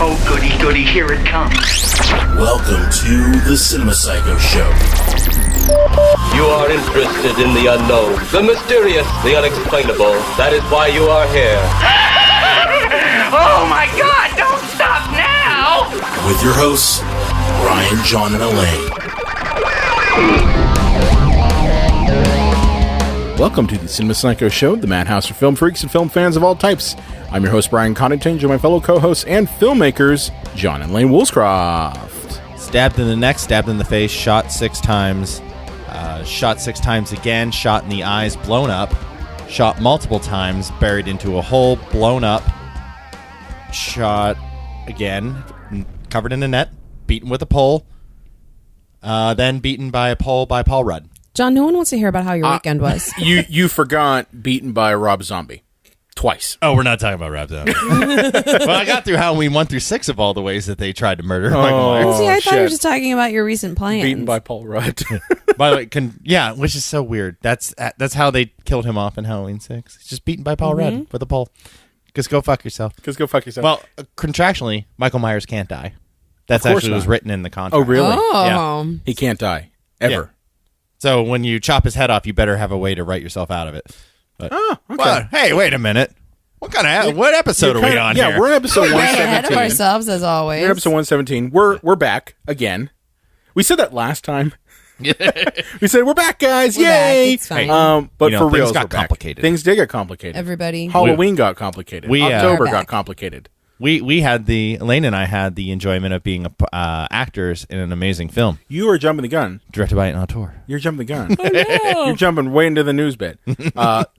Oh, goody, goody, here it comes. Welcome to the Cinema Psycho Show. You are interested in the unknown, the mysterious, the unexplainable. That is why you are here. Oh, my God, don't stop now! With your hosts, Brian, John, and Elaine. Welcome to the Cinema Psycho Show, the madhouse for film freaks and film fans of all types. I'm your host, Brian Connaughton, joined by my fellow co-hosts and filmmakers, John and Elaine Woolscroft. Stabbed in the neck, stabbed in the face, shot 6 times, shot 6 times again, shot in the eyes, blown up, shot multiple times, buried into a hole, blown up, shot again, covered in a net, beaten with a pole, then beaten by a pole by Paul Rudd. John, no one wants to hear about how your weekend was. You forgot beaten by Rob Zombie. Twice. Oh, we're not talking about Rob Zombie. Well, I got through Halloween 1 through 6 of all the ways that they tried to murder Michael Myers. See, I thought you were shit. just talking about your recent plans. Beaten by Paul Rudd. By the way, which is so weird. That's how they killed him off in Halloween 6. He's just beaten by Paul Rudd with a pole. Just go fuck yourself. Just go fuck yourself. Well, contractually, Michael Myers can't die. That's Of course actually was not. written in the contract. Oh, really? Oh. Yeah. He can't die. Ever. Yeah. So when you chop his head off, you better have a way to write yourself out of it. But, Oh, okay. well, hey, wait a minute. What episode are we on Yeah, here? we're on episode We're getting ahead of 117. ourselves, as always. We're on episode 117. We're back again. We said that last time. We said we're back, guys! We're back. Yay! It's fine. But You know, for things real, got complicated. Things did get complicated. Everybody. Halloween got complicated. October We're got back. complicated. Elaine and I had the enjoyment of being actors in an amazing film You are jumping the gun. directed by an auteur. You're jumping the gun. You're jumping way into the news bit.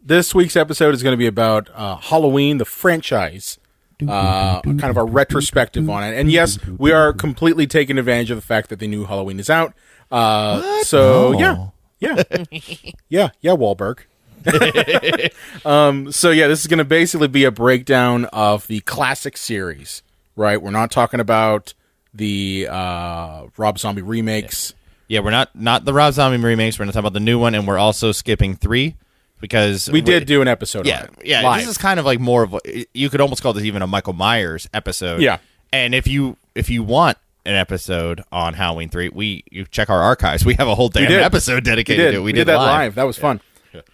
This week's episode is going to be about Halloween, the franchise. Kind of a retrospective on it. And yes, we are completely taking advantage of the fact that the new Halloween is out. So, No. yeah, Wahlberg. So yeah, this is going to basically be a breakdown of the classic series, right? We're not talking about the Rob Zombie remakes. Yeah, we're not the Rob Zombie remakes. We're not talking about the new one, and we're also skipping 3 because We did do an episode on it. Yeah. live. This is kind of like more of you could almost call this even a Michael Myers episode. Yeah. And if you want an episode on Halloween 3, you check our archives. We have a whole damn did. episode dedicated to it. We did that live. That was fun.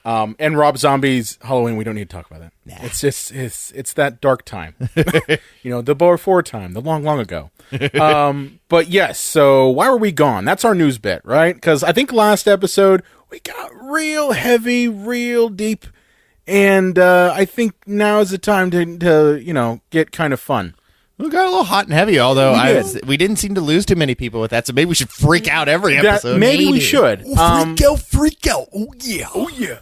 And Rob Zombie's Halloween, we don't need to talk about that. Nah. It's just it's that dark time, the before time, the long ago. But yes, so why were we gone? That's our news bit, right? Because I think last episode we got real heavy, real deep, and I think now is the time to get kind of fun. We got a little hot and heavy, although We we didn't seem to lose too many people with that. So maybe we should freak out every episode. Maybe we should. Freak out. Oh yeah.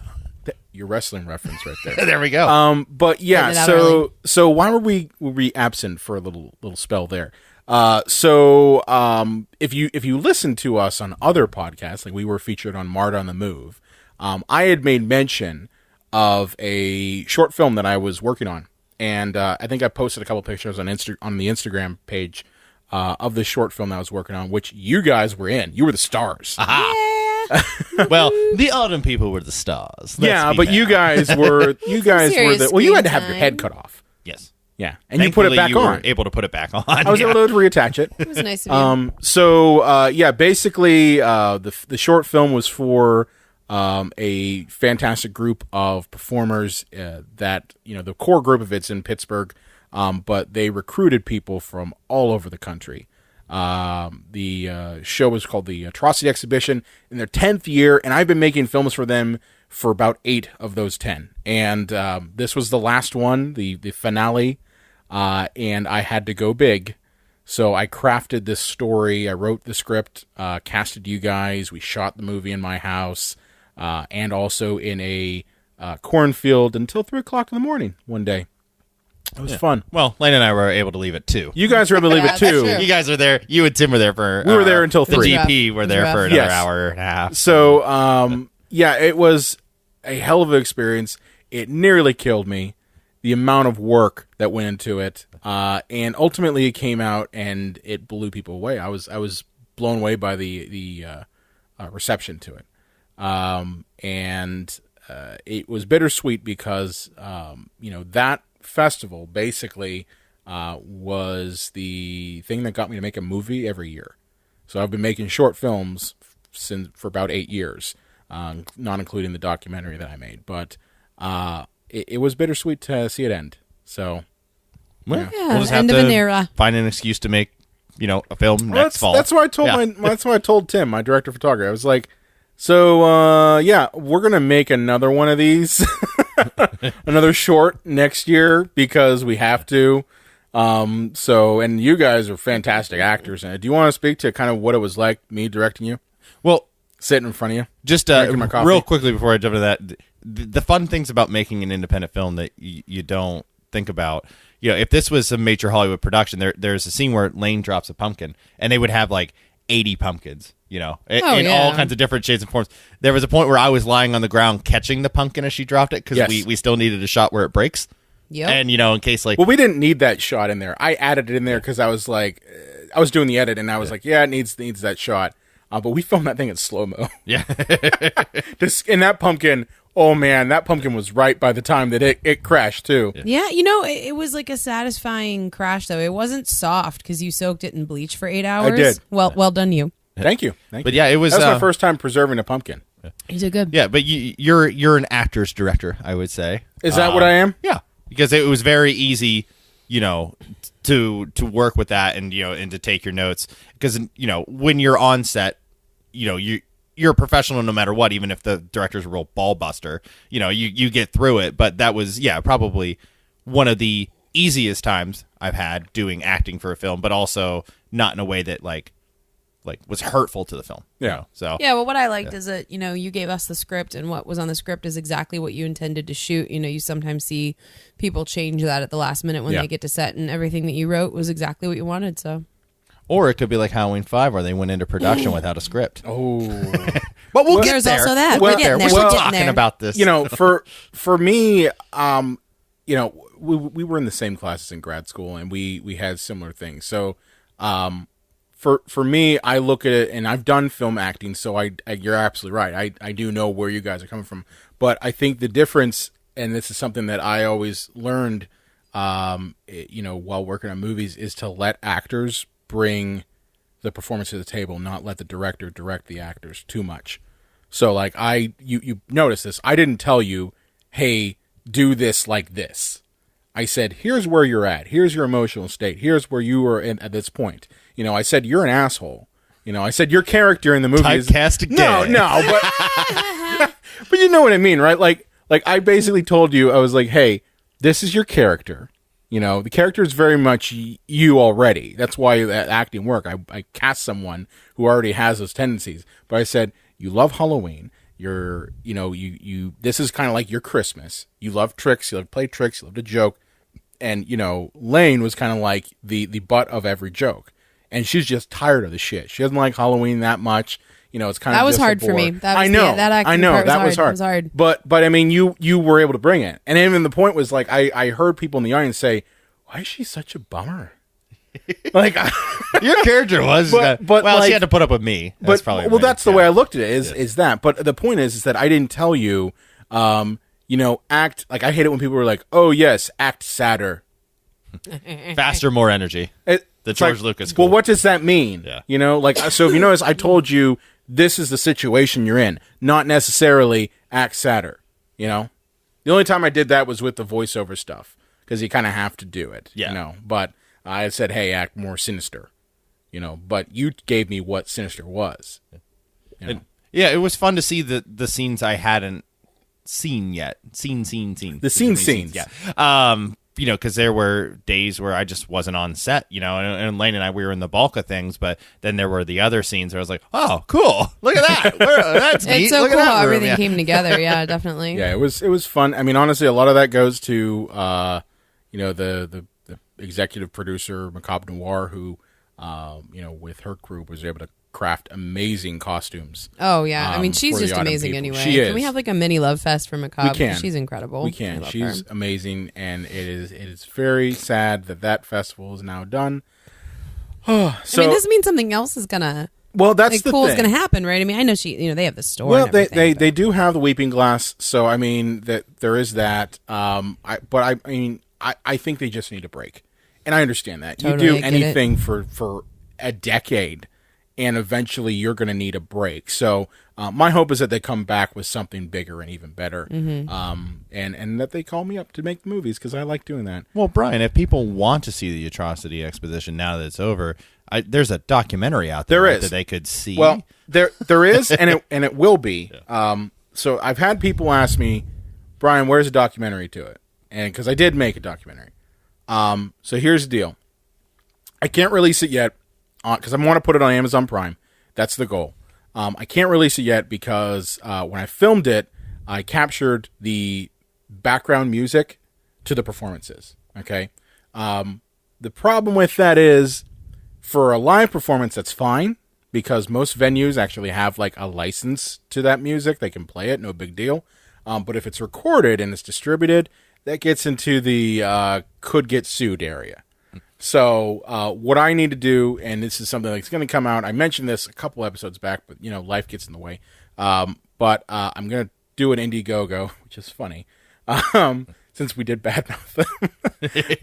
Your wrestling reference right there. There we go. But yeah, Getting it out early. so why were we absent for a little spell there? If you listen to us on other podcasts, like we were featured on Marta on the Move, I had made mention of a short film that I was working on, and I think I posted a couple pictures on the Instagram page of the short film that I was working on, which you guys were in. You were the stars. Well, the Autumn people were the stars. Let's be but fair. you guys were serious you had to screen have your head time. cut off. Yes. Yeah, and you put it Thankfully, back you on. were able to put it back on. I was yeah. able to reattach it. It was nice of you. Basically, the short film was for a fantastic group of performers that, the core group of it's in Pittsburgh, but they recruited people from all over the country. The show was called the Atrocity Exhibition in their 10th year, and I've been making films for them for about 8 of those 10. And this was the last one, the finale, and I had to go big. So I crafted this story. I wrote the script, casted you guys. We shot the movie in my house, and also in a cornfield until 3 o'clock in the morning one day. It was fun. Well, Lane and I were able to leave it too. You guys were able to leave it too. True. You guys were there. You and Tim were there for. We were there until the 3. GP were there rough. for another Yes. hour and a half. So, it was a hell of an experience. It nearly killed me. The amount of work that went into it, and ultimately it came out and it blew people away. I was blown away by the reception to it, and it was bittersweet because that festival basically was the thing that got me to make a movie every year. So I've been making short films for about 8 years, not including the documentary that I made. But it was bittersweet to see it end. So, Well, Yeah, we'll just have end of to an era. find an excuse to make, a film next fall. That's what I told that's what I told Tim, my director of photography. I was like, so we're gonna make another one of these, another short next year because we have to. And you guys are fantastic actors in it. Do you want to speak to kind of what it was like me directing you, Well, sitting in front of you? just Drinking my coffee. real quickly before I jump into that, the fun things about making an independent film that you don't think about, if this was a major Hollywood production, there's a scene where Lane drops a pumpkin, and they would have like 80 pumpkins, in all kinds of different shades and forms. There was a point where I was lying on the ground catching the pumpkin as she dropped it because Yes. we still needed a shot where it breaks. Yep. And, in case like... Well, we didn't need that shot in there. I added it in there because I was like, I was doing the edit, and I was like, yeah, it needs that shot. But we filmed that thing in slow-mo. Yeah. And that pumpkin, oh man, that pumpkin was right by the time that it crashed too. Yeah, it was like a satisfying crash, though. It wasn't soft because you soaked it in bleach for 8 hours. did. Well done, you. Thank you. But yeah, it was... That was my first time preserving a pumpkin. You did good. Yeah, but you're an actor's director, I would say. Is that what I am? Yeah, because it was very easy, to work with that and and to take your notes because when you're on set, you're a professional no matter what, even if the director's a real ball buster, you get through it. But that was probably one of the easiest times I've had doing acting for a film, but also not in a way that like was hurtful to the film. Yeah. So Yeah, well, what I liked is that, you gave us the script, and what was on the script is exactly what you intended to shoot. You sometimes see people change that at the last minute when they get to set, and everything that you wrote was exactly what you wanted, so. Or it could be like Halloween 5 where they went into production without a script. Oh. But we'll get There's there. also that. We'll We're get there. getting there. We're We're still getting talking there. about this. For me, we were in the same classes in grad school, and we had similar things. So, for me, I look at it, and I've done film acting, so you're absolutely right. I do know where you guys are coming from, but I think the difference, and this is something that I always learned, while working on movies, is to let actors bring the performance to the table, not let the director direct the actors too much. So, like, you notice this. I didn't tell you, hey, do this like this. I said, here's where you're at. Here's your emotional state. Here's where you are at this point. I said, you're an asshole. I said, your character in the movie is... Typecast again. No, but... but you know what I mean, right? Like I basically told you, I was like, hey, this is your character. The character is very much you already. That's why that acting work. I cast someone who already has those tendencies. But I said, you love Halloween. You're, this is kind of like your Christmas. You love tricks. You love to play tricks. You love to joke. And, Lane was kind of like the butt of every joke. And she's just tired of the shit. She doesn't like Halloween that much. It's kind of That was just a hard for bore. me. That was I know. that acting I know. part That was hard. It was hard. But I mean, you were able to bring it. And even the point was like, I heard people in the audience say, why is she such a bummer? Like, Your character was... But well, like, she had to put up with me. That's probably that's the way I looked at it, is that. But the point is that I didn't tell you, act... Like, I hate it when people were like, oh, yes, act sadder. Faster, more energy. The George Lucas school. Well, what does that mean? Yeah. So if you notice, I told you this is the situation you're in, not necessarily act sadder. The only time I did that was with the voiceover stuff, because you kind of have to do it. Yeah. But I said, hey, act more sinister. But you gave me what sinister was. Yeah, it was fun to see the scenes I hadn't seen yet. Seen. The scenes. Yeah. Because there were days where I just wasn't on set, and Lane and I, we were in the bulk of things, but then there were the other scenes where I was like, oh, cool. Look at that. That's neat. It's so Look cool at that how room. everything Yeah. came together. Yeah, definitely. Yeah, it was fun. I mean, honestly, a lot of that goes to, the executive producer, Macabre Noir, who, with her group was able to craft amazing costumes. Oh, yeah. I mean, for she's the just autumn amazing people. anyway. She is. Can we have like a mini love fest for Macabre? We can. She's incredible. We can. I love She's her. amazing, and it is very sad that festival is now done. So, I mean, this means something else is gonna well, that's the cool thing. is gonna happen, right? I mean, I know they have the store. Well, and everything, they do have the Weeping Glass, so I mean that there is that. I think they just need a break, and I understand that. Totally, You I do get anything for a decade, and eventually you're going to need a break. So my hope is that they come back with something bigger and even better, and that they call me up to make the movies, because I like doing that. Well, Brian, if people want to see the Atrocity Exposition now that it's over, there's a documentary out there, There right, is. that they could see. Well, there is, and it will be. So I've had people ask me, Brian, where's the documentary to it? And because I did make a documentary. So here's the deal. I can't release it yet because I want to put it on Amazon Prime. That's the goal. I can't release it yet because when I filmed it, I captured the background music to the performances. Okay. The problem with that is, for a live performance, that's fine, because most venues actually have like a license to that music. They can play it, no big deal. But if it's recorded and it's distributed, that gets into the could get sued area. So what I need to do, and this is something that's going to come out, I mentioned this a couple episodes back, but life gets in the way. But I'm going to do an Indiegogo, which is funny. Since we did Badmouth.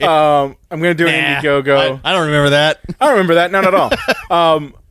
I'm going to do an Indiegogo. I don't remember that. I don't remember that, not at all.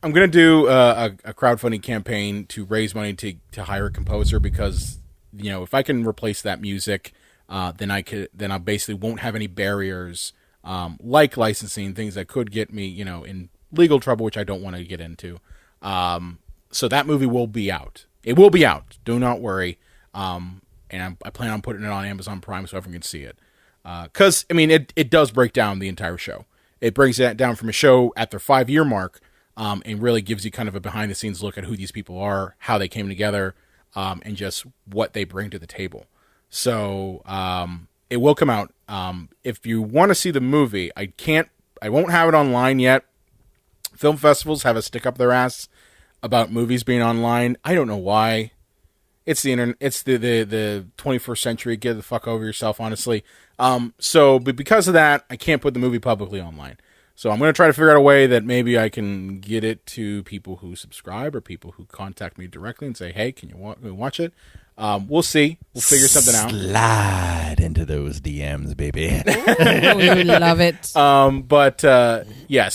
I'm going to do a crowdfunding campaign to raise money to hire a composer, because, if I can replace that music, then I basically won't have any barriers, like licensing, things that could get me, in legal trouble, which I don't want to get into. So that movie will be out. It will be out. Do not worry. And I plan on putting it on Amazon Prime so everyone can see it. Because, it does break down the entire show. It brings that down from a show at their 5-year mark, and really gives you kind of a behind-the-scenes look at who these people are, how they came together, and just what they bring to the table. So it will come out. If you want to see the movie, I won't have it online yet. Film festivals have a stick up their ass about movies being online. I don't know why. It's the internet. It's the 21st century. Get the fuck over yourself, honestly. But because of that, I can't put the movie publicly online. So I'm going to try to figure out a way that maybe I can get it to people who subscribe or people who contact me directly and say, hey, can you watch it? We'll see. We'll figure something out. Slide into those DMs, baby. We love it. So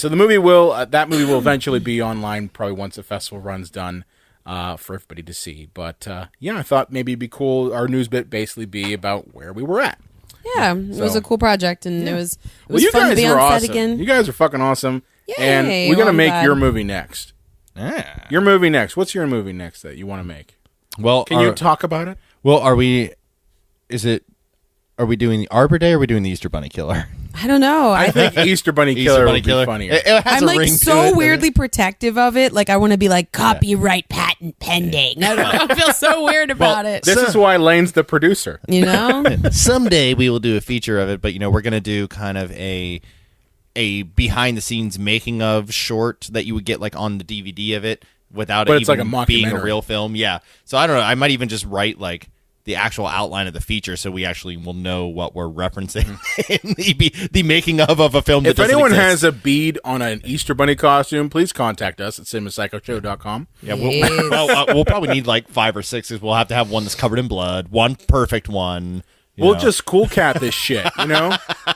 the movie will eventually be online, probably once the festival run's done. For everybody to see. But I thought maybe it'd be cool. Our news bit basically be about where we were at. Yeah, it was a cool project, and it was you fun guys to be were on awesome. set again. You guys are fucking awesome. Yay, and we're going to make glad. your movie next. Yeah. Your movie next. What's your movie next that you want to make? Well, Can you talk about it? Well, are we doing the Arbor Day or are we doing the Easter Bunny Killer? I don't know. I think Easter Bunny Killer would be funnier. It has I'm a like ring to so it. weirdly protective of it. Like I want to be like copyright patent pending. I don't know. I feel so weird about it. This is why Lane's the producer. Someday we will do a feature of it, but we're going to do kind of a behind the scenes making of short that you would get like on the DVD of it without But it it's like even a being a mockumentary. real film. Yeah. So I don't know. I might even just write like the actual outline of the feature so we actually will know what we're referencing in the making of a film that If doesn't anyone exist. has a bead on an Easter Bunny costume, please contact us at cinemapsychoshow.com. Yeah, we'll probably need like 5 or 6 because we'll have to have one that's covered in blood, one perfect one. We'll just cool cat this shit,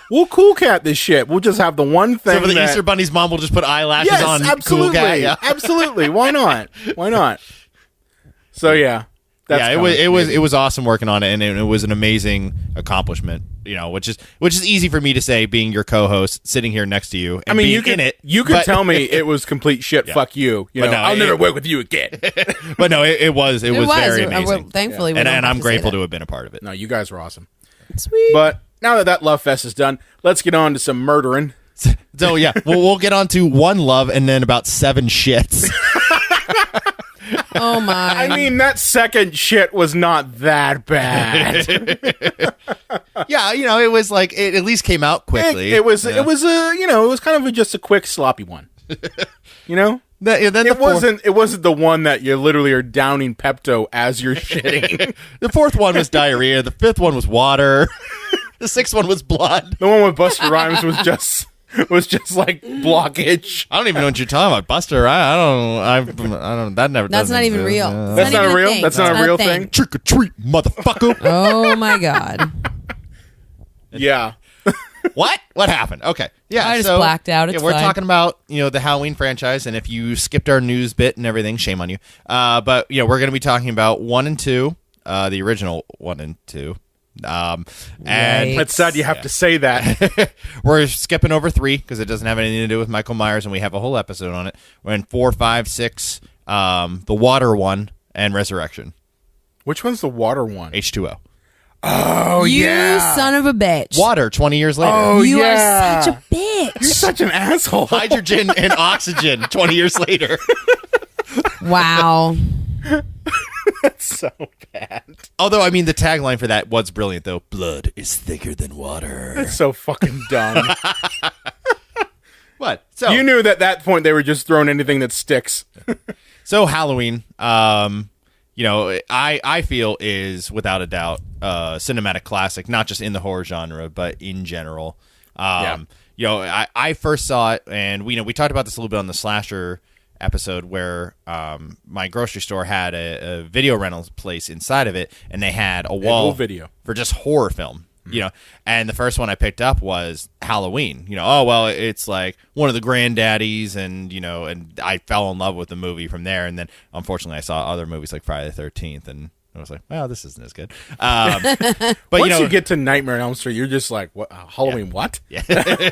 We'll cool cat this shit. We'll just have the one thing. So for the Easter Bunny's mom will just put eyelashes yes, on. absolutely, Cool cat, yeah. absolutely. Why not? Why not? So yeah, it was awesome working on it, and it was an amazing accomplishment. Which is easy for me to say, being your co-host, sitting here next to you. And you could in it. You could tell me it was complete shit. Yeah. Fuck you. I'll never work with you again. But no, it was very amazing. Thankfully, and I'm grateful to have been a part of it. No, you guys were awesome. Sweet. But now that Love Fest is done, let's get on to some murdering. So yeah, we'll get on to one love and then about 7 shits. Oh my! I mean, that second shit was not that bad. Yeah, it was like it at least came out quickly. It was kind of just a quick sloppy one. It wasn't the one that you literally are downing Pepto as you're shitting. The 4th one was diarrhea. The 5th one was water. The 6th one was blood. The one with Busta Rhymes was just like blockage. I don't even know what you're talking about, Buster. I don't. That never. That's not even real. That's not a real. Thing. That's not a real thing. Trick or treat, motherfucker. Oh my god. Yeah. What? What happened? Okay. Yeah. I just blacked out. It's we're fine. talking about, the Halloween franchise, and if you skipped our news bit and everything, shame on you. But, we're going to be talking about 1 and 2, the original 1 and 2. And It's sad you have to say that. we're skipping over 3 because it doesn't have anything to do with Michael Myers, and we have a whole episode on it. We're in 4, 5, 6, the water one, and Resurrection. Which one's the water one? H2O. Oh, you yeah. son of a bitch. Water 20 years later. Oh, You yeah. are such a bitch. You're such an asshole. Hydrogen and oxygen 20 years later. Wow. That's so bad. Although, I mean, the tagline for that was brilliant, though. Blood is thicker than water. That's so fucking dumb. What? So You knew that at that point they were just throwing anything that sticks. So Halloween, I feel is without a doubt a cinematic classic, not just in the horror genre, but in general. I first saw it, and we talked about this a little bit on the slasher episode where my grocery store had a video rental place inside of it, and they had a wall video for just horror film. And the first one I picked up was Halloween. It's like one of the granddaddies, and I fell in love with the movie from there. And then, unfortunately, I saw other movies like Friday the 13th, and I was like, well, this isn't as good. But once you get to Nightmare on Elm Street, you're just like, what? Halloween? Yeah. What? Yeah.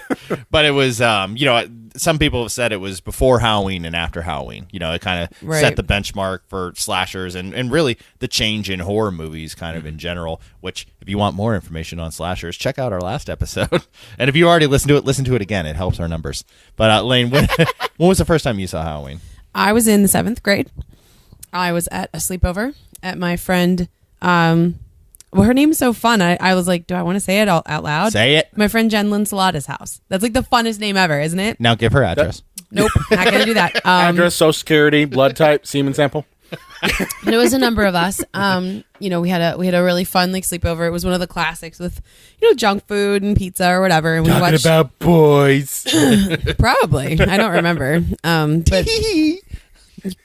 But it was, some people have said it was before Halloween and after Halloween. It kind of set the benchmark for slashers and really the change in horror movies kind of in general, which if you want more information on slashers, check out our last episode. And if you already listened to it, listen to it again. It helps our numbers. But Lane, when was the first time you saw Halloween? I was in the 7th grade. I was at a sleepover at my friend. Her name's so fun. I was like, do I want to say it out loud? Say it. My friend Jen Linsalata's house. That's like the funnest name ever, isn't it? Now give her address. Nope, not gonna do that. Address, social security, blood type, semen sample. But it was a number of us. We had a really fun sleepover. It was one of the classics with junk food and pizza or whatever. And we Talking watched about boys. probably. I don't remember. But you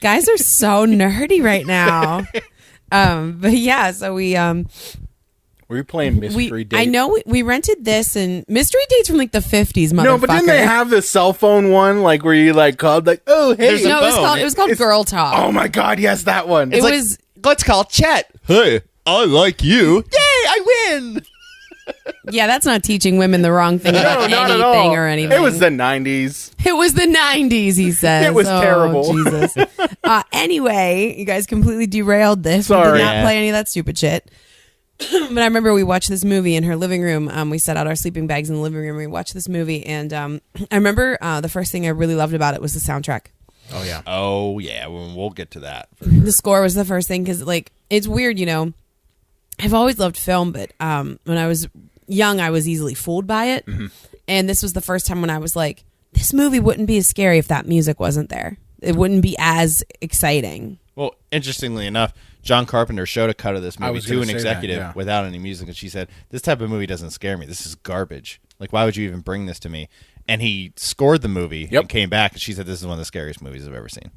guys are so nerdy right now. But yeah, so we Were you playing Mystery Date? I know we rented this, and Mystery Date's from the 50s, motherfucker. No, but didn't they have the cell phone one, where you called oh hey? No, it was called Girl Talk. Oh my god, yes, that one. It was. Let's call Chet. Hey, I like you. Yay, I win. Yeah, that's not teaching women the wrong thing about not at anything all. or anything. It was the 90s. It was the 90s, he says. It was terrible. Jesus. Anyway, you guys completely derailed this. We Sorry. did not play any of that stupid shit. But I remember we watched this movie in her living room. We set out our sleeping bags in the living room. And we watched this movie, and I remember the first thing I really loved about it was the soundtrack. Oh yeah. We'll get to that. The score was the first thing because, it's weird, I've always loved film, but when I was young, I was easily fooled by it. Mm-hmm. And this was the first time when I was like, this movie wouldn't be as scary if that music wasn't there. It wouldn't be as exciting. Well, interestingly enough, John Carpenter showed a cut of this movie to an executive that, yeah. without any music, and she said, this type of movie doesn't scare me. This is garbage. Why would you even bring this to me? And he scored the movie and came back, and she said, this is one of the scariest movies I've ever seen.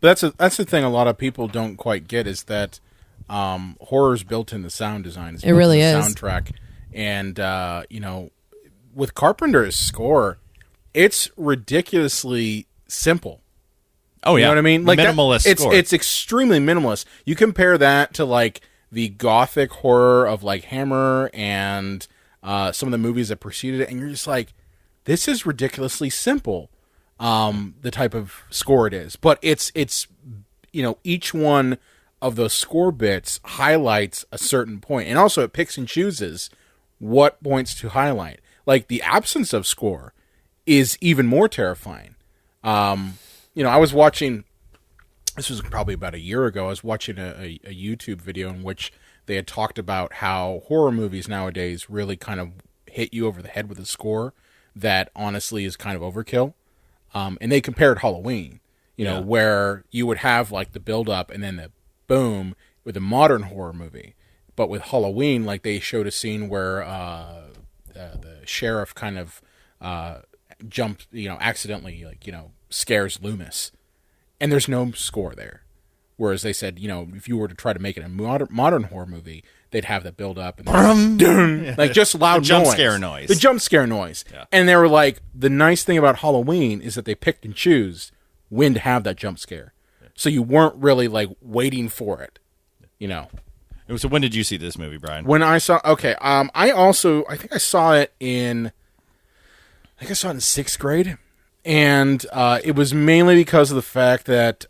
But that's the thing a lot of people don't quite get is that horror's built in the sound design. It's it really is. Soundtrack. And, with Carpenter's score, it's ridiculously simple. Oh, yeah. You know what I mean? Minimalist score. It's extremely minimalist. You compare that to, the gothic horror of, Hammer and some of the movies that preceded it, and you're just like, this is ridiculously simple, the type of score it is. But it's each one of those score bits highlights a certain point, and also it picks and chooses what points to highlight. The absence of score is even more terrifying. I was watching, this was probably about a year ago, I was watching a YouTube video in which they had talked about how horror movies nowadays really kind of hit you over the head with a score that honestly is kind of overkill. And they compared Halloween, where you would have the build up and then the boom with a modern horror movie. But with Halloween, they showed a scene where the sheriff kind of jumped, accidentally, scares Loomis. And there's no score there. Whereas they said, if you were to try to make it a modern horror movie, they'd have that build up and like just loud The jump noise. scare noise. The jump scare noise. Yeah. And they were like, the nice thing about Halloween is that they picked and choose when to have that jump scare. So you weren't really like waiting for it, So when did you see this movie, Brian? When I saw, I think I saw it in 6th grade. And it was mainly because of the fact that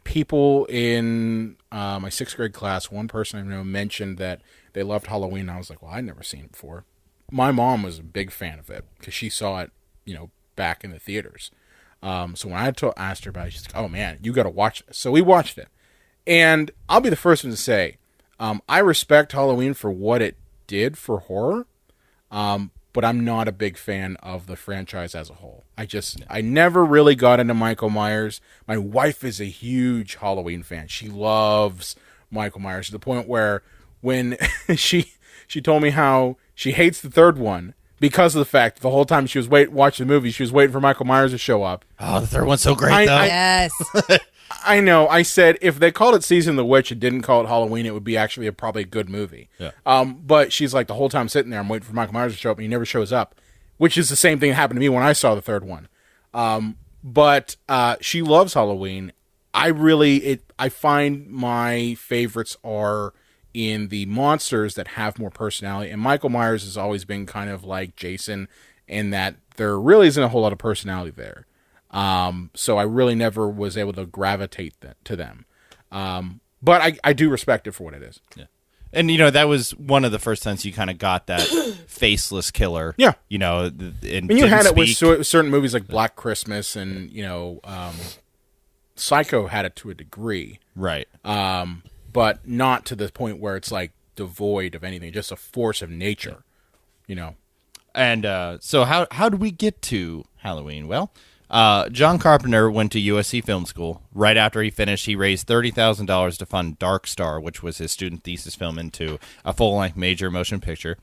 people in my 6th grade class, one person I know mentioned that they loved Halloween. And I was like, well, I'd never seen it before. My mom was a big fan of it because she saw it, back in the theaters. So when I asked her about it, she's like, oh, man, you got to watch it. So we watched it. And I'll be the first one to say, I respect Halloween for what it did for horror, but I'm not a big fan of the franchise as a whole. I never really got into Michael Myers. My wife is a huge Halloween fan. She loves Michael Myers to the point where when she told me how she hates the third one because of the fact the whole time she was watching the movie, she was waiting for Michael Myers to show up. Oh, the third one's so great, though. Yes. I know. I said if they called it Season of the Witch and didn't call it Halloween, it would be actually probably a good movie. Yeah. But she's like, the whole time sitting there, I'm waiting for Michael Myers to show up, and he never shows up, which is the same thing that happened to me when I saw the third one. But she loves Halloween. I find my favorites are in the monsters that have more personality, and Michael Myers has always been kind of like Jason in that there really isn't a whole lot of personality there. So I really never was able to gravitate to them. But I do respect it for what it is. Yeah. And, that was one of the first times you kind of got that faceless killer. Yeah. And you had it with certain movies like Black Christmas and, Psycho had it to a degree. Right. But not to the point where it's like devoid of anything, just a force of nature, And so how do we get to Halloween? Well, John Carpenter went to USC Film School. Right after he finished, he raised $30,000 to fund Dark Star, which was his student thesis film into a full-length major motion picture.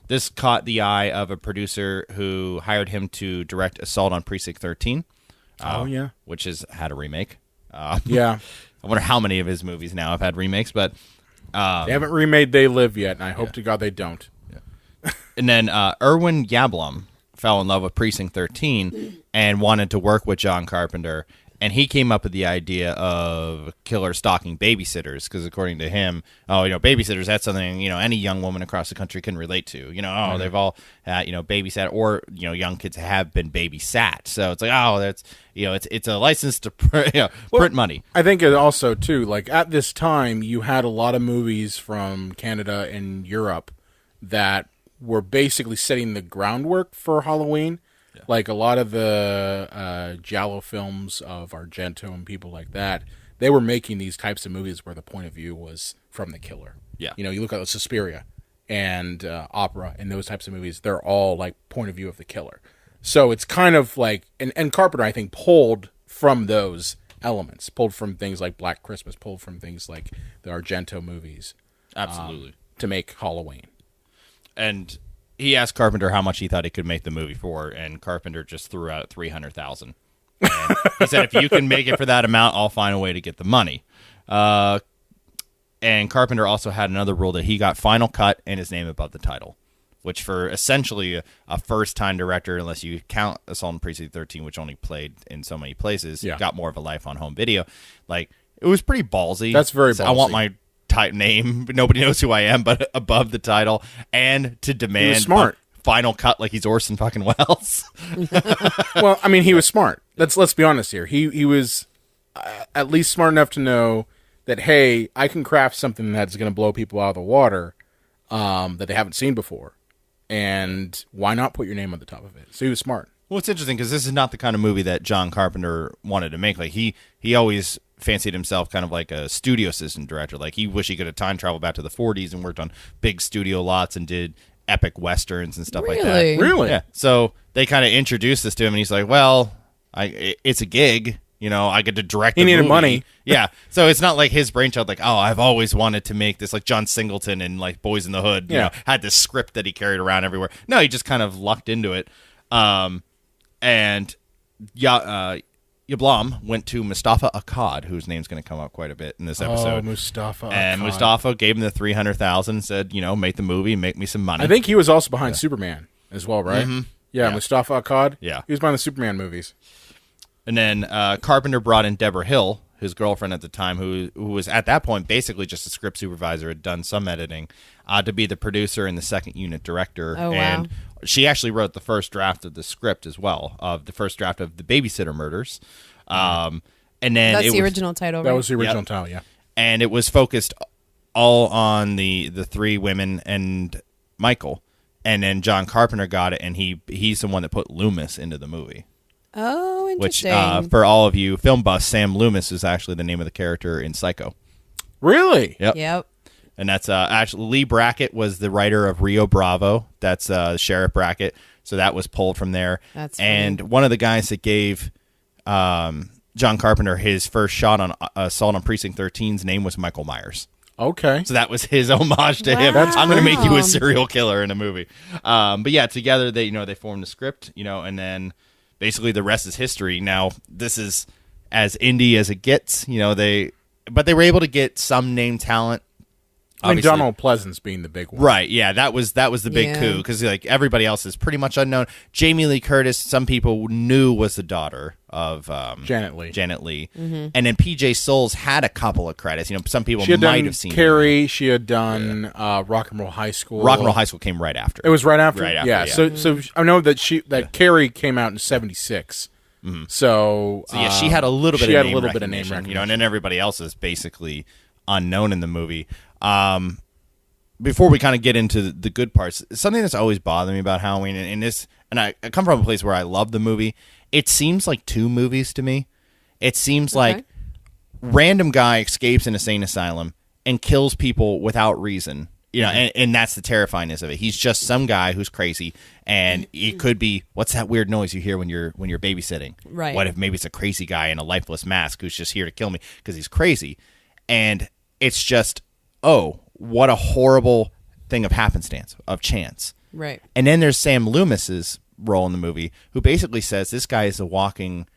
This caught the eye of a producer who hired him to direct Assault on Precinct 13. Which has had a remake. Yeah. I wonder how many of his movies now have had remakes, but they haven't remade They Live yet, and I hope to God they don't. Yeah. And then Erwin Yablum fell in love with Precinct 13 and wanted to work with John Carpenter, and he came up with the idea of killer stalking babysitters because, according to him, babysitters, that's something any young woman across the country can relate to. They've all babysat, or young kids have been babysat. So it's like, that's it's a license to print money. I think it also too, like at this time, you had a lot of movies from Canada and Europe that were basically setting the groundwork for Halloween. Yeah. Like a lot of the Giallo films of Argento and people like that, they were making these types of movies where the point of view was from the killer. Yeah. You look at Suspiria and Opera and those types of movies, they're all like point of view of the killer. So it's kind of like, and Carpenter, I think, pulled from those elements, pulled from things like Black Christmas, pulled from things like the Argento movies. Absolutely. To make Halloween. And he asked Carpenter how much he thought he could make the movie for, and Carpenter just threw out $300,000. He said, if you can make it for that amount, I'll find a way to get the money. And Carpenter also had another rule that he got final cut and his name above the title, which for essentially a first-time director, unless you count Assault on Precinct 13, which only played in so many places, got more of a life on home video. Like, it was pretty ballsy. That's very ballsy. I want my name, nobody knows who I am, but above the title, and to demand smart. Final cut like he's Orson fucking Welles. Well, I mean, he was smart. Let's be honest here. He was at least smart enough to know that, hey, I can craft something that's going to blow people out of the water that they haven't seen before, and why not put your name on the top of it? So he was smart. Well, it's interesting because this is not the kind of movie that John Carpenter wanted to make. Like he always fancied himself kind of like a studio assistant director. Like he wished he could have time traveled back to the 40s and worked on big studio lots and did epic westerns and stuff like that. Really? Yeah. So they kind of introduced this to him, and he's like, "Well, it's a gig. I get to direct." He needed movie. money. Yeah. So it's not like his brainchild. Like, oh, I've always wanted to make this. Like John Singleton and like Boys in the Hood. Had this script that he carried around everywhere. No, he just kind of lucked into it. And Yablom went to Mustafa Akkad, whose name's going to come up quite a bit in this episode. Oh, Mustafa And Akkad. Mustafa gave him the $300,000 and said, make the movie, make me some money. I think he was also behind Superman as well, right? Mm-hmm. Yeah, Mustafa Akkad. Yeah. He was behind the Superman movies. And then Carpenter brought in Deborah Hill, his girlfriend at the time, who was at that point basically just a script supervisor, had done some editing, to be the producer and the second unit director. Oh, wow. And she actually wrote the first draft of the script as well, of the first draft of The Babysitter Murders. And then That's the original title, right? That was the original title, yeah. And it was focused all on the three women and Michael. And then John Carpenter got it, and he's the one that put Loomis into the movie. Oh, Which, interesting. for all of you film buffs, Sam Loomis is actually the name of the character in Psycho. Really? Yep. And that's actually Lee Brackett was the writer of Rio Bravo. That's Sheriff Brackett. So that was pulled from there. That's and one of the guys that gave John Carpenter his first shot on Assault on Precinct 13's name was Michael Myers. Okay. So that was his homage to him. Wow. I'm going to make you a serial killer in a movie. But yeah, together they formed the script, and then basically the rest is history. Now this is as indie as it gets, but they were able to get some name talent. I mean, Obviously. Donald Pleasance being the big one. Right, yeah, that was the big Yeah. coup, because everybody else is pretty much unknown. Jamie Lee Curtis, some people knew was the daughter of Janet Leigh. Mm-hmm. And then PJ Souls had a couple of credits. Some people She had might done have seen Carrie. She had done Rock and Roll High School. Rock and Roll High School came right after. It was right after. Right after, yeah. yeah. So I know that Carrie came out in '76. Mm-hmm. So yeah, she had a little bit. She of had name a little bit of name recognition, recognition. and then everybody else is basically unknown in the movie. Before we kind of get into the good parts, something that's always bothered me about Halloween, and I come from a place where I love the movie. It seems like two movies to me. It seems like random guy escapes an insane asylum and kills people without reason. And that's the terrifyingness of it. He's just some guy who's crazy, and it could be, what's that weird noise you hear when you're babysitting? Right. What if maybe it's a crazy guy in a lifeless mask who's just here to kill me because he's crazy? And it's just, what a horrible thing of happenstance, of chance. Right. And then there's Sam Loomis's role in the movie, who basically says this guy is a walking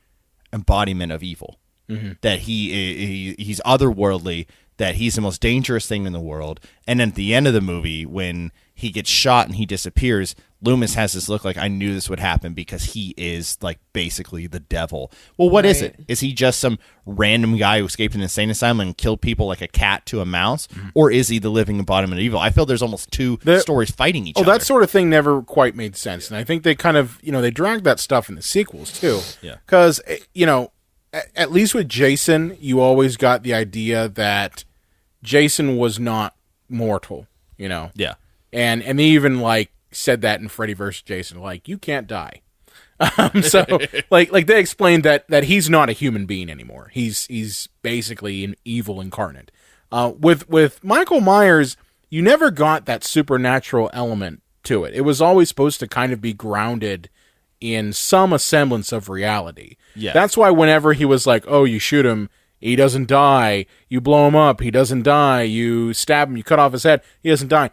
embodiment of evil. Mm-hmm. That he's otherworldly, that he's the most dangerous thing in the world. And then at the end of the movie, when he gets shot and he disappears, Loomis has this look like, I knew this would happen, because he is like basically the devil. Well, what is it? Is he just some random guy who escaped an insane asylum and killed people like a cat to a mouse? Mm-hmm. Or is he the living embodiment of evil? I feel there's almost two stories fighting each other. That sort of thing never quite made sense. And I think they kind of, they dragged that stuff in the sequels too. Yeah. Because, at least with Jason, you always got the idea that Jason was not mortal, Yeah. And they even said that in Freddy vs. Jason, you can't die. So they explained that he's not a human being anymore. He's basically an evil incarnate. With Michael Myers, you never got that supernatural element to it. It was always supposed to kind of be grounded in some semblance of reality. Yeah. That's why whenever he was like, oh, you shoot him, he doesn't die. You blow him up, he doesn't die. You stab him, you cut off his head, he doesn't die.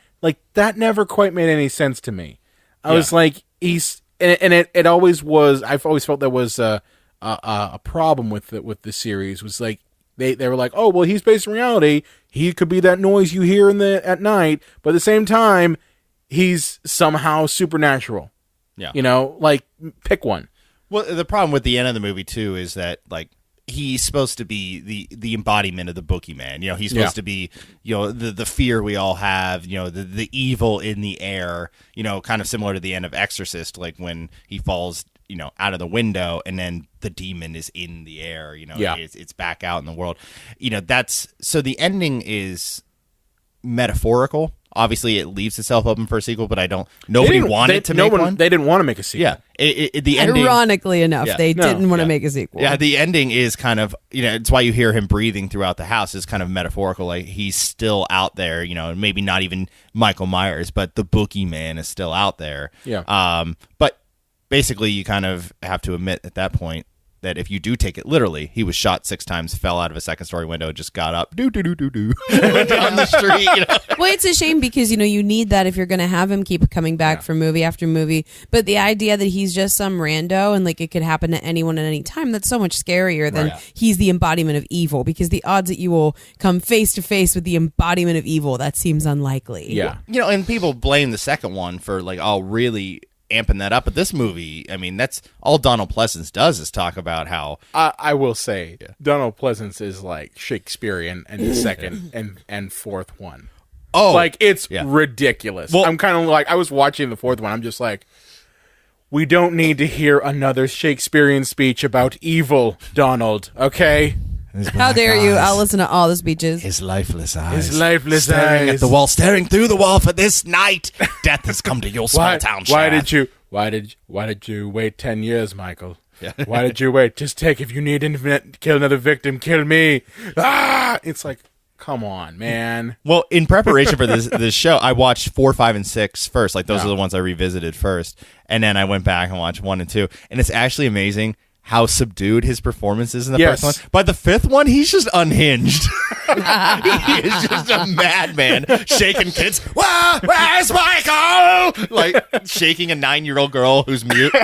That never quite made any sense to me. I was like, it always was. I've always felt there was a problem with the series. Was like they were like, oh well, he's based in reality. He could be that noise you hear at night, but at the same time, he's somehow supernatural. Yeah, pick one. Well, the problem with the end of the movie too is that he's supposed to be the embodiment of the boogeyman. He's supposed to be, the fear we all have, the evil in the air, kind of similar to the end of Exorcist, when he falls, out of the window and then the demon is in the air, it's back out in the world. So the ending is metaphorical. Obviously, it leaves itself open for a sequel, but nobody wanted to make one. They didn't want to make a sequel. Yeah. The ending, ironically enough, they didn't want to make a sequel. Yeah, the ending is kind of, it's why you hear him breathing throughout the house. Is kind of metaphorical. He's still out there, maybe not even Michael Myers, but the boogeyman is still out there. Yeah. But basically, you kind of have to admit at that point that if you do take it literally, he was shot 6 times, fell out of a second-story window, just got up, went down the street. You know? Well, it's a shame because, you need that if you're going to have him keep coming back for movie after movie. But the idea that he's just some rando and like it could happen to anyone at any time, that's so much scarier than he's the embodiment of evil, because the odds that you will come face to face with the embodiment of evil, that seems unlikely. Yeah. And people blame the second one for like, really amping that up. But this movie, I mean, that's all Donald Pleasance does is talk about how... I will say, Donald Pleasance is like Shakespearean and the second and fourth one. Oh. Like, it's ridiculous. Well, I'm kind of like, I was watching the fourth one, I'm just like, we don't need to hear another Shakespearean speech about evil, Donald, okay? How dare you? I'll listen to all the speeches. His lifeless eyes. Staring at the wall, staring through the wall for this night. Death has come to your small town. Why did you wait 10 years, Michael? Yeah. Why did you wait? Just take, if you need to kill another victim, kill me. It's like, come on, man. Well, in preparation for this show, I watched 4, 5, and 6 first. Like, those are the ones I revisited first. And then I went back and watched 1 and 2. And it's actually amazing how subdued his performance is in the first one. By the fifth one, he's just unhinged. He is just a madman, shaking kids. Where's Michael? Like shaking a 9-year-old girl who's mute. Dude,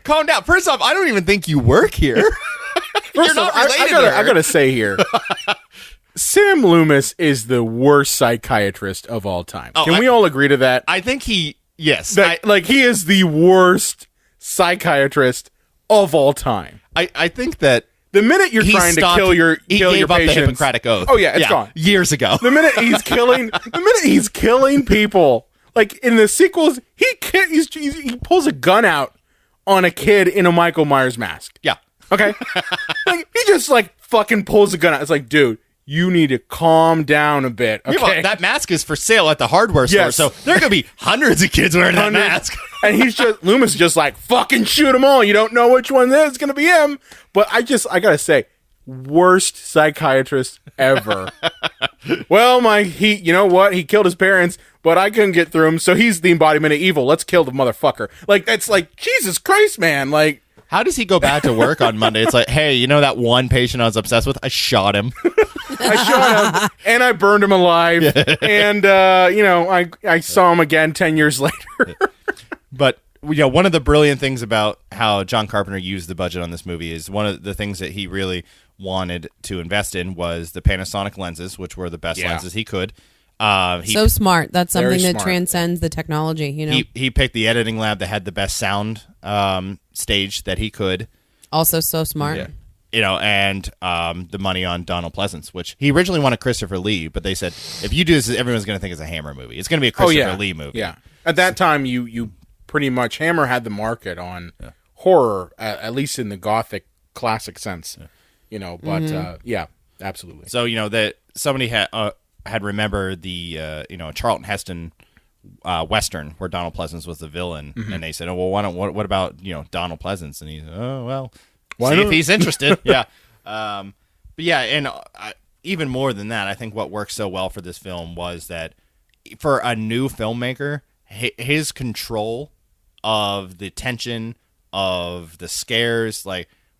calm down. First off, I don't even think you work here. You're not related to her. I gotta say here, Sam Loomis is the worst psychiatrist of all time. Can we all agree to that? I think he is the worst psychiatrist of all time. I think that the minute you're trying to kill your gave up patients, the Hippocratic Oath. Oh yeah, it's gone years ago. The minute he's killing people, like in the sequels, he pulls a gun out on a kid in a Michael Myers mask. Yeah. Okay. Like, he just like fucking pulls a gun out. It's like, dude, you need to calm down a bit. Okay. Yeah, well, that mask is for sale at the hardware store, so there are gonna be hundreds of kids wearing that mask. And Loomis is just like, fucking shoot them all. You don't know which one it's gonna be him. But I gotta say, worst psychiatrist ever. Well, you know what? He killed his parents, but I couldn't get through him, so he's the embodiment of evil. Let's kill the motherfucker. Like, that's like, Jesus Christ, man. Like, how does he go back to work on Monday? It's like, hey, that one patient I was obsessed with? I shot him. I shot him, and I burned him alive. And, I saw him again 10 years later. But, one of the brilliant things about how John Carpenter used the budget on this movie is one of the things that he really wanted to invest in was the Panasonic lenses, which were the best lenses he could. So smart. That's something that transcends the technology, He picked the editing lab that had the best sound stage that he could. Also so smart. Yeah. And the money on Donald Pleasance, which he originally wanted Christopher Lee, but they said, if you do this, everyone's going to think it's a Hammer movie. It's going to be a Christopher Lee movie. Yeah. At that time, you pretty much, Hammer had the market on horror, at least in the Gothic classic sense. But absolutely. So, that somebody had remembered the Charlton Heston Western where Donald Pleasance was the villain, and they said, "Oh well, what about Donald Pleasance?" And he's, "Oh well, see if he's interested." Yeah, but yeah, and even more than that, I think what worked so well for this film was that for a new filmmaker, his control of the tension of the scares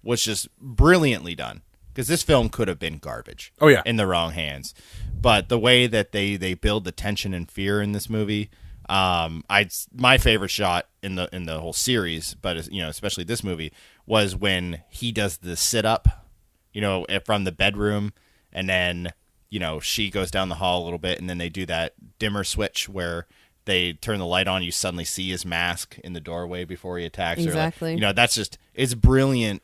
was just brilliantly done. Because this film could have been garbage. Oh yeah, in the wrong hands. But the way that they build the tension and fear in this movie, my favorite shot in the whole series, but especially this movie, was when he does the sit up, from the bedroom, and then she goes down the hall a little bit, and then they do that dimmer switch where they turn the light on. You suddenly see his mask in the doorway before he attacks her. Exactly. That's just, it's brilliant.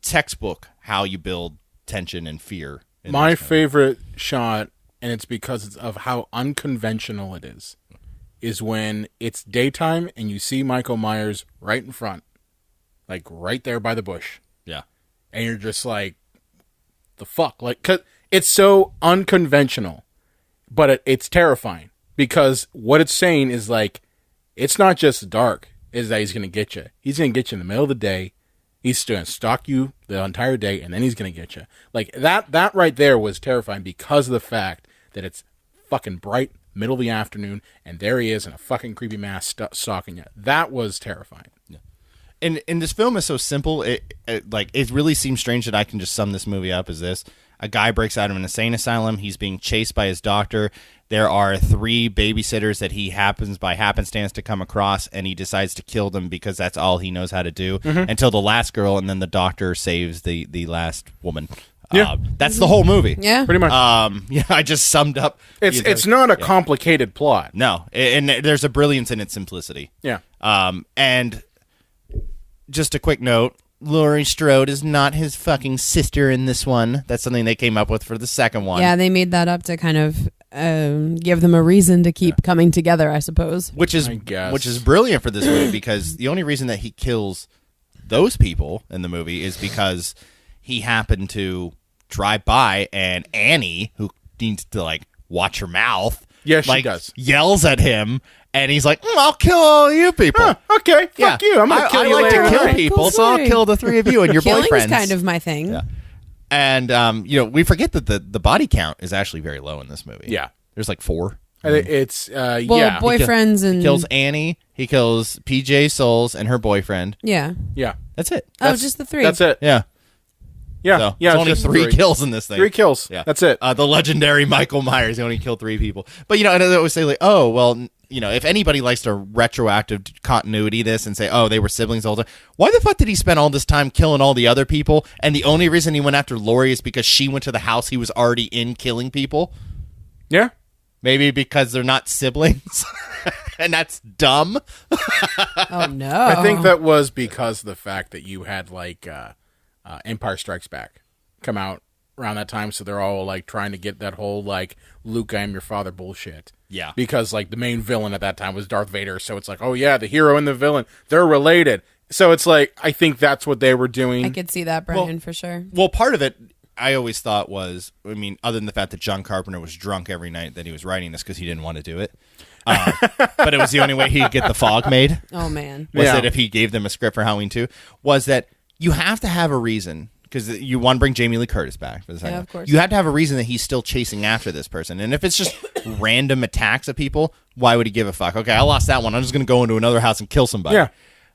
Textbook how you build tension and fear. My favorite shot, and it's because of how unconventional it is when it's daytime and you see Michael Myers right in front, like right there by the bush. Yeah. And you're just like, the fuck? Like, 'cause it's so unconventional, but it's terrifying because what it's saying is like, it's not just dark, is that he's going to get you. He's going to get you in the middle of the day. He's going to stalk you the entire day, and then he's going to get you. Like, that right there was terrifying because of the fact that it's fucking bright, middle of the afternoon, and there he is in a fucking creepy mask stalking you. That was terrifying. Yeah. And this film is so simple. It really seems strange that I can just sum this movie up as this. A guy breaks out of an insane asylum. He's being chased by his doctor. There are 3 babysitters that he happens by happenstance to come across, and he decides to kill them because that's all he knows how to do until the last girl, and then the doctor saves the last woman. Yeah. That's the whole movie. Yeah. Pretty much. I just summed up. It's not a complicated plot. No, and there's a brilliance in its simplicity. Yeah. And just a quick note, Laurie Strode is not his fucking sister in this one. That's something they came up with for the second one. Yeah, they made that up to kind of give them a reason to keep coming together, I suppose. Which is brilliant for this movie, because the only reason that he kills those people in the movie is because he happened to drive by, and Annie, who needs to like watch her mouth, she does, yells at him, and he's like, I'll kill all you people. Okay, fuck you. I'm gonna kill you later. I like to kill tonight. people, so I'll kill the 3 of you and your Killing boyfriends. is kind of my thing. Yeah. And we forget that the body count is actually very low in this movie. Yeah, there's like 4. It's boyfriends and he kills Annie. He kills PJ Souls and her boyfriend. Yeah. That's it. Just the 3. That's it. Yeah. Yeah, so yeah. It's only 3 kills in this thing. 3 kills. Yeah, that's it. The legendary Michael Myers. He only killed 3 people. But and I always say like, oh well, if anybody likes to retroactive continuity this and say, oh, they were siblings all the time, why the fuck did he spend all this time killing all the other people? And the only reason he went after Laurie is because she went to the house he was already in killing people. Yeah. Maybe because they're not siblings. And that's dumb. Oh no. I think that was because of the fact that you had like Empire Strikes Back come out around that time, so they're all like trying to get that whole like Luke, I am your father bullshit. Yeah. Because like the main villain at that time was Darth Vader, so it's like, oh yeah, the hero and the villain, they're related. So it's like, I think that's what they were doing. I could see that, Brian, for sure. Well, part of it I always thought was, other than the fact that John Carpenter was drunk every night that he was writing this because he didn't want to do it. But it was the only way he could get the fog made. Oh, man. Was that if he gave them a script for Halloween 2, was that you have to have a reason, because you want to bring Jamie Lee Curtis back for the second Yeah, one. of course. You have to have a reason that he's still chasing after this person. And if it's just random attacks of people, why would he give a fuck? Okay, I lost that one. I'm just going to go into another house and kill somebody. Yeah,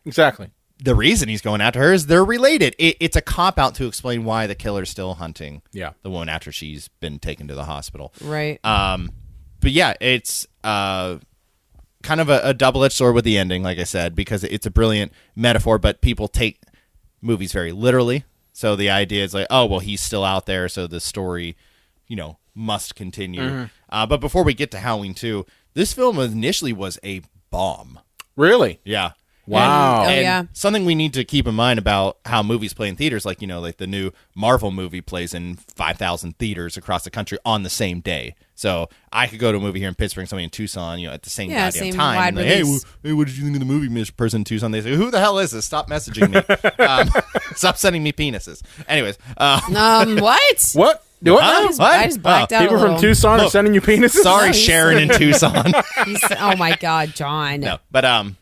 exactly. The reason he's going after her is they're related. It's a cop-out to explain why the killer's still hunting the woman after she's been taken to the hospital. Right. But yeah, it's kind of a double-edged sword with the ending, like I said, because it's a brilliant metaphor, but people take movies very literally. So the idea is like, oh, well, he's still out there, so the story, must continue. Mm-hmm. But before we get to Halloween 2, this film initially was a bomb. Really? Yeah. Wow. And something we need to keep in mind about how movies play in theaters, like the new Marvel movie plays in 5,000 theaters across the country on the same day. So I could go to a movie here in Pittsburgh, somebody in Tucson, at the same goddamn time. Wide And like, hey, what did you think of the movie, Mr. Person in Tucson? They say, who the hell is this? Stop messaging me. Stop sending me penises. Anyways. What? What? Do what? I just blacked out People a from little. Tucson are sending you penises? Sorry, No, Sharon in Tucson. Oh, my God, John. No, but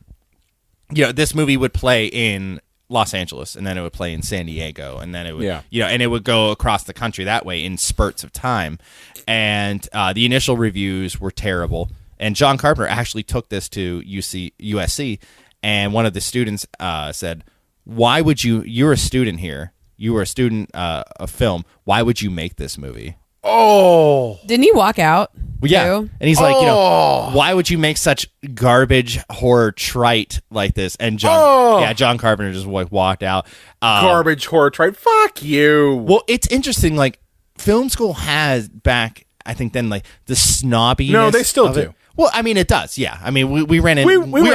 this movie would play in Los Angeles, and then it would play in San Diego, and then it would, and it would go across the country that way in spurts of time. And the initial reviews were terrible. And John Carpenter actually took this to USC, and one of the students said, "Why would you're a student here. You were a student of film. Why would you make this movie?" Oh. Didn't he walk out? Well, yeah. too? And he's like, why would you make such garbage horror trite like this? And John Carpenter just walked out. Garbage horror trite. Fuck you. Well, it's interesting. Like, film school has back, I think then, like, the snobbiness. No, they still of do. It. Well, I mean, it does, yeah. I mean, we ran into... We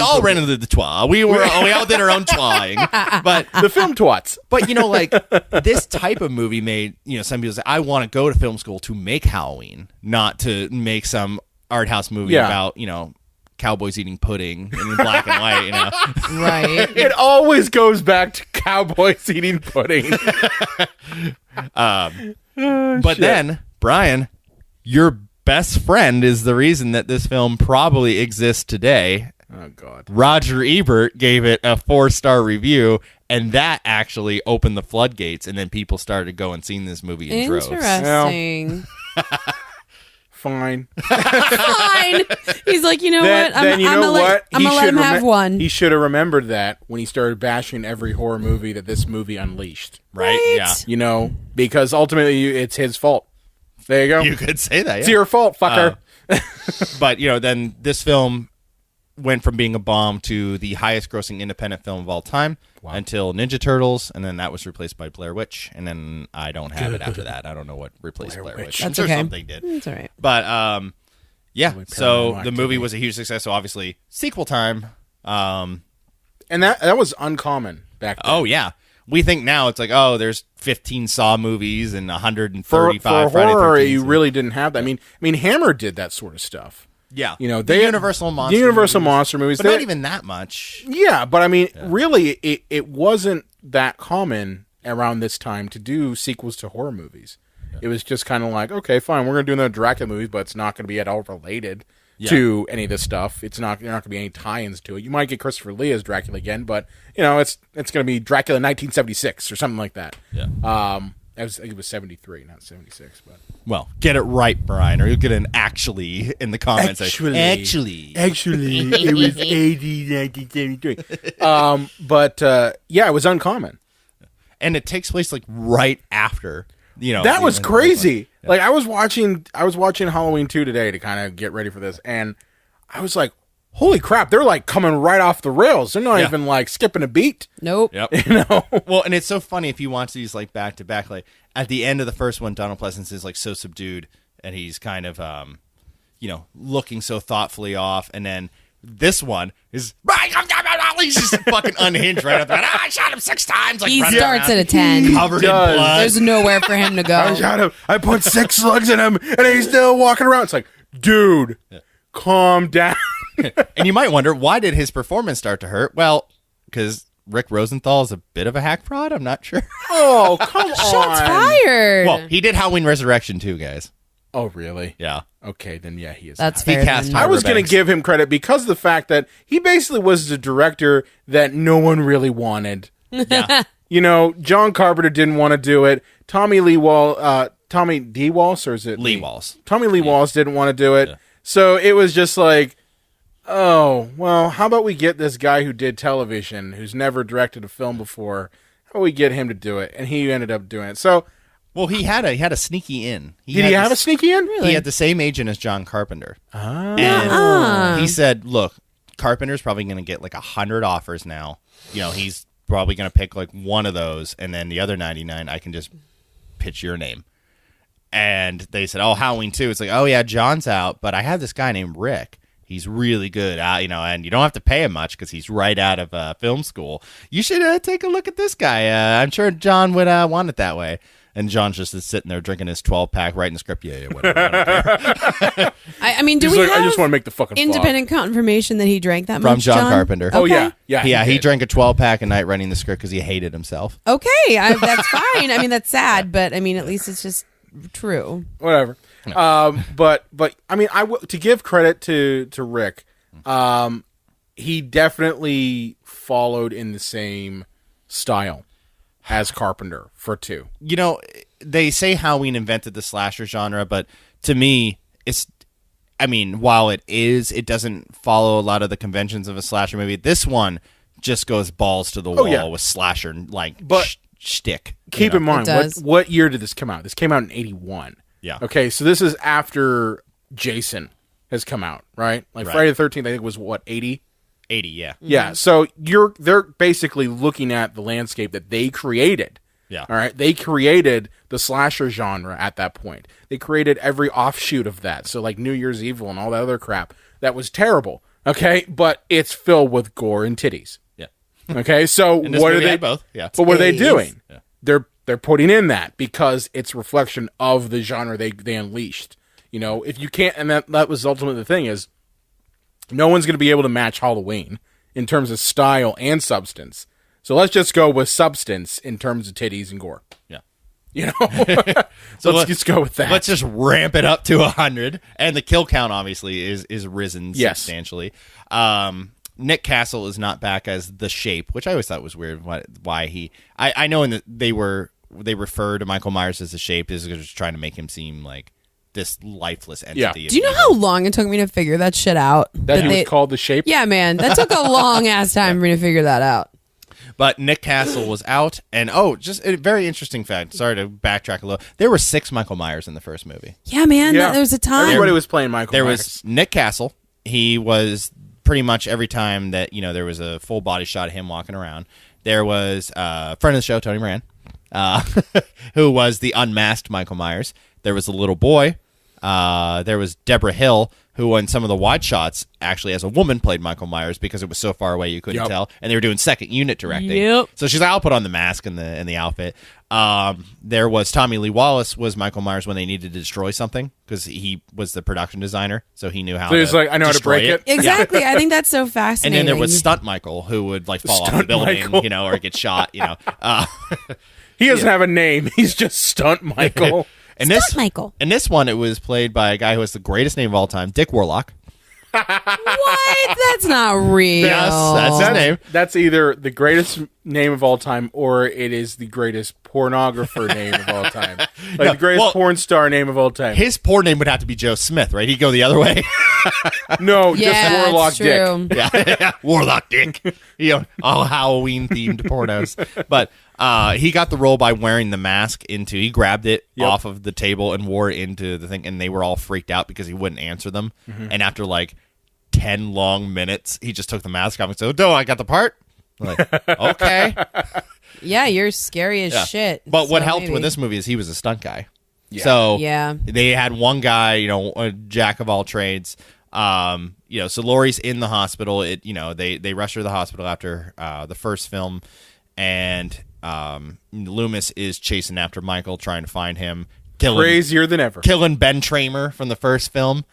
all ran into the twa. We all did our own twawing. But the film twats. But, this type of movie made, some people say, I want to go to film school to make Halloween, not to make some art house movie about, cowboys eating pudding in black and white, Right. It always goes back to cowboys eating pudding. But then, Brian, your best friend is the reason that this film probably exists today. Oh, God. Roger Ebert gave it a 4-star review, and that actually opened the floodgates, and then people started going and seeing this movie in droves. Interesting. fine. Fine. He's like, you know Then what? you know what? I'm gonna let him have one. He should have remembered that when he started bashing every horror movie that this movie unleashed. Right? Yeah. You know, because ultimately it's his fault. There you go. You could say that. It's Yeah. your fault, fucker. But, then this film went from being a bomb to the highest grossing independent film of all time until Ninja Turtles, and then that was replaced by Blair Witch, and then I don't have it after that. I don't know what replaced Blair Witch. That's I'm sure okay. something did. It's all right. But, yeah, so Paranormal the movie Activity. was a huge success, so obviously sequel time. And that was uncommon back then. Oh, yeah. We think now it's like, there's 15 Saw movies and For 135 horror, Friday 13th. you really didn't have that. I mean, Hammer did that sort of stuff. Yeah. You know, the Universal Monster movies. But not even that much. Yeah, but I mean, really, it wasn't that common around this time to do sequels to horror movies. Yeah. It was just kind of like, okay, fine, we're going to do another Dracula movie, but it's not going to be at all related to any of this stuff. It's not going to be any tie-ins to it. You might get Christopher Lee as Dracula again, but it's going to be Dracula 1976 or something like that. Yeah. I think it was 73, not 76, but Well, get it right, Brian, or you'll get an actually in the comments. Actually, Actually, it was 1973. But it was uncommon. and it takes place like right after. That was crazy. Yeah. Like I was watching Halloween 2 today to kind of get ready for this, and I was like, holy crap, they're like coming right off the rails. They're not even like skipping a beat. Nope. Yep. Well, and it's so funny if you watch these like back to back. Like at the end of the first one, Donald Pleasance is like so subdued, and he's kind of looking so thoughtfully off, and then this one is he's just fucking unhinged right up there. I shot him 6 times. Like He running starts around, at a 10. covered in blood. There's nowhere for him to go. I shot him. I put 6 slugs in him, and he's still walking around. It's like, dude, calm down. And you might wonder, why did his performance start to hurt? Well, because Rick Rosenthal is a bit of a hack fraud. I'm not sure. Oh, come on. Shots fired. Well, he did Halloween Resurrection too, guys. Oh, really? Yeah. Okay, then yeah, he is. That's He fair. cast then. I was Tyra going to Banks. give him credit because of the fact that he basically was the director that no one really wanted. Yeah. John Carpenter didn't want to do it. Tommy D. Walsh, or is it Lee Walsh. Tommy Lee Walsh didn't want to do it. Yeah. So it was just like, oh, well, how about we get this guy who did television, who's never directed a film before, how about we get him to do it? And he ended up doing it. So, Well, he had a sneaky in. did he have a sneaky in? He had the same agent as John Carpenter. Ah. And he said, look, Carpenter's probably going to get like 100 offers now. He's probably going to pick like one of those, and then the other 99, I can just pitch your name. And they said, oh, Halloween 2. It's like, oh, yeah, John's out, but I have this guy named Rick. He's really good, and you don't have to pay him much because he's right out of film school. You should take a look at this guy. I'm sure John would want it that way. And John's just sitting there drinking his 12-pack, writing the script. Yeah, whatever. I mean, do He's we like, have I just want to make the fucking independent confirmation that he drank that From much, John Carpenter. Oh, Okay. yeah. He did. drank a 12-pack a night writing the script because he hated himself. Okay, that's fine. I mean, that's sad, but I mean, at least it's just true. Whatever. But I mean, to give credit to Rick, he definitely followed in the same style as Carpenter for 2. They say Halloween invented the slasher genre, but to me, while it doesn't follow a lot of the conventions of a slasher movie. This one just goes balls to the wall with slasher shtick. Keep in mind, It does. what year did this come out? This came out in 1981. Yeah. Okay, so this is after Jason has come out, right? Like Right. Friday the 13th, I think was what, 80? 80, yeah. Yeah, so they're basically looking at the landscape that they created. Yeah. All right. They created the slasher genre at that point. They created every offshoot of that. So like New Year's Evil and all that other crap that was terrible. Okay, but it's filled with gore and titties. Yeah. Okay, so And this what are movie they? had both. Yeah. But what are they doing? Yeah. They're putting in that because it's a reflection of the genre they unleashed. If you can't, and that was ultimately the thing is, no one's going to be able to match Halloween in terms of style and substance. So let's just go with substance in terms of titties and gore. Yeah. So let's just go with that. Let's just ramp it up to 100, and the kill count obviously is risen Yes. substantially. Nick Castle is not back as the Shape, which I always thought was weird. Why he? I know they refer to Michael Myers as the Shape is just trying to make him seem like this lifeless entity. Yeah. Do you know how long it took me to figure that shit out? That he was called the Shape? Yeah, man. That took a long ass time for me to figure that out. But Nick Castle was out, and just a very interesting fact. Sorry to backtrack a little. There were 6 Michael Myers in the first movie. Yeah, man. Yeah. There was a time. Everybody was playing Michael There Myers. was Nick Castle. He was pretty much every time that there was a full body shot of him walking around. There was a friend of the show, Tony Moran, who was the unmasked Michael Myers. There was a little boy. There was Deborah Hill, who in some of the wide shots actually as a woman played Michael Myers because it was so far away you couldn't tell, and they were doing second unit directing. Yep. So she's like, I'll put on the mask and the outfit. There was Tommy Lee Wallace was Michael Myers when they needed to destroy something because he was the production designer, so he knew how. So he's to like, I know how to destroy break it. Exactly. I think that's so And fascinating. then there was Stunt Michael, who would like fall off the Stunt building, Michael. or get shot. He doesn't have a name. He's just Stunt Michael. And Stunt Michael. In this one, it was played by a guy who has the greatest name of all time, Dick Warlock. What? That's not real. Yes, that's his name. That's either the greatest name of all time or it is the greatest pornographer name of all time. Like the greatest porn star name of all time. His porn name would have to be Joe Smith, right? He'd go the other way. No, Yeah, just Warlock it's true. Dick. Yeah, Warlock Dick. All Halloween themed pornos. But he got the role by wearing the mask into. He grabbed it off of the table and wore it into the thing, and they were all freaked out because he wouldn't answer them. And after like 10 long minutes, he just took the mask off and said, "Oh, I got the part." I'm like, okay. Yeah, you're scary as shit. But what So helped maybe. with this movie is he was a stunt guy. Yeah. So Yeah. they had one guy, a jack of all trades. So Laurie's in the hospital. They rush her to the hospital after the first film, and Loomis is chasing after Michael, trying to find him. Crazier than ever. Killing Ben Tramer from the first film.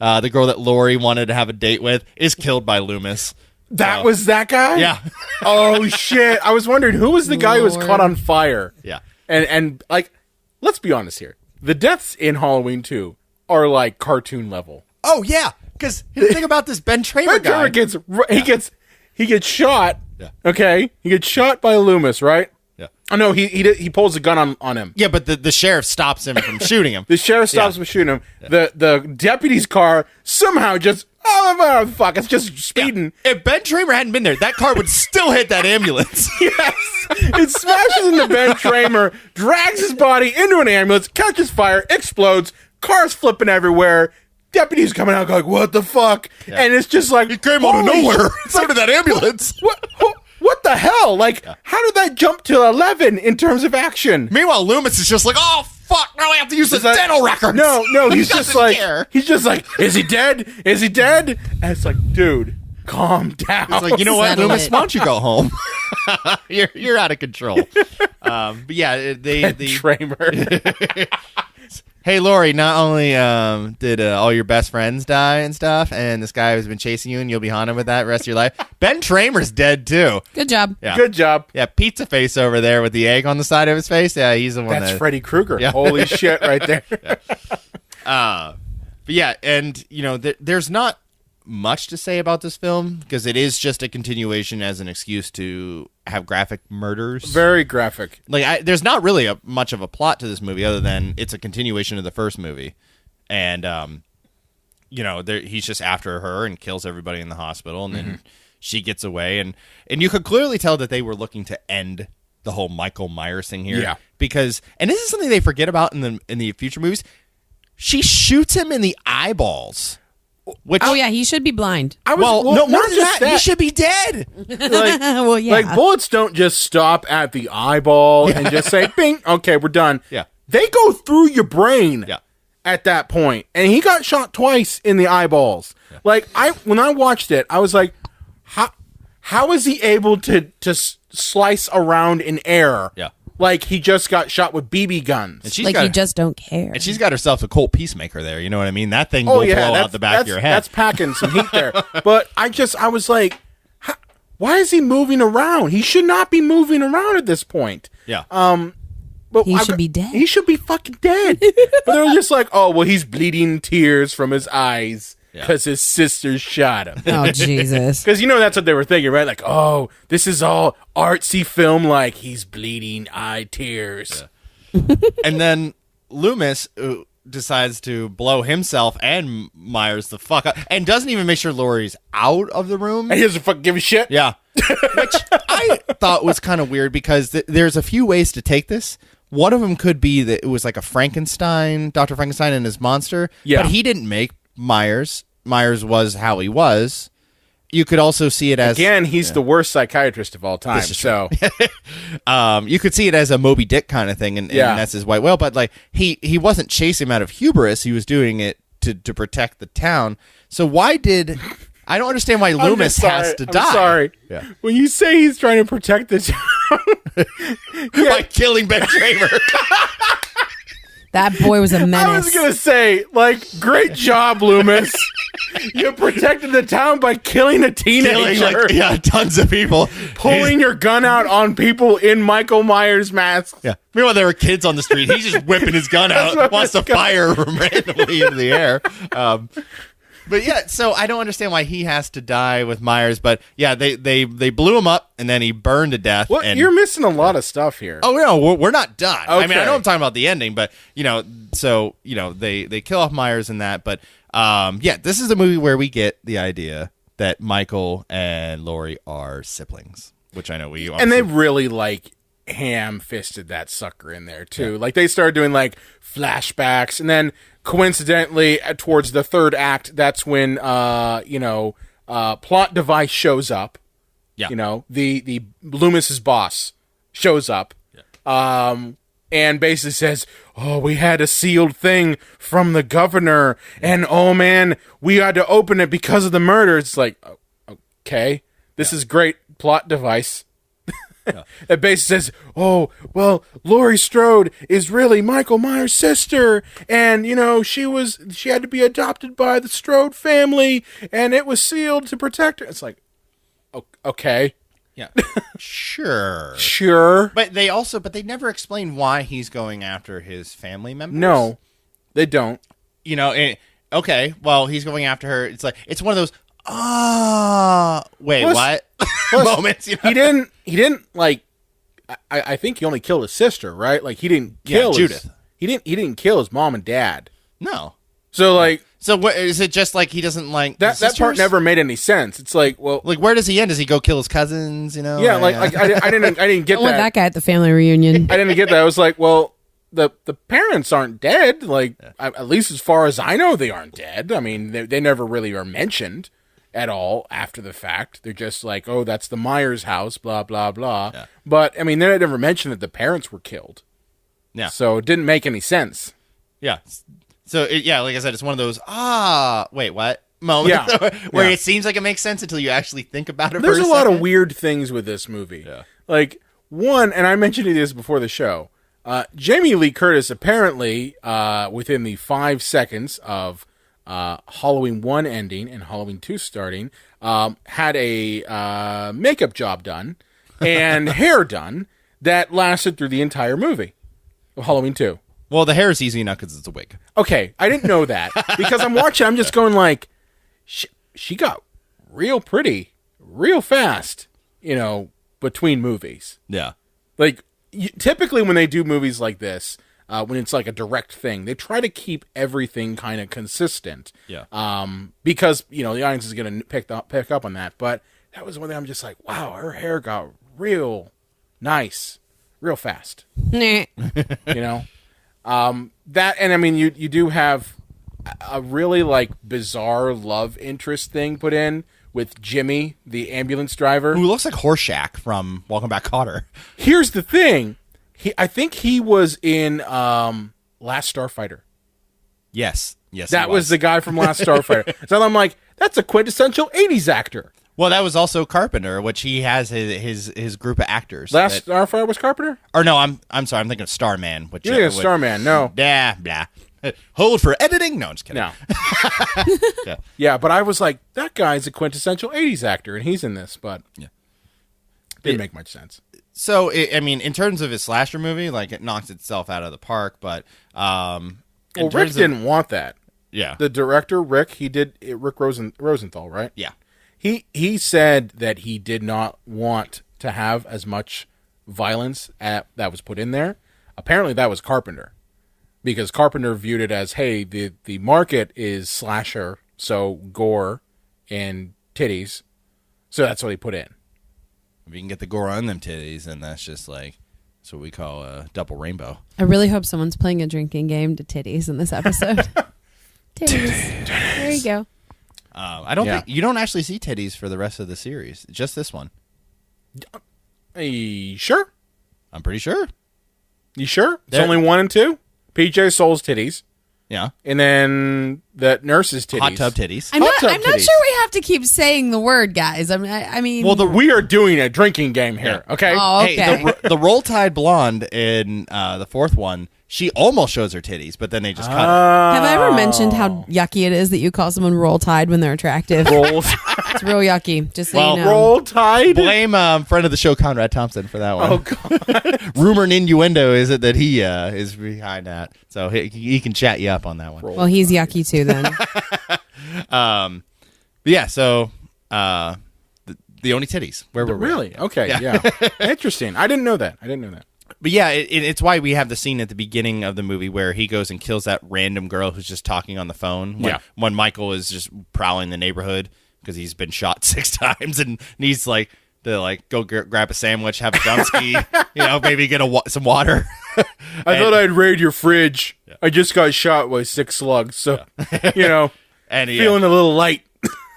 The girl that Laurie wanted to have a date with is killed by Loomis. That was that guy? Yeah. Oh, shit. I was wondering who was the guy who was Lord. caught on fire? Yeah. And like, let's be honest here. The deaths in Halloween 2 are like cartoon level. Oh, yeah. Because the thing about this Ben Tramer Ben guy. Tramer he gets shot. Yeah. Okay? He gets shot by Loomis, right? Yeah. Oh, no, he pulls a gun on him. Yeah, but the sheriff stops him from shooting him. The sheriff stops him from shooting him. The deputy's car somehow just, oh, fuck, it's just speeding. If Ben Tramer hadn't been there, that car would still hit that ambulance. Yes. It smashes into Ben Tramer, drags his body into an ambulance, catches fire, explodes, cars flipping everywhere. Deputies coming out going, what the fuck? Yeah. And it's just like, It came out of holy nowhere. shit. So did that ambulance. What the hell? Like, how did that jump to 11 in terms of action? Meanwhile, Loomis is just like, oh, fuck, now I have to use the dental records. No, he's just doesn't like, care. he's just like, is he dead? Is he dead? And it's like, dude, calm down. It's like, you know what, Settle Loomis, it. why don't you go home? You're out of control. But yeah, they Tramer. hey, Laurie, not only did all your best friends die and stuff, and this guy has been chasing you, and you'll be haunted with that the rest of your life, Ben Tramer's dead, too. Good job. Yeah. Good job. Yeah, Pizza Face over there with the egg on the side of his face. Yeah, he's the one That's that... Freddy Krueger. Yeah. Holy shit right there. But yeah, and, there's not much to say about this film, because it is just a continuation as an excuse to have graphic murders. Very graphic. Like, there's not really much of a plot to this movie other than it's a continuation of the first movie. And, he's just after her and kills everybody in the hospital, and then she gets away. And you could clearly tell that they were looking to end the whole Michael Myers thing here. Yeah. Because, and this is something they forget about in the future movies, she shoots him in the eyeballs. Which, Oh, yeah, he should be blind. I was, well, no, not more than just that, he should be dead. Like, Well, yeah. like bullets don't just stop at the eyeball and just say, bing, okay, we're done. Yeah. They go through your brain Yeah. at that point. And he got shot twice in the eyeballs. Yeah. Like, when I watched it, I was like, how is he able to slice around in air? Yeah. Like he just got shot with BB guns. And she's Like got, you just don't care. and she's got herself a Colt Peacemaker there. You know what I mean? That thing will blow out the back of your head. That's packing some heat there. But I was like, why is he moving around? He should not be moving around at this point. Yeah. But He should be dead. He should be fucking dead. But they're just like, oh, well, he's bleeding tears from his eyes because his sister shot him. Oh, Jesus. Because that's what they were thinking, right? Like, oh, this is all artsy film, like he's bleeding eye tears. And then Loomis, decides to blow himself and Myers the fuck up, and doesn't even make sure Laurie's out of the room. He doesn't fucking give a shit. Yeah. Which I thought was kind of weird because there's a few ways to take this. One of them could be that it was like a Frankenstein, Dr. Frankenstein and his monster. Yeah. But he didn't make Myers. Myers was how he was. You could also see it as... Again, he's the worst psychiatrist of all time. So you could see it as a Moby Dick kind of thing, and that's his white whale. But like he wasn't chasing him out of hubris. He was doing it to protect the town. So why did... I don't understand why Loomis has to die. I'm sorry. Yeah. When you say he's trying to protect the town... By killing Ben Tramer. That boy was a menace. I was going to say, like, great job, Loomis. You protected the town by killing a teenager. Tons of people. Pulling your gun out on people in Michael Myers masks. Yeah. Meanwhile, there were kids on the street. He's just whipping his gun out, wants to fire randomly into the air. But yeah, so I don't understand why he has to die with Myers. But yeah, they blew him up and then he burned to death. Well, you're missing a lot of stuff here. Oh no, we're not done. Okay. I mean, I know I'm talking about the ending, but they kill off Myers and that. But this is a movie where we get the idea that Michael and Laurie are siblings, which I know we and they really ham-fisted that sucker in there too. Yeah. Like they started doing like flashbacks, and then coincidentally towards the third act, that's when plot device shows up. Yeah, the Loomis's boss shows up. Yeah. And basically says, "Oh, we had a sealed thing from the governor, and oh man, we had to open it because of the murder." It's like, okay, this is great plot device. Yeah. It basically says, "Oh, well, Laurie Strode is really Michael Myers' sister, and she had to be adopted by the Strode family, and it was sealed to protect her." It's like, okay, yeah, sure, but they never explain why he's going after his family members. No, they don't. Okay, well, he's going after her. It's like it's one of those. Wait, what? Moments. He didn't like. I think he only killed his sister, right? Like he didn't kill Judith. He didn't kill his mom and dad. No. So what is it? Just like he doesn't like that? That part never made any sense. It's like, well, like where does he end? Does he go kill his cousins? Yeah, I didn't get that. That guy at the family reunion. I didn't get that. I was like, well, the parents aren't dead. Like at least as far as I know, they aren't dead. I mean, they never really are mentioned at all after the fact. They're just like, oh, that's the Myers house, blah, blah, blah. Yeah. But, I mean, they never mentioned that the parents were killed. Yeah. So it didn't make any sense. Yeah. So, like I said, it's one of those, wait, what? Moments where it seems like it makes sense until you actually think about it. There's a lot of weird things with this movie. Yeah. Like, one, and I mentioned this before the show, Jamie Lee Curtis apparently, within the 5 seconds of Halloween 1 ending and Halloween 2 starting, had a makeup job done and hair done that lasted through the entire movie of Halloween 2. Well, the hair is easy enough because it's a wig. Okay, I didn't know that because I'm watching. I'm just going like, she got real pretty, real fast, between movies. Yeah, like typically when they do movies like this. When it's like a direct thing, they try to keep everything kind of consistent. Yeah. Because the audience is going to pick up on that. But that was one thing I'm just like, wow, her hair got real nice, real fast. That, and I mean, you do have a really like bizarre love interest thing put in with Jimmy, the ambulance driver, who looks like Horseshack from Welcome Back, Kotter. Here's the thing. I think he was in Last Starfighter. Yes, that was the guy from Last Starfighter. So I'm like, that's a quintessential 80s actor. Well, that was also Carpenter, which he has his group of actors. Last Starfighter was Carpenter? Or no, I'm sorry, I'm thinking of Starman. Which, You're thinking of Starman, no. Blah. Hold for editing? No, I'm just kidding. No. Yeah, but I was like, that guy's a quintessential 80s actor, and he's in this, but didn't make much sense. So, in terms of his slasher movie, like, it knocks itself out of the park, but... Rick didn't want that. Yeah. The director, Rick Rosenthal, right? Yeah. He said that he did not want to have as much violence that was put in there. Apparently, that was Carpenter. because Carpenter viewed it as, hey, the market is slasher, so gore and titties, so that's what he put in. If you can get the gore on them titties, then that's what we call a double rainbow. I really hope someone's playing a drinking game to titties in this episode. Titties. There you go. I don't think you don't actually see titties for the rest of the series. Just this one. You sure? I'm pretty sure. You sure? It's only 1 and 2. PJ Soul's titties. Yeah. And then that nurse's titties. Hot tub titties. I'm Hot not tub I'm not titties. sure we have to keep saying the word, guys. I mean, Well, we are doing a drinking game here, okay? Oh, okay. Hey, the Roll Tide blonde in the fourth one, she almost shows her titties, but then they just cut it. have I ever mentioned how yucky it is that you call someone Roll Tide when they're attractive? Rolls. It's real yucky. Just so you know. Roll Tide? Blame friend of the show, Conrad Thompson, for that one. Oh, God. Rumor and innuendo is it that he is behind that. So he can chat you up on that one. Well, he's yucky too then. But yeah, so the only titties. Where were we? Really? Okay, yeah. Interesting. I didn't know that. But yeah, it's why we have the scene at the beginning of the movie where he goes and kills that random girl who's just talking on the phone when Michael is just prowling the neighborhood because he's been shot 6 times and needs to go grab a sandwich, have a dumpski, maybe get some water. I thought I'd raid your fridge. Yeah. I just got shot with 6 slugs, so, and feeling a little light.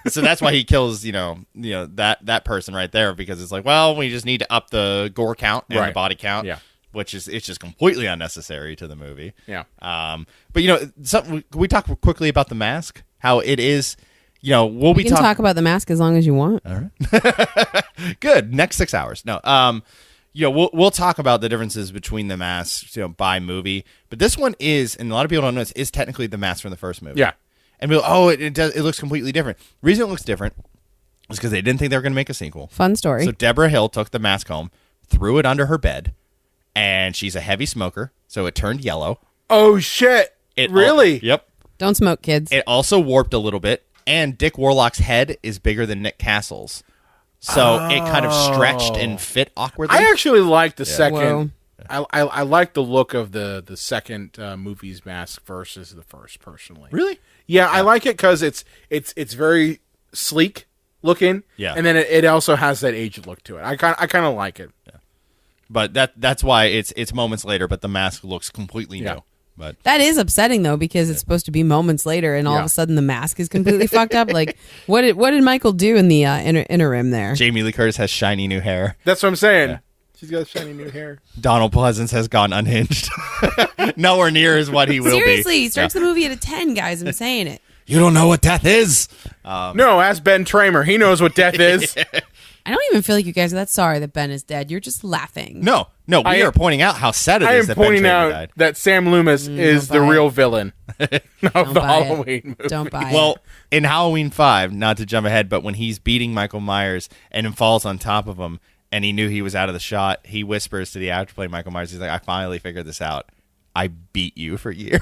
So that's why he kills, that person right there, because it's like, well, we just need to up the gore count and the body count, which is it's just completely unnecessary to the movie. Yeah. But something can we talk quickly about the mask? How it is, we can talk about the mask as long as you want. All right. Good. Next 6 hours. No. We'll talk about the differences between the masks, by movie. But this one is, and a lot of people don't know this, is technically the mask from the first movie. Yeah. And it looks completely different. The reason it looks different is because they didn't think they were going to make a sequel. Fun story. So Deborah Hill took the mask home, threw it under her bed, and she's a heavy smoker, so it turned yellow. Oh, shit. Really? Yep. Don't smoke, kids. It also warped a little bit, and Dick Warlock's head is bigger than Nick Castle's. So it kind of stretched and fit awkwardly. I actually like the second. Whoa. I like the look of the second movie's mask versus the first, personally. Really? Yeah, I like it because it's very sleek looking. Yeah. And then it also has that aged look to it. I kind of like it. Yeah. But that's why it's moments later, but the mask looks completely new. But that is upsetting though, because it's supposed to be moments later, and all of a sudden the mask is completely fucked up. Like, what did Michael do in the interim there? Jamie Lee Curtis has shiny new hair. That's what I'm saying. Yeah. She's got shiny new hair. Donald Pleasance has gone unhinged. Nowhere near as what he will Seriously, be. he starts the movie at a 10, guys. I'm saying it. You don't know what death is. No, ask Ben Tramer. He knows what death is. I don't even feel like you guys are that sorry that Ben is dead. You're just laughing. No, we are pointing out how sad it I is am that Ben pointing Tramer out died. that Sam Loomis is the real villain of the Halloween movie. Don't buy it. Well, in Halloween 5, not to jump ahead, but when he's beating Michael Myers and then falls on top of him, and he knew he was out of the shot, he whispers to the actor playing Michael Myers, he's like, I finally figured this out. I beat you for years.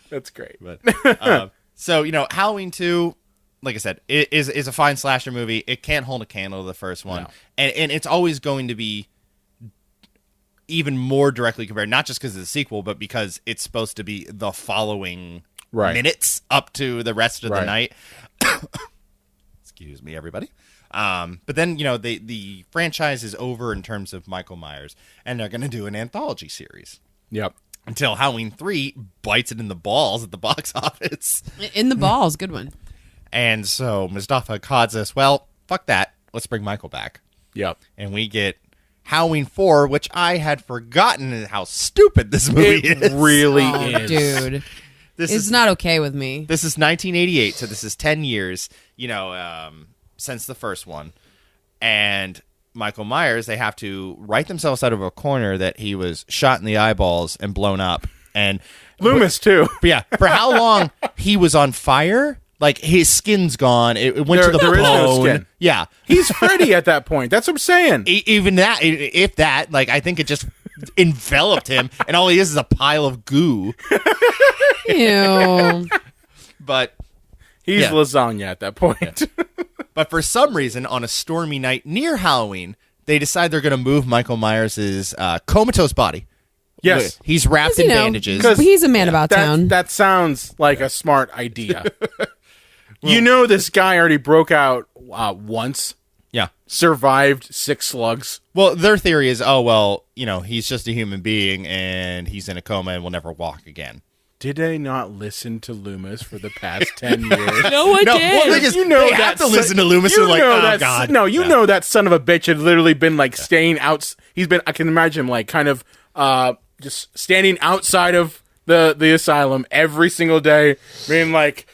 That's great. But so, Halloween 2, like I said, it is a fine slasher movie. It can't hold a candle to the first one. No. And it's always going to be even more directly compared, not just because of the sequel, but because it's supposed to be the following minutes up to the rest of the night. Excuse me, everybody. But then, the franchise is over in terms of Michael Myers, and they're going to do an anthology series. Yep. Until Halloween 3 bites it in the balls at the box office. In the balls, good one. And so Mustafa Akkad says, well, fuck that. Let's bring Michael back. Yep. And we get Halloween 4, which I had forgotten how stupid this movie is. It really is. Dude. It's not okay with me. This is 1988, so this is 10 years, since the first one. And Michael Myers, they have to write themselves out of a corner that he was shot in the eyeballs and blown up. And Loomis, too. Yeah. For how long he was on fire? Like, his skin's gone. It went to the bone. There is no skin. Yeah. He's Freddy at that point. That's what I'm saying. Even that, if that, I think it just enveloped him, and all he is a pile of goo. Ew. But he's lasagna at that point. Yeah. But for some reason, on a stormy night near Halloween, they decide they're going to move Michael Myers' comatose body. Yes. He's wrapped in bandages. But he's a man about town. That sounds like a smart idea. You know, this guy already broke out once. Yeah. Survived 6 slugs. Well, their theory is, oh, well, he's just a human being and he's in a coma and will never walk again. Did they not listen to Loomis for the past 10 years? No, I did. Well, they have to listen to Loomis. They're like, oh, God. No, you know that son of a bitch had literally been, like, staying out. I can imagine him, like, kind of just standing outside of the asylum every single day, being like,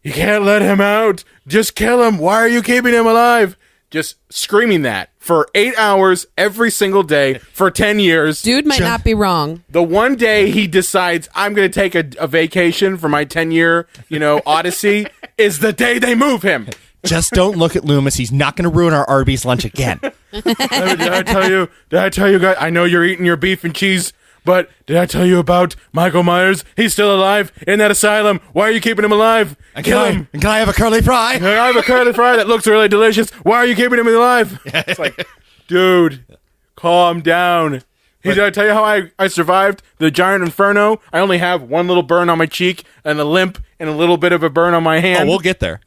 you can't let him out. Just kill him. Why are you keeping him alive? Just screaming that for 8 hours every single day for 10 years. Dude might not be wrong. The one day he decides, I'm going to take a vacation for my 10-year, odyssey, is the day they move him. Just don't look at Loomis. He's not going to ruin our Arby's lunch again. Did I tell you guys? I know you're eating your beef and cheese, but did I tell you about Michael Myers? He's still alive in that asylum. Why are you keeping him alive? Kill him. Can I have a curly fry? I have a curly fry that looks really delicious. Why are you keeping him alive? It's like, dude, calm down. Did I tell you how I survived the giant inferno? I only have one little burn on my cheek and a limp and a little bit of a burn on my hand. Oh, we'll get there.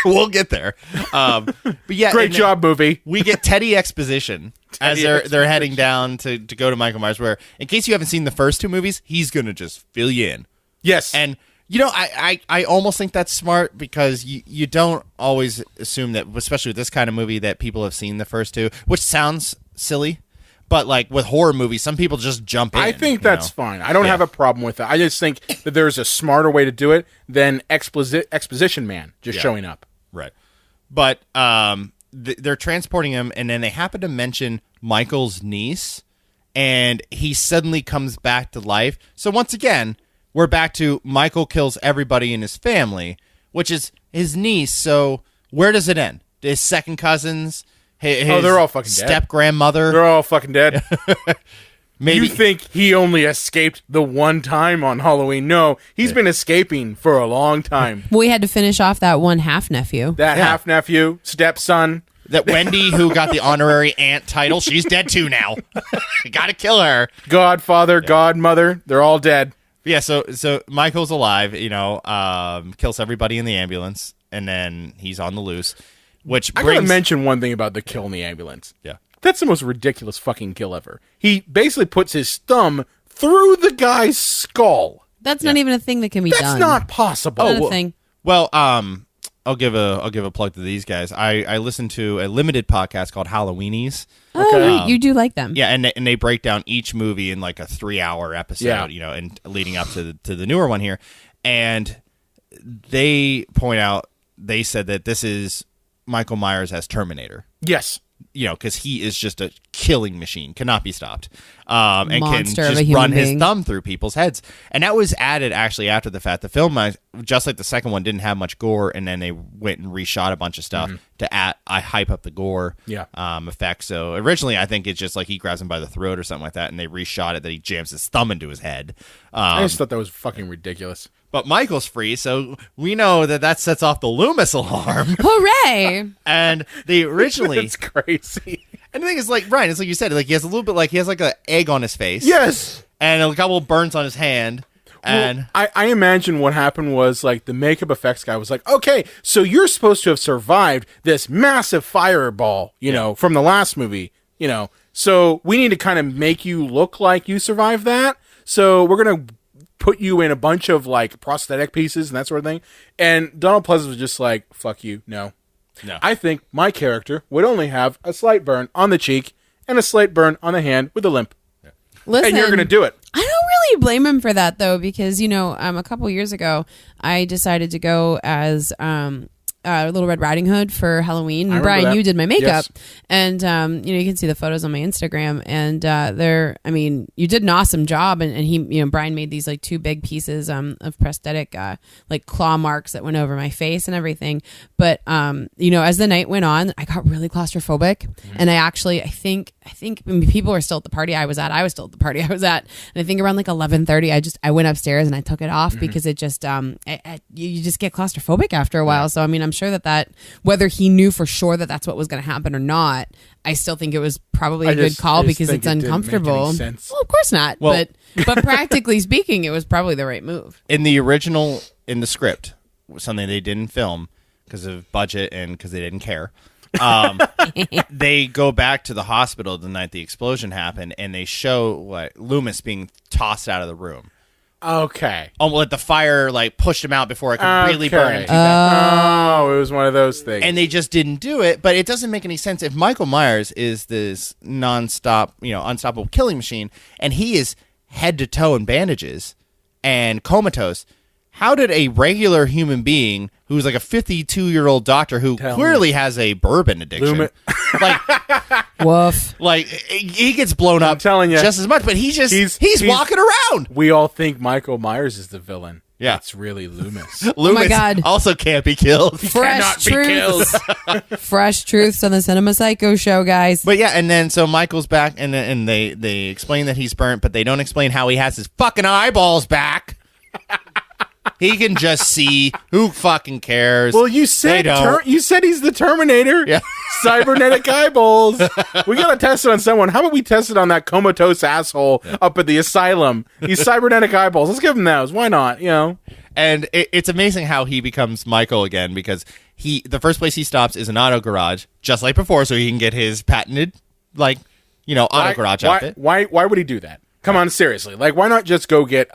We'll get there. But yeah, great job, movie. We get Teddy exposition as they're heading down to go to Michael Myers. Where, in case you haven't seen the first 2 movies, he's gonna just fill you in. Yes, and I almost think that's smart because you don't always assume that, especially with this kind of movie, that people have seen the first 2, which sounds silly. But, like, with horror movies, some people just jump in. I think that's fine. I don't have a problem with that. I just think that there's a smarter way to do it than Exposition Man just showing up. Right. But they're transporting him, and then they happen to mention Michael's niece, and he suddenly comes back to life. So, once again, we're back to Michael kills everybody in his family, which is his niece. So, where does it end? His second cousins... they're all fucking dead. Step-grandmother. They're all fucking dead. Maybe. You think he only escaped the one time on Halloween? No, he's been escaping for a long time. We had to finish off that one half-nephew. That half-nephew, stepson. That Wendy, who got the honorary aunt title, she's dead too now. Gotta kill her. Godfather, godmother, they're all dead. Yeah, so Michael's alive, kills everybody in the ambulance, and then he's on the loose. Which I gotta mention one thing about the kill in the ambulance. Yeah. That's the most ridiculous fucking kill ever. He basically puts his thumb through the guy's skull. That's not even a thing that can be done. That's not possible. Not a thing. Well, I'll give a plug to these guys. I listened to a limited podcast called Halloweenies. Oh, you do like them. Yeah, and they break down each movie in like a 3-hour episode, and leading up to the newer one here. And they point out, they said that this is Michael Myers as Terminator. Yes. Because he is just a killing machine, cannot be stopped, and Monster can of a just human run his being. thumb through people's heads. And that was added actually after the fact. The film, just like the second one, didn't have much gore, and then they went and reshot a bunch of stuff to hype up the gore effect. So originally, I think it's just like he grabs him by the throat or something like that, and they reshot it that he jams his thumb into his head. I just thought that was fucking ridiculous. But Michael's free, so we know that sets off the Loomis alarm. Hooray! And they originally... It's crazy. And the thing is, like, Ryan, it's like you said, like he has a little bit, like he has like an egg on his face. Yes! And a couple of burns on his hand. And well, I imagine what happened was, like, the makeup effects guy was like, okay, so you're supposed to have survived this massive fireball, from the last movie, so we need to kind of make you look like you survived that. So we're going to put you in a bunch of like prosthetic pieces and that sort of thing. And Donald Pleasance was just like, fuck you. No. I think my character would only have a slight burn on the cheek and a slight burn on the hand with a limp. Listen, and you're going to do it. I don't really blame him for that though, because, a couple years ago, I decided to go as, Little Red Riding Hood for Halloween. And Brian, you did my makeup. Yes. And, you can see the photos on my Instagram. And you did an awesome job. And he, Brian made these like 2 big pieces of prosthetic, like claw marks that went over my face and everything. But, as the night went on, I got really claustrophobic. Mm-hmm. And I think people were still at the party I was at. I was still at the party I was at. And I think around like 11:30, I went upstairs and I took it off because it just, you just get claustrophobic after a while. So, I'm I'm sure that whether he knew for sure that that's what was going to happen or not, I still think it was probably a good call because it's uncomfortable. Well, of course not. Well, but practically speaking, it was probably the right move. In the original, in the script, something they didn't film because of budget and because they didn't care. They go back to the hospital the night the explosion happened, and they show Loomis being tossed out of the room. Okay. Let the fire pushed him out before it could really burn him. Oh, it was one of those things. And they just didn't do it, but it doesn't make any sense. If Michael Myers is this nonstop, unstoppable killing machine, and he is head to toe in bandages and comatose, how did a regular human being who's like a 52-year-old doctor who clearly has a bourbon addiction, woof, he gets blown up just as much, but he's walking around. We all think Michael Myers is the villain. Yeah. It's really Loomis. Loomis oh my God. also can't be killed. Fresh truths. Fresh truths on the Cinema Psycho show, guys. But yeah, and then so Michael's back, and they explain that he's burnt, but they don't explain how he has his fucking eyeballs back. He can just see. Who fucking cares? Well, you said you said he's the Terminator. Yeah. Cybernetic eyeballs. We gotta test it on someone. How about we test it on that comatose asshole up at the asylum? These cybernetic eyeballs. Let's give him those. Why not? And it's amazing how he becomes Michael again, because the first place he stops is an auto garage, just like before, so he can get his patented auto garage outfit. Why would he do that? Come on, seriously. Why not just go to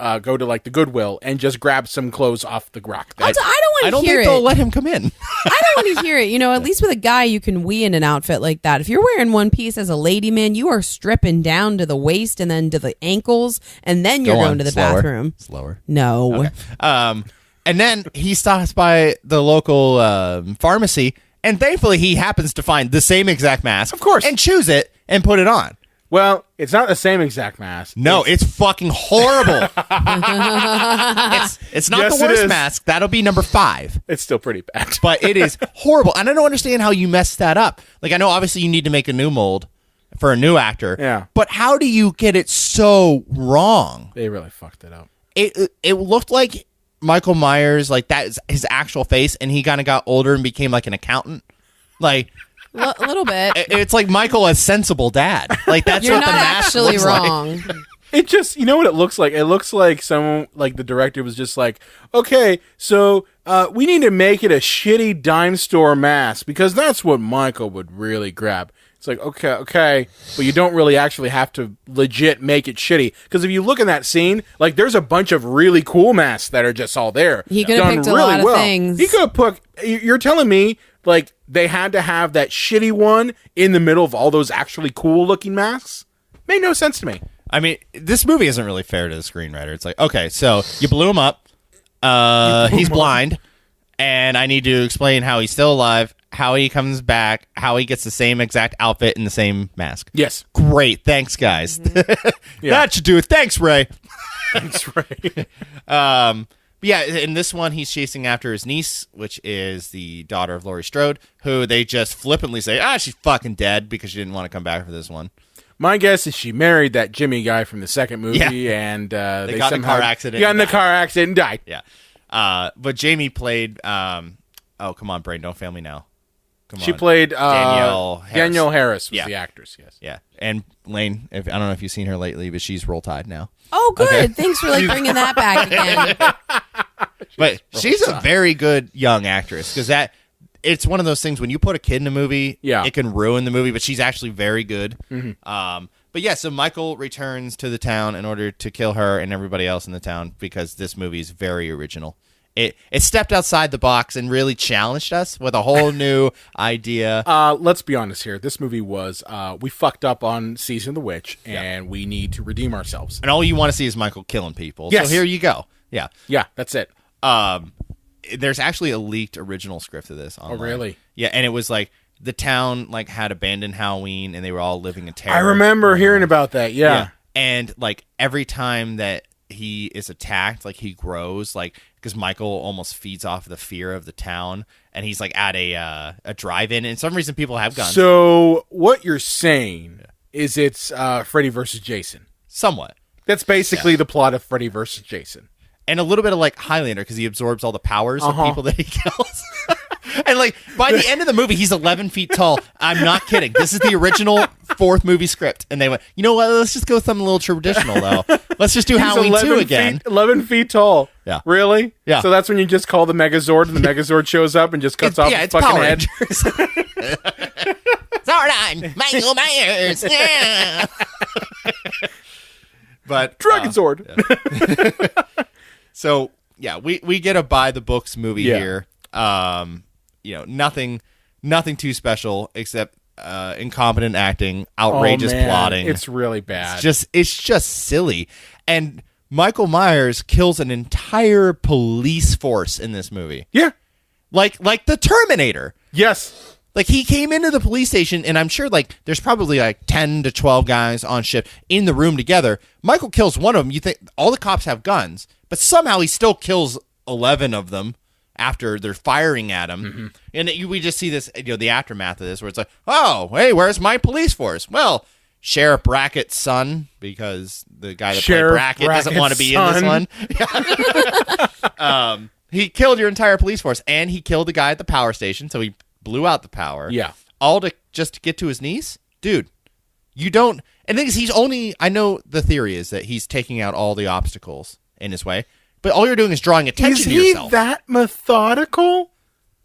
the Goodwill and just grab some clothes off the rack? I don't want to hear it. I don't think they'll let him come in. I don't want to hear it. At least with a guy, you can wee in an outfit like that. If you're wearing one piece as a lady man, you are stripping down to the waist and then to the ankles, and then you're going to the bathroom. Slower. No. Okay. And then he stops by the local pharmacy, and thankfully he happens to find the same exact mask. Of course. And choose it and put it on. Well, it's not the same exact mask. No, it's fucking horrible. It's not the worst mask. That'll be number 5. It's still pretty bad. But it is horrible. And I don't understand how you messed that up. I know obviously you need to make a new mold for a new actor. Yeah. But how do you get it so wrong? They really fucked it up. It looked like Michael Myers, that is his actual face, and he kind of got older and became an accountant. A little bit. It's like Michael as sensible dad. That's You're what the not mask actually looks wrong. like. It just, what it looks like? It looks like someone, the director was just okay, so we need to make it a shitty dime store mask because that's what Michael would really grab. It's okay, but you don't really actually have to legit make it shitty. Because if you look in that scene, there's a bunch of really cool masks that are just all there. He could have picked a lot of things. He could have put, you're telling me, they had to have that shitty one in the middle of all those actually cool looking masks? Made no sense to me. I mean, this movie isn't really fair to the screenwriter. It's okay, so you blew him up. He's blind. And I need to explain how he's still alive, how he comes back, how he gets the same exact outfit and the same mask. Yes. Great. Thanks, guys. Yeah. That should do it. Thanks, Ray. That's right. Yeah, in this one, he's chasing after his niece, which is the daughter of Laurie Strode, who they just flippantly say, she's fucking dead because she didn't want to come back for this one. My guess is she married that Jimmy guy from the second movie, and they got in a car accident. Got in the car accident and died. Yeah. But Jamie played, come on, Brain, don't fail me now. Come she on. played Danielle Harris. Danielle Harris was the actress, yes. Yeah. And Lane, I don't know if you've seen her lately, but she's Roll Tide now. Oh, good. Okay. Thanks for bringing that back again. But she's a very good young actress because it's one of those things when you put a kid in a movie, it can ruin the movie, but she's actually very good. Mm-hmm. But yeah, so Michael returns to the town in order to kill her and everybody else in the town because this movie is very original. It stepped outside the box and really challenged us with a whole new idea. Let's be honest here. This movie was, we fucked up on Season of the Witch, and we need to redeem ourselves. And all you want to see is Michael killing people. Yes. So here you go. Yeah. Yeah, that's it. There's actually a leaked original script of this online. Oh, really? Yeah, and it was the town had abandoned Halloween, and they were all living in terror. I remember hearing about that, yeah. And, every time that he is attacked, he grows, because Michael almost feeds off the fear of the town, and he's at a drive-in, and for some reason people have guns. So what you're saying is it's Freddy versus Jason. Somewhat. That's basically the plot of Freddy versus Jason. And a little bit of Highlander, because he absorbs all the powers of people that he kills. And like by the end of the movie, he's 11 feet tall. I'm not kidding. This is the original fourth movie script, and they went, you know what? Let's just go with something a little traditional though. Let's just do Halloween 2 again. 11 feet tall. Yeah. Really? Yeah. So that's when you just call the Megazord, and the Megazord shows up and just cuts off his fucking Power head. Rangers. Zordon, Michael Myers. Yeah. But Dragon Sword. Yeah. So yeah, we get a buy the books movie here. Nothing too special except incompetent acting, outrageous plotting. It's really bad. It's just silly. And Michael Myers kills an entire police force in this movie. Yeah. Like the Terminator. Yes. Like he came into the police station, and I'm sure like there's probably like 10 to 12 guys on shift in the room together. Michael kills one of them. You think all the cops have guns, but somehow he still kills 11 of them after they're firing at him. And we just see this, the aftermath of this, where it's like, oh, hey, where's my police force? Well, Sheriff Brackett's son, because the guy that played Brackett doesn't want to be in this one. He killed your entire police force, and he killed the guy at the power station, so he blew out the power. Yeah. All to get to his niece? Dude, you don't... And the thing is, he's only... I know the theory is that he's taking out all the obstacles in his way, but all you're doing is drawing attention to yourself. Is he that methodical?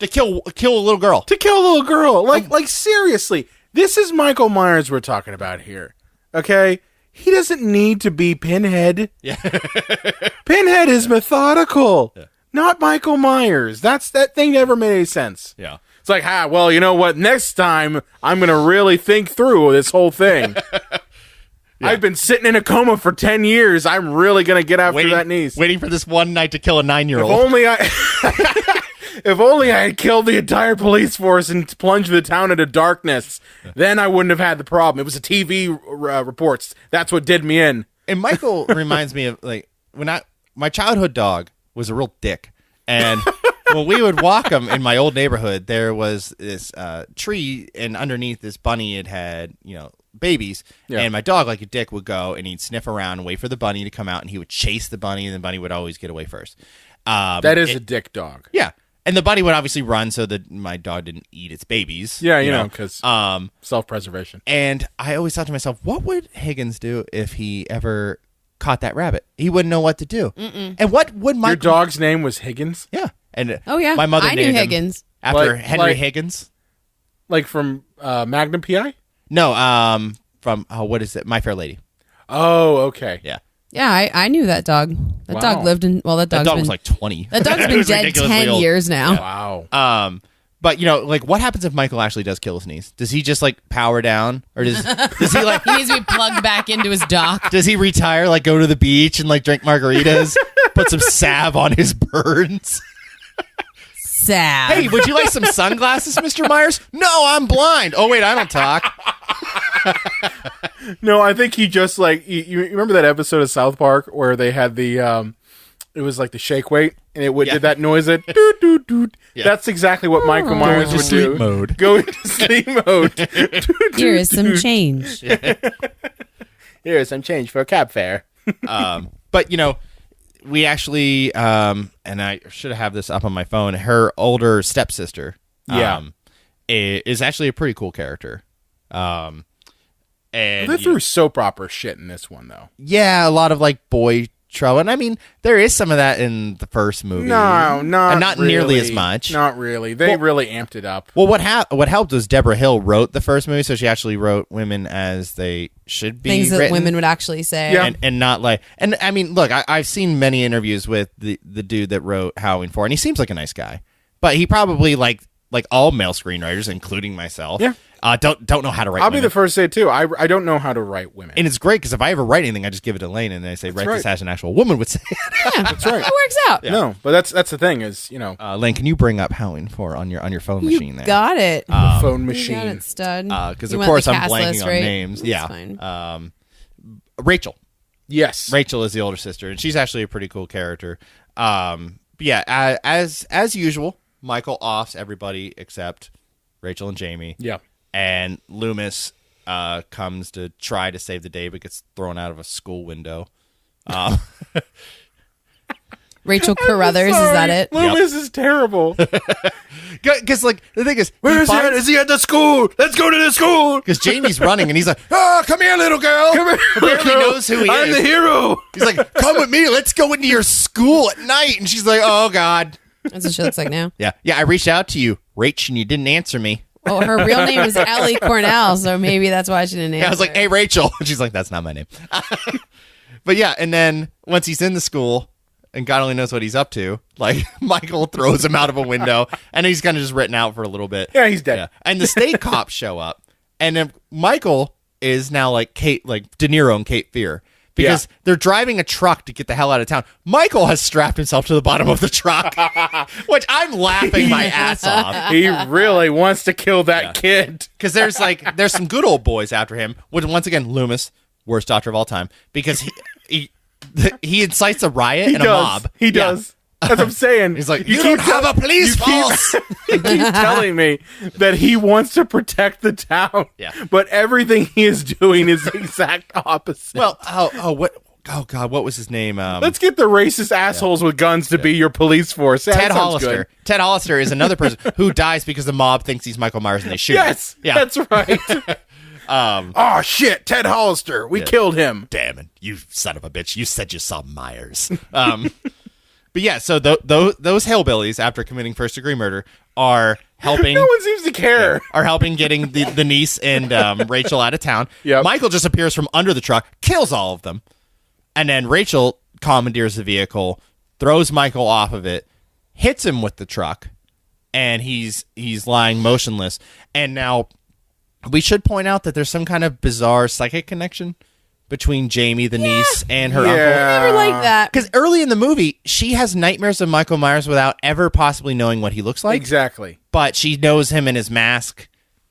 To kill a little girl. To kill a little girl. Like seriously, this is Michael Myers we're talking about here. Okay? He doesn't need to be Pinhead. Yeah. Pinhead is methodical. Yeah. Not Michael Myers. That thing never made any sense. Yeah. It's like, well, you know what? Next time, I'm going to really think through this whole thing. Yeah. I've been sitting in a coma for 10 years. I'm really going to get after that niece. Waiting for this one night to kill a 9-year-old. If only I had killed the entire police force and plunged the town into darkness, then I wouldn't have had the problem. It was the TV reports. That's what did me in. And Michael reminds me of, like, my childhood dog was a real dick. And when we would walk him in my old neighborhood, there was this tree, and underneath this bunny had babies. Yeah. And my dog, like a dick, would go and he'd sniff around and wait for the bunny to come out, and he would chase the bunny, and the bunny would always get away first. That is a dick dog. Yeah. And the bunny would obviously run so that my dog didn't eat its babies. Yeah, you know, because self-preservation. And I always thought to myself, what would Higgins do if he ever caught that rabbit? He wouldn't know what to do. Mm-mm. And what would my... Your dog's name was Higgins? Yeah. And my mother I named knew Higgins. Him after Henry Higgins. Like from Magnum P.I.? No, from, what is it? My Fair Lady. Oh, okay. Yeah. Yeah, I knew that dog. That dog lived in... Well, that dog was like 20. That dog's been dead 10 years now. Yeah. Wow. But, like, what happens if Michael actually does kill his niece? Does he just, like, power down? Or does he, like... He needs to be plugged back into his dock. Does he retire, like, go to the beach and, like, drink margaritas? Put some salve on his burns? Salve. Hey, would you like some sunglasses, Mr. Myers? No, I'm blind. Oh, wait, I don't talk. No, I think he just like you remember that episode of South Park where they had the it was like the shake weight and it did that noise that doot doot doot. Yeah. That's exactly what Michael Myers would do. Go into sleep mode. Here is some change. Here is some change for a cab fare. But we actually and I should have this up on my phone. Her older stepsister, is actually a pretty cool character. And they threw soap opera shit in this one, though. Yeah, a lot of like boy trouble, and I mean there is some of that in the first movie. No, not really. Nearly as much. Not really. They really amped it up. Well, what helped was Deborah Hill wrote the first movie, so she actually wrote women as they should be. Things that written. women would actually say. Yeah. And not like. And I mean, look, I've seen many interviews with the dude that wrote Halloween 4, and he seems like a nice guy, but he probably like all male screenwriters, including myself. Yeah. Don't know how to write. I'll women. be the first to say it too. I don't know how to write women, and it's great because if I ever write anything, I just give it to Lane and I say, "Write this as an actual woman would say." Yeah, that's right. That works out. Yeah. No, but that's the thing is, Lane, can you bring up Halloween 4 on your phone machine there? Got it. Phone machine. You got it, stud. Because of course I'm blanking list, on right? names. That's yeah. fine. Rachel. Yes. Rachel is the older sister, and she's actually a pretty cool character. But yeah, as usual, Michael offs everybody except Rachel and Jamie. Yeah. And Loomis comes to try to save the day, but gets thrown out of a school window. Rachel Carruthers, is that it? Loomis is terrible. Because, like, the thing is, Where is he at? Is he at the school? Let's go to the school. Because Jamie's running, and he's like, "Oh, come here, little girl." Come here, Apparently knows who he I'm is. the hero. He's like, "Come with me. Let's go into your school at night." And she's like, "Oh, God." That's what she looks like now. Yeah. I reached out to you, Rach, and you didn't answer me. Oh, her real name is Ellie Cornell, so maybe that's why she didn't answer. Yeah, I was like, "Hey, Rachel." And she's like, "That's not my name." But yeah, and then once he's in the school, and God only knows what he's up to, like, Michael throws him out of a window, and he's kind of just written out for a little bit. Yeah, he's dead. Yeah. And the state cops show up, and then Michael is now like Kate, like De Niro and Cape Fear, because they're driving a truck to get the hell out of town. Michael has strapped himself to the bottom of the truck, which I'm laughing my ass off. He really wants to kill that kid. Because there's some good old boys after him. Which, once again, Loomis, worst doctor of all time, because he incites a riot and a mob. He does. That's what I'm saying. He's like, you don't have a police force. You keep telling me that he wants to protect the town. Yeah. But everything he is doing is the exact opposite. Well, oh God, what was his name? Let's get the racist assholes with guns to be your police force. That Ted sounds Hollister. good. Ted Hollister is another person who dies because the mob thinks he's Michael Myers and they shoot him. Yes, Yeah. that's right. Oh shit, Ted Hollister. We killed him. Damn it, you son of a bitch. You said you saw Myers. But yeah, so those hillbillies, after committing first-degree murder, are helping... No one seems to care. Are helping getting the niece and Rachel out of town. Yep. Michael just appears from under the truck, kills all of them. And then Rachel commandeers the vehicle, throws Michael off of it, hits him with the truck, and he's lying motionless. And now, we should point out that there's some kind of bizarre psychic connection between Jamie, the niece, and her uncle. I never liked that. Because early in the movie, she has nightmares of Michael Myers without ever possibly knowing what he looks like. Exactly. But she knows him in his mask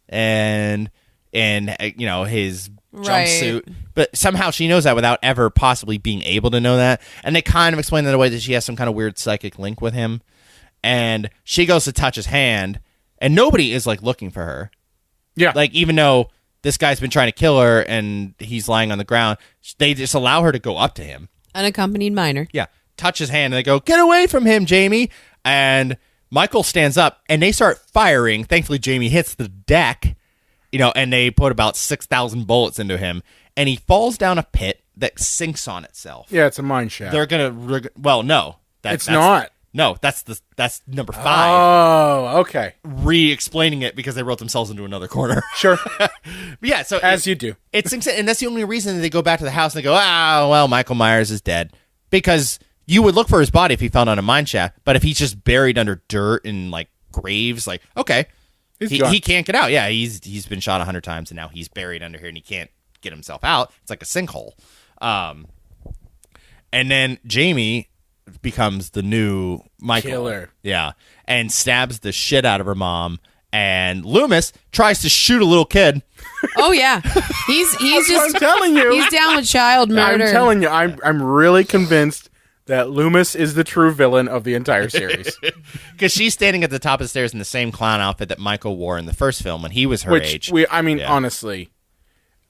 and his jumpsuit. But somehow she knows that without ever possibly being able to know that. And they kind of explain that away, that she has some kind of weird psychic link with him. And she goes to touch his hand, and nobody is like looking for her. Yeah. Like, even though this guy's been trying to kill her and he's lying on the ground, they just allow her to go up to him. Unaccompanied minor. Yeah. Touch his hand, and they go, "Get away from him, Jamie." And Michael stands up, and they start firing. Thankfully, Jamie hits the deck, and they put about 6,000 bullets into him, and he falls down a pit that sinks on itself. Yeah, it's a mine shaft. They're going to... Well, no. It's not. No, that's number 5. Oh, okay. Re-explaining it because they wrote themselves into another corner. Sure. But yeah, so... As you do. It sinks in, and that's the only reason that they go back to the house and they go, well, Michael Myers is dead. Because you would look for his body if he fell down a mine shaft, but if he's just buried under dirt and, like, graves, like, okay. He can't get out. Yeah, he's been shot 100 times, and now he's buried under here, and he can't get himself out. It's like a sinkhole. And then Jamie becomes the new Michael. Killer. Yeah. And stabs the shit out of her mom. And Loomis tries to shoot a little kid. Oh yeah, he's just. I'm telling you, he's down with child murder. I'm telling you, I'm really convinced that Loomis is the true villain of the entire series. Because she's standing at the top of the stairs in the same clown outfit that Michael wore in the first film when he was her age. Honestly,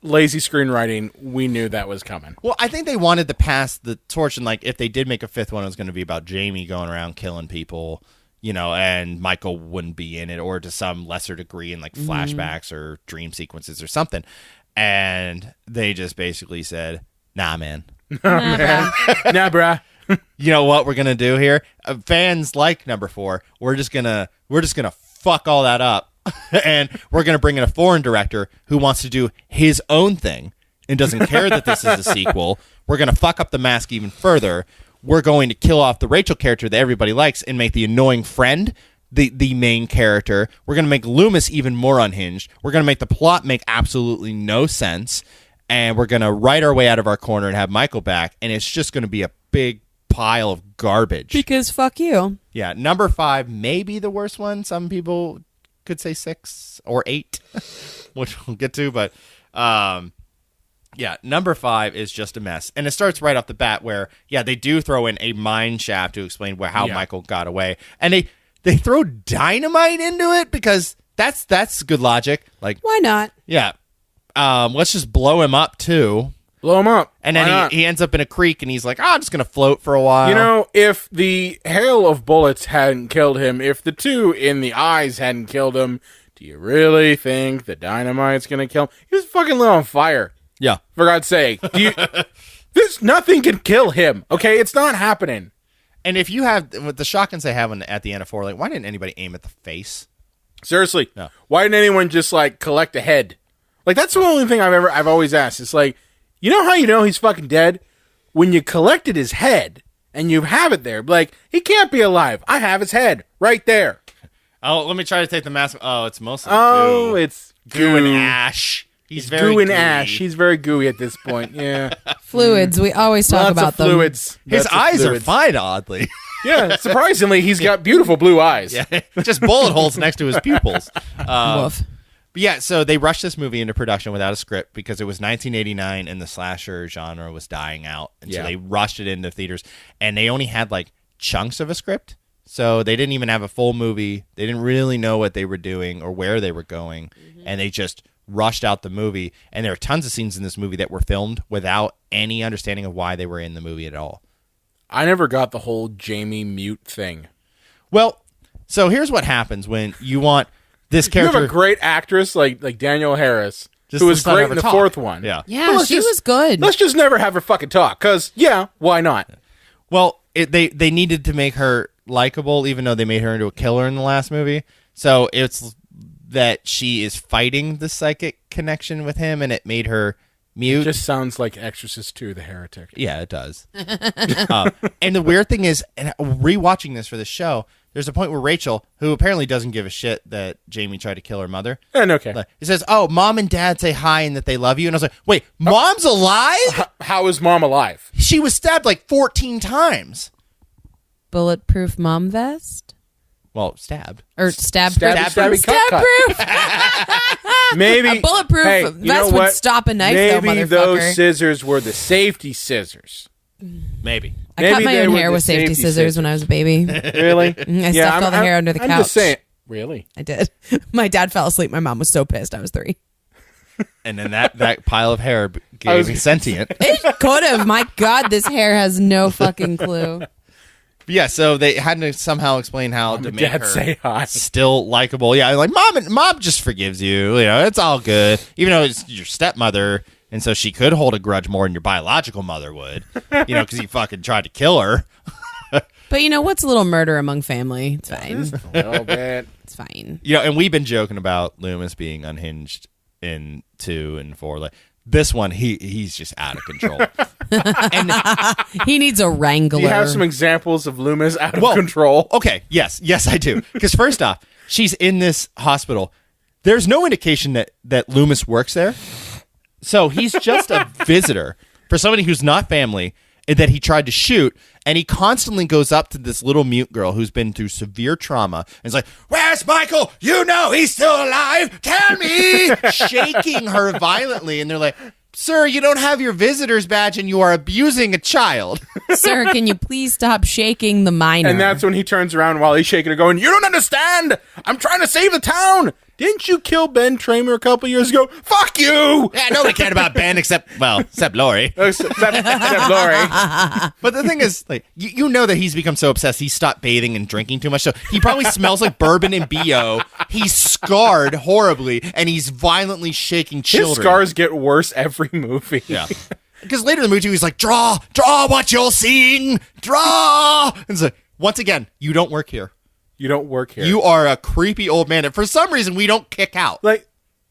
lazy screenwriting, we knew that was coming. Well, I think they wanted to pass the torch, and like if they did make a fifth one, it was going to be about Jamie going around killing people, and Michael wouldn't be in it, or to some lesser degree in like flashbacks or dream sequences or something. And they just basically said, "Nah, man. Nah, bruh. You know what we're gonna do here? Fans like number 4. We're just gonna fuck all that up, and we're gonna bring in a foreign director who wants to do his own thing and doesn't care that this is a sequel. We're gonna fuck up the mask even further. We're going to kill off the Rachel character that everybody likes and make the annoying friend the main character. We're gonna make Loomis even more unhinged. We're gonna make the plot make absolutely no sense, and we're gonna write our way out of our corner and have Michael back, and it's just gonna be a big pile of garbage. Because fuck you. Yeah, number 5 may be the worst one. Some people could say 6 or 8, which we'll get to, but yeah, number 5 is just a mess. And it starts right off the bat where, they do throw in a mine shaft to explain how Michael got away. And they throw dynamite into it because that's good logic. Like, why not? Yeah. Let's just blow him up too. Blow him up. And Why then not? he ends up in a creek, and he's like, I'm just going to float for a while. You know, if the hail of bullets hadn't killed him, if the two in the eyes hadn't killed him, do you really think the dynamite's going to kill him? He was fucking lit on fire. Yeah. For God's sake. There's nothing can kill him, okay? It's not happening. And if you have, with the shotguns they have at the end of 4, like, why didn't anybody aim at the face? Seriously. No. Why didn't anyone just, like, collect a head? Like, that's the only thing I've always asked. It's like, you know how you know he's fucking dead? When you collected his head and you have it there, like, he can't be alive. I have his head right there. Oh, let me try to take the mask. Oh, it's mostly Oh, goo. it's Goo and ash. He's very goo and gooey. ash. He's very gooey at this point. Yeah. Fluids. We always talk Lots about of them. fluids. His Lots of eyes fluids. are fine, oddly. Yeah, surprisingly, he's got beautiful blue eyes. Yeah, just bullet holes next to his pupils. Woof. But yeah, so they rushed this movie into production without a script because it was 1989 and the slasher genre was dying out. And so Yeah. they rushed it into theaters, and they only had like chunks of a script. So they didn't even have a full movie. They didn't really know what they were doing or where they were going. And they just rushed out the movie. And there are tons of scenes in this movie that were filmed without any understanding of why they were in the movie at all. I never got the whole Jamie mute thing. Well, so here's what happens when you want this You character. have a great actress like Danielle Harris, Just who was let's not great ever in the talk. fourth one. Yeah. Yeah, But let's she was good. Let's just never have her fucking talk, because, yeah, why not? Well, they needed to make her likable, even though they made her into a killer in the last movie. So it's that she is fighting the psychic connection with him, and it made her mute. It just sounds like Exorcist 2, The Heretic. Yeah, it does. And the weird thing is, and rewatching this for the show, there's a point where Rachel, who apparently doesn't give a shit that Jamie tried to kill her mother, And okay. it says, "Oh, mom and dad say hi and that they love you." And I was like, "Wait, mom's alive? How is mom alive? She was stabbed like 14 times." Bulletproof mom vest? Well, stabbed. Or stab Stabby, proof? stabby, cut, Stab proof? Maybe A bulletproof hey, vest you know would what? stop a knife, though, Maybe motherfucker. those scissors were the safety scissors. Maybe. I cut Maybe my they own were hair the with safety safety scissors when I was a baby. Really? I stuffed all the hair under the I'm couch. just saying. Really? I did. My dad fell asleep. My mom was so pissed. I was 3. And then that pile of hair gave me sentient. It could have. My God, this hair has no fucking clue. Yeah, so they had to somehow explain how to and make Dad her say hi. still likable. Yeah, like mom just forgives you. You know, it's all good. Even though it's your stepmother, and so she could hold a grudge more than your biological mother would. You know, because he fucking tried to kill her. But you know, what's a little murder among family? It's fine. A little bit. It's fine. You know, and we've been joking about Loomis being unhinged in 2 and 4. Like this one, he's just out of control. And He needs a wrangler. Do you have some examples of Loomis out of Well, control? Okay, yes, I do. Because first off, she's in this hospital. There's no indication that Loomis works there. So he's just a visitor for somebody who's not family and that he tried to shoot. And he constantly goes up to this little mute girl who's been through severe trauma and is like, "Where's Michael? You know he's still alive. Tell me!" Shaking her violently. And they're like, "Sir, you don't have your visitor's badge and you are abusing a child." Sir, can you please stop shaking the minor? And that's when he turns around while he's shaking her going, "You don't understand! I'm trying to save the town! Didn't you kill Ben Tramer a couple years ago? Fuck you!" Yeah, nobody cared about Ben except Lori. Except Lori. But the thing is, like, you know that he's become so obsessed, he stopped bathing and drinking too much. So he probably smells like bourbon and BO. He's scarred horribly, and he's violently shaking children. His scars get worse every movie. Yeah. Because later in the movie, he's like, draw what you're seeing, draw. And so, once again, you don't work here. You don't work here. You are a creepy old man, and for some reason, we don't kick out. Like,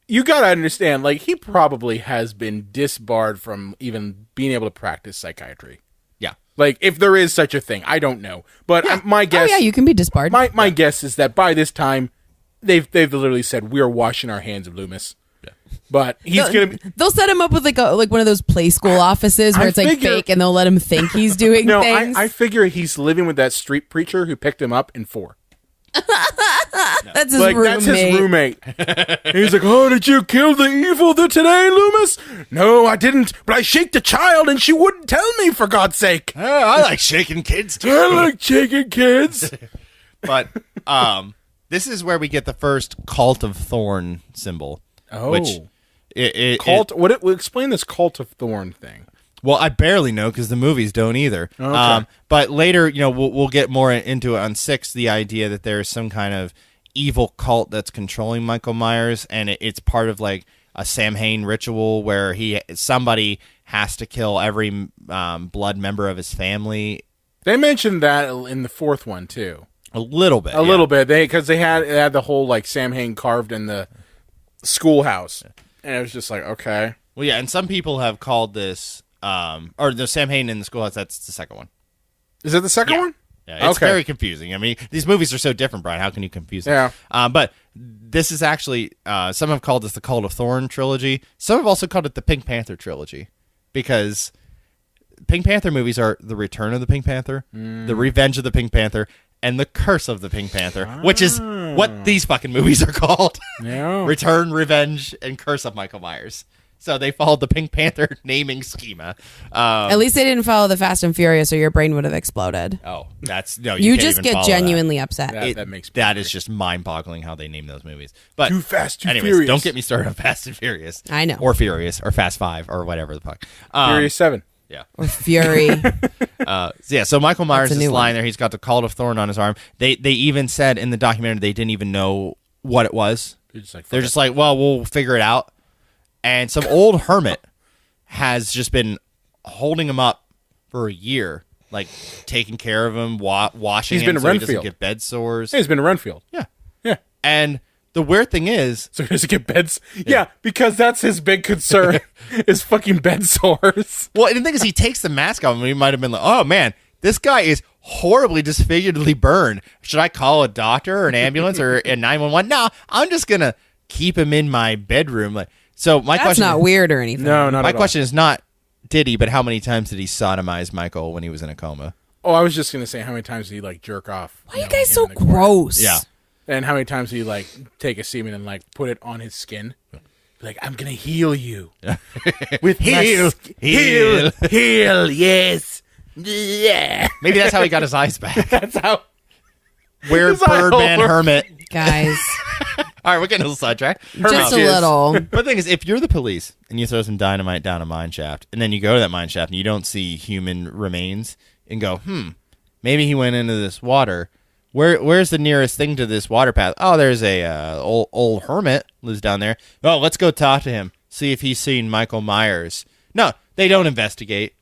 you gotta understand, like, he probably has been disbarred from even being able to practice psychiatry. Yeah. Like, if there is such a thing, I don't know. But my Oh, guess... yeah, you can be disbarred. My guess is that by this time, they've literally said, "We are washing our hands of Loomis." Yeah. But he's gonna be... They'll set him up with like one of those play school offices where I it's like figure- fake, and they'll let him think he's doing No, things. I figure he's living with that street preacher who picked him up in 4. That's his Like, roommate. that's his roommate. He's like, "Oh, did you kill the evil today, Loomis?" "No, I didn't, but I shaked a child and she wouldn't tell me, for God's sake." I like shaking kids, too. "I like shaking kids." But this is where we get the first Cult of Thorn symbol. Oh. Which Cult. Explain this Cult of Thorn thing. Well, I barely know because the movies don't either. Okay. But later, we'll get more into it on 6, the idea that there's some kind of evil cult that's controlling Michael Myers, and it's part of like a Samhain ritual where somebody has to kill every blood member of his family. They mentioned that in the 4th one too. A little bit. A little bit. Because they had the whole like Samhain carved in the schoolhouse, and it was just like, okay. Well, yeah, and some people have called this, or the Samhain in the schoolhouse. That's the second one. Is it the second one? Yeah, it's very confusing. I mean, these movies are so different, Brian. How can you confuse them? Yeah. But this is actually, some have called this the Cult of Thorn trilogy. Some have also called it the Pink Panther trilogy, because Pink Panther movies are The Return of the Pink Panther, The Revenge of the Pink Panther, and The Curse of the Pink Panther, which is what these fucking movies are called. Yeah. Return, Revenge, and Curse of Michael Myers. So they followed the Pink Panther naming schema. At least they didn't follow the Fast and Furious, or your brain would have exploded. Oh, that's no. You can't just even get follow genuinely upset. That makes me that angry. is just mind-boggling how they name those movies. But Too Fast, Too anyways, Furious. don't get me started on Fast and Furious. I know. Or Furious, or Fast 5, or whatever the fuck. Furious 7. Yeah. Or Fury. So Michael Myers a is new lying one. there. He's got the Cult of Thorn on his arm. They even said in the documentary they didn't even know what it was. They're just like, well, we'll figure it out. And some old hermit has just been holding him up for a year, like taking care of him, washing He's him been in so he doesn't Renfield. get bed sores. Hey, he's been in Renfield. Yeah. Yeah. And the weird thing is, So he doesn't get beds. Yeah, because that's his big concern is fucking bed sores. well, and the thing is, he takes the mask off and he might have been like, oh man, this guy is horribly disfiguredly burned. Should I call a doctor or an ambulance or a 911? No, I'm just going to keep him in my bedroom. Like, so my That's question not weird or anything. No, not my at all. question is not did he, but how many times did he sodomize Michael when he was in a coma? Oh, I was just going to say how many times did he like jerk off? Why are you guys so gross? Yeah. And how many times did he like take a semen and like put it on his skin? Like, I'm going to heal you. With Heal, heal, yes. Yeah. Maybe that's how he got his eyes back. That's how. Weird His eye Birdman hole. hermit. Guys, All right, we're getting a little sidetracked. just a Hermit little. But the thing is, if you're the police and you throw some dynamite down a mine shaft, and then you go to that mine shaft and you don't see human remains, and go, maybe he went into this water. Where's the nearest thing to this water path? Oh, there's a old hermit lives down there. Oh, let's go talk to him. See if he's seen Michael Myers. No, they don't investigate.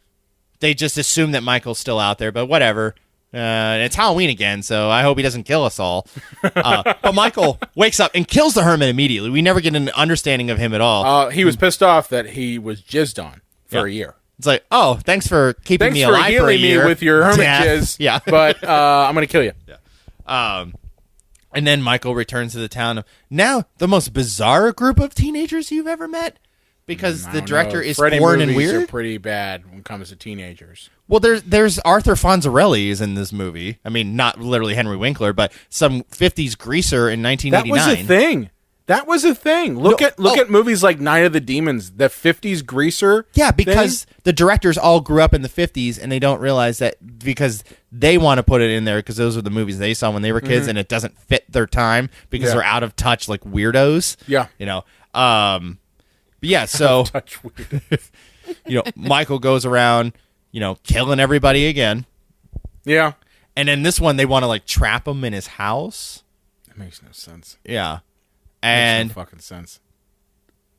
They just assume that Michael's still out there. But whatever. It's Halloween again, so I hope he doesn't kill us all. But Michael wakes up and kills the hermit immediately. We never get an understanding of him at all. He was pissed off that he was jizzed on for a year. It's like, oh, thanks for keeping Thanks me for alive for a healing me year. with your hermit Death. jizz. Yeah. But I'm going to kill you. And then Michael returns to the town of now the most bizarre group of teenagers you've ever met, because the director is Freddy foreign and movies weird. are pretty bad when it comes to teenagers. Well, there's Arthur Fonzarelli is in this movie. I mean, not literally Henry Winkler, but some 50s greaser in 1989. That was a thing. That was a thing. Look at movies like Night of the Demons, the 50s greaser. Yeah, because the directors all grew up in the 50s, and they don't realize that because they want to put it in there because those are the movies they saw when they were kids, and it doesn't fit their time because they're out of touch like weirdos. Yeah. You know. But yeah, so touch weird. Michael goes around, killing everybody again. Yeah. And then this one, they want to like trap him in his house. That makes no sense. Yeah. Makes And no fucking sense.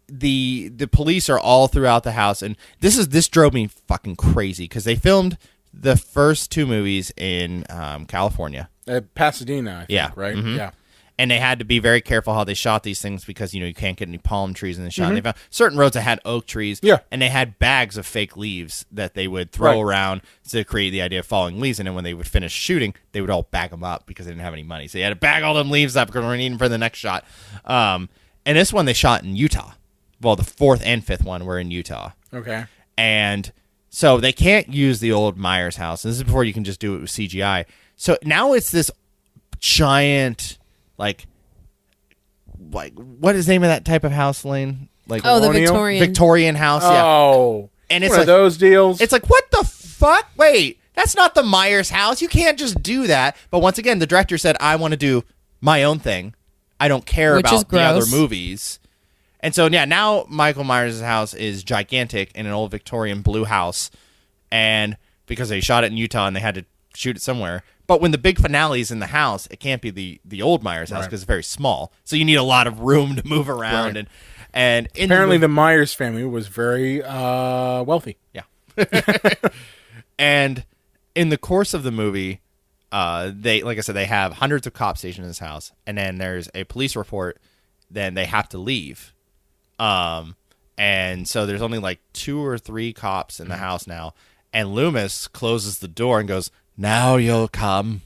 the police are all throughout the house, and this drove me fucking crazy because they filmed the first two movies in California. Pasadena, I think, Yeah. right? Mhm. Yeah. And they had to be very careful how they shot these things because, you can't get any palm trees in the shot. And they found certain roads that had oak trees. Yeah. And they had bags of fake leaves that they would throw Right. around to create the idea of falling leaves. And then when they would finish shooting, they would all bag them up because they didn't have any money. So they had to bag all them leaves up because we're needing for the next shot. And this one they shot in Utah. Well, the fourth and fifth one were in Utah. Okay. And so they can't use the old Myers house. And this is before you can just do it with CGI. So now it's this giant, like what is the name of that type of house, Lane? Like Oh, the Colonial? Victorian. house, yeah. Oh. And it's one like of those deals. It's like, what the fuck? Wait, that's not the Myers house. You can't just do that. But once again, the director said, I want to do my own thing. I don't care Which is about the other gross. movies. And so, yeah, now Michael Myers' house is gigantic in an old Victorian blue house. And because they shot it in Utah and they had to shoot it somewhere. But when the big finale is in the house, it can't be the old Myers house because it's very small. So you need a lot of room to move around. Right. And apparently the Myers family was very wealthy. Yeah. And in the course of the movie, they, like I said, they have hundreds of cops stationed in this house. And then there's a police report. Then they have to leave. And so there's only like 2 or 3 cops in the house now. And Loomis closes the door and goes, "Now you'll come.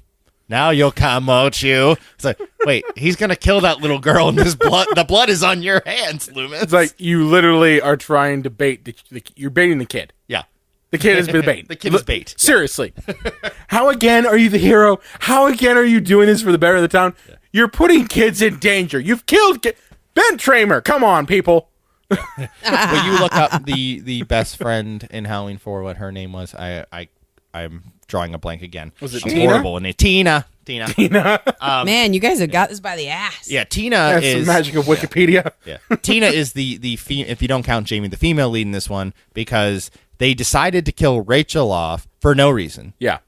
Now you'll come, won't you?" It's like, wait, he's going to kill that little girl and the blood is on your hands, Loomis. It's like you literally are trying to bait you're baiting the kid. Yeah. The kid has been bait. The kid is bait. Seriously. How again are you the hero? How again are you doing this for the better of the town? Yeah. You're putting kids in danger. You've killed Ben Tramer. Come on, people. Will you look up the best friend in Halloween 4, what her name was? I'm drawing a blank again. Was it She's Tina? horrible. And Tina. Man, you guys have got this by the ass. Yeah, Tina That's is the magic of Wikipedia. Yeah. Tina is the if you don't count Jamie, the female lead in this one, because they decided to kill Rachel off for no reason. Yeah.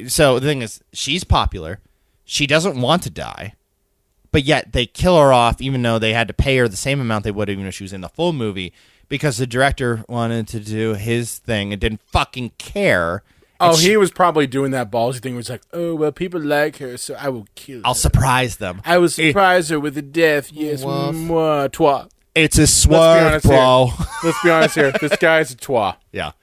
So the thing is, she's popular. She doesn't want to die. But yet they kill her off, even though they had to pay her the same amount they would have even if she was in the full movie, because the director wanted to do his thing and didn't fucking care. Oh, he was probably doing that ballsy thing where it's like, oh, well, people like her, so I will kill her. I'll surprise them. I will surprise her with a death. Yes, moi, toi. It's a swerve, bro. Let's be honest here. This guy's a twat. Yeah.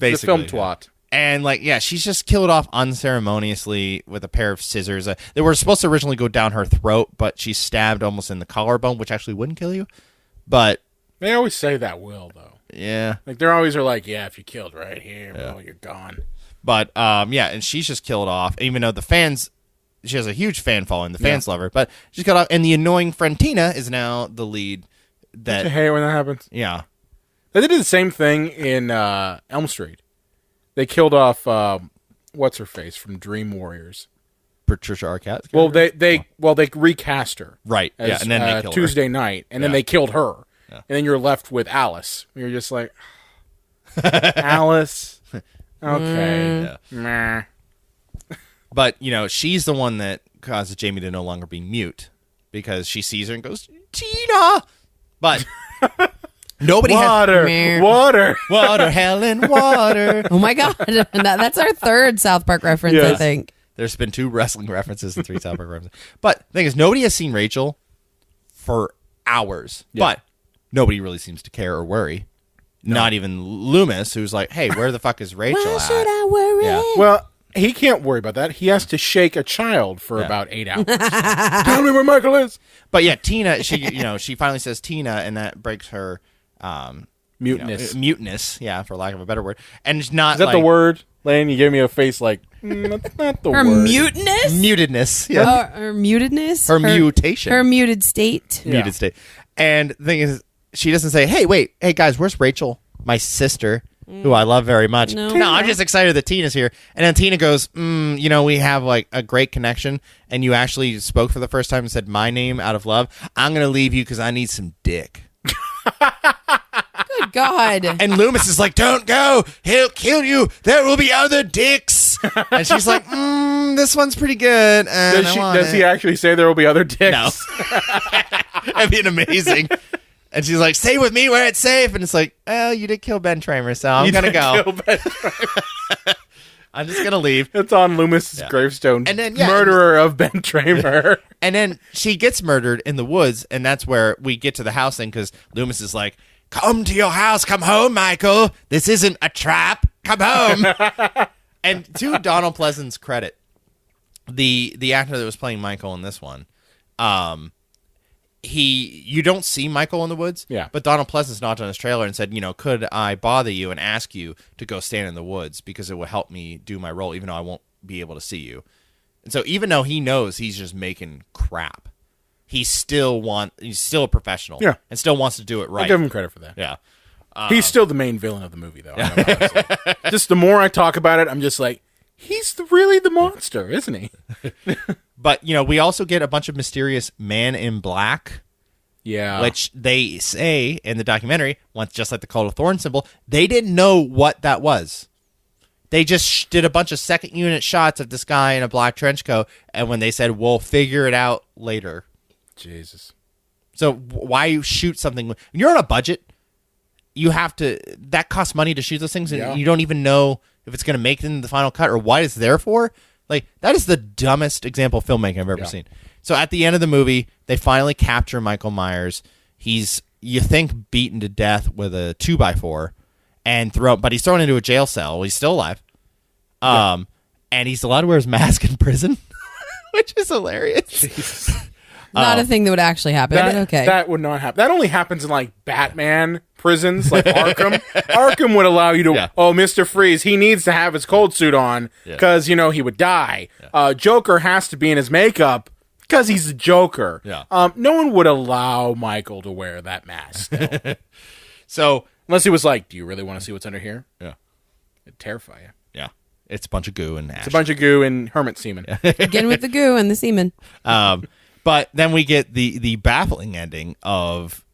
It's a film twat. And, like, yeah, she's just killed off unceremoniously with a pair of scissors. They were supposed to originally go down her throat, but she's stabbed almost in the collarbone, which actually wouldn't kill you. But they always say that will, though. Yeah. Like, they're always like, yeah, if you killed right here, well, you're gone. But, yeah, and she's just killed off, even though the fans, she has a huge fan following. The fans love her. But she's killed off, and the annoying friend Tina is now the lead. Don't you hate when that happens? Yeah. They did the same thing in Elm Street. They killed off what's her face from Dream Warriors, Patricia Arquette. Well, they recast her, right? As, yeah, and then they killed Tuesday her. night, and then they killed her, and then you're left with Alice. You're just like, Alice, okay, meh. But she's the one that causes Jamie to no longer be mute because she sees her and goes, "Tina," but. Nobody water, Helen, water. Oh my god, that's our third South Park reference. Yes. I think there's been 2 wrestling references and 3 South Park references. But the thing is, nobody has seen Rachel for hours. Yeah. But nobody really seems to care or worry. No. Not even Loomis, who's like, "Hey, where the fuck is Rachel Why at?" should I worry? Yeah. Well, he can't worry about that. He has to shake a child for about 8 hours. Tell me where Michael is. But yeah, Tina, she finally says Tina, and that breaks her. Mutinous, yeah, for lack of a better word. And it's not. Is that the word, Lane? You gave me a face like that's not the her word. Mutinous, mutedness, yeah, her mutedness, her mutation, her muted state, muted state. And the thing is, she doesn't say, "Hey guys, where's Rachel, my sister, who I love very much?" No, I'm just excited that Tina's here. And then Tina goes, we have like a great connection, and you actually spoke for the first time and said my name out of love. I'm gonna leave you because I need some dick. Good God. And Loomis is like, "Don't go. He'll kill you. There will be other dicks." And she's like, "This one's pretty good." Does he actually say there will be other dicks? No. That'd be amazing. And she's like, "Stay with me where it's safe." And it's like, "Oh, you did kill Ben Tramer, so I'm going to go. Kill Ben Tramer. I'm just going to leave." It's on Loomis's gravestone. And then, murderer of Ben Tramer. And then she gets murdered in the woods, and that's where we get to the house thing, because Loomis is like, "Come to your house. Come home, Michael. This isn't a trap. Come home." And to Donald Pleasant's credit, the actor that was playing Michael in this one, you don't see Michael in the woods, but Donald Pleasance knocked on his trailer and said, "Could I bother you and ask you to go stand in the woods because it will help me do my role, even though I won't be able to see you." And so even though he knows he's just making crap, he's still a professional, and still wants to do it right. I give him credit for that. Yeah, he's still the main villain of the movie, though. Just the more I talk about it, I'm just like, he's really the monster, isn't he? But we also get a bunch of mysterious Man in Black Yeah. Which they say in the documentary, once just like the Cult of Thorn symbol, they didn't know what that was. They just did a bunch of second unit shots of this guy in a black trench coat, and when they said, we'll figure it out later. Jesus. So why shoot something? When you're on a budget, you have to, that costs money to shoot those things, and you don't even know if it's going to make it into the final cut or what it's there for. Like, that is the dumbest example of filmmaking I've ever seen. So at the end of the movie, they finally capture Michael Myers. He's, you think, beaten to death with a 2x4 and but he's thrown into a jail cell. He's still alive. And he's allowed to wear his mask in prison, which is hilarious. Not a thing that would actually happen. But okay. That would not happen. That only happens in like Batman prisons, like Arkham. Arkham would allow you to, Mr. Freeze, he needs to have his cold suit on because, you know, he would die. Joker has to be in his makeup because he's the Joker. No one would allow Michael to wear that mask. So, unless he was like, do you really want to see what's under here? Yeah. It'd terrify you. Yeah. It's a bunch of goo and ash. It's a bunch of goo and hermit semen. Again with the goo and the semen. But then we get the baffling ending of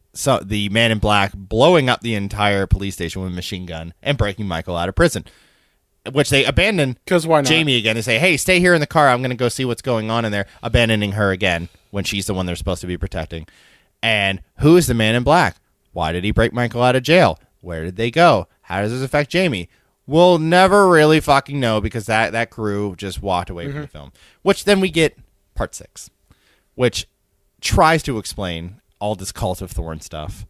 the Man in Black blowing up the entire police station with a machine gun and breaking Michael out of prison, which they abandon. Because why not? Jamie again and say, hey, stay here in the car. I'm going to go see what's going on in there, abandoning her again when she's the one they're supposed to be protecting. And who is the Man in Black? Why did he break Michael out of jail? Where did they go? How does this affect Jamie? We'll never really fucking know because that crew just walked away from the film. Which then we get part 6. Which tries to explain all this Cult of Thorn stuff.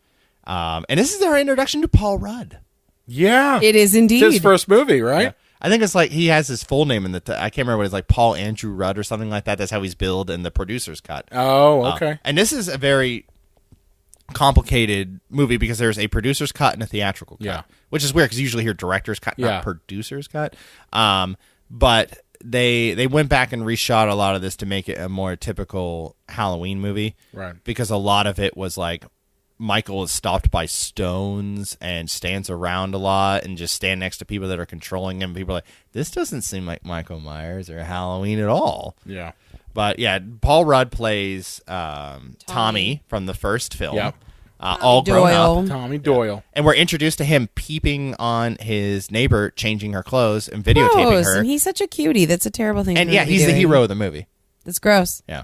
And this is our introduction to Paul Rudd. Yeah. It is indeed. It's his first movie, right? Yeah. I think it's like he has his full name in the... I can't remember what it's like, Paul Andrew Rudd or something like that. That's how he's billed in the producer's cut. Oh, okay. And this is a very complicated movie because there's a producer's cut and a theatrical cut. Which is weird because you usually hear director's cut, not producer's cut. But... They went back and reshot a lot of this to make it a more typical Halloween movie. Right. Because a lot of it was like Michael is stopped by stones and stands around a lot and just stand next to people that are controlling him. People are like, this doesn't seem like Michael Myers or Halloween at all. Yeah. But yeah, Paul Rudd plays Tommy from the first film. Yep. All grown up. Tommy Doyle. And we're introduced to him peeping on his neighbor changing her clothes and videotaping her. And he's such a cutie. That's a terrible thing. And yeah, he's the hero of the movie. That's gross. Yeah.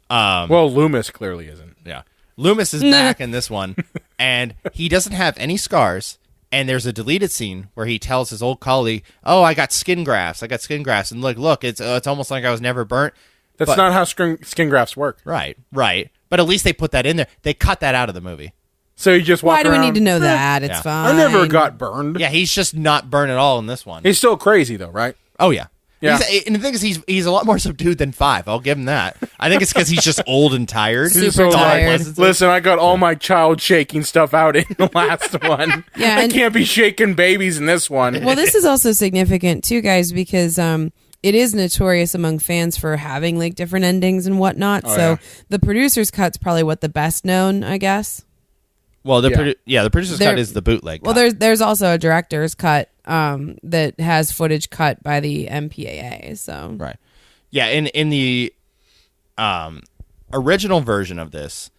Well, Loomis clearly isn't. Yeah. Loomis is back in this one, and he doesn't have any scars. And there's a deleted scene where he tells his old colleague, "Oh, I got skin grafts. And look, it's almost like I was never burnt." That's not how skin grafts work. Right. But at least they put that in there. They cut that out of the movie. So you just walk Why do around, we need to know that? It's fine. I never got burned. Yeah, he's just not burned at all in this one. He's still crazy though, right? Oh yeah. Yeah. And the thing is, he's a lot more subdued than 5. I'll give him that. I think it's because he's just old and tired. Super tired. Listen, I got all my child shaking stuff out in the last one. Yeah, I can't be shaking babies in this one. Well, this is also significant too, guys, because it is notorious among fans for having like different endings and whatnot. The producer's cut's probably what the best known, I guess. Well, the producer's cut is the bootleg cut. Well, there's also a director's cut that has footage cut by the MPAA. So right, yeah. In the original version of this,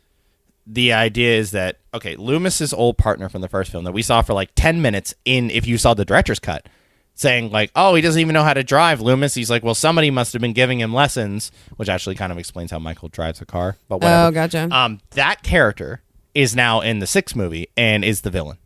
the idea is that Loomis's old partner from the first film that we saw for like 10 minutes if you saw the director's cut, saying like, "Oh, he doesn't even know how to drive." Loomis, he's like, "Well, somebody must have been giving him lessons," which actually kind of explains how Michael drives a car. But whatever. Oh, gotcha. That character is now in the 6th movie and is the villain.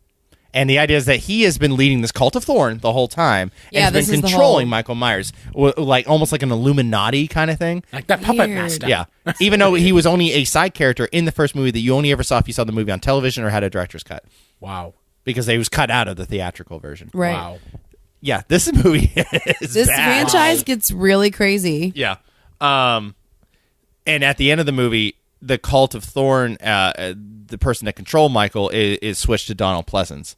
And the idea is that he has been leading this Cult of Thorn the whole time and has been controlling Michael Myers, like almost like an Illuminati kind of thing. Like that puppet master. Yeah. Even though he was only a side character in the first movie that you only ever saw if you saw the movie on television or had a director's cut. Wow. Because he was cut out of the theatrical version. Right. Wow. Yeah, this movie is This bad. franchise gets really crazy. Yeah. And at the end of the movie, the Cult of Thorn, the person that controlled Michael is switched to Donald Pleasance.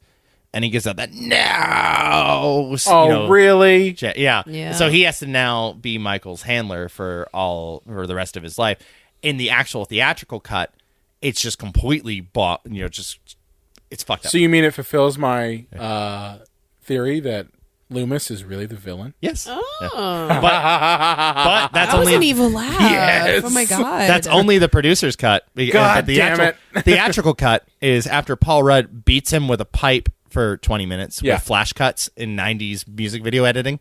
And he gives out that no. Oh, really? Yeah. So he has to now be Michael's handler for the rest of his life. In the actual theatrical cut, it's just completely it's fucked up. So you mean it fulfills my theory that Loomis is really the villain. Yes. Oh. But that's That only was an evil laugh. Yes. Oh my god. that's only the producer's cut. God the damn it. theatrical cut is after Paul Rudd beats him with a pipe for 20 minutes Yeah. with flash cuts in 90s music video editing.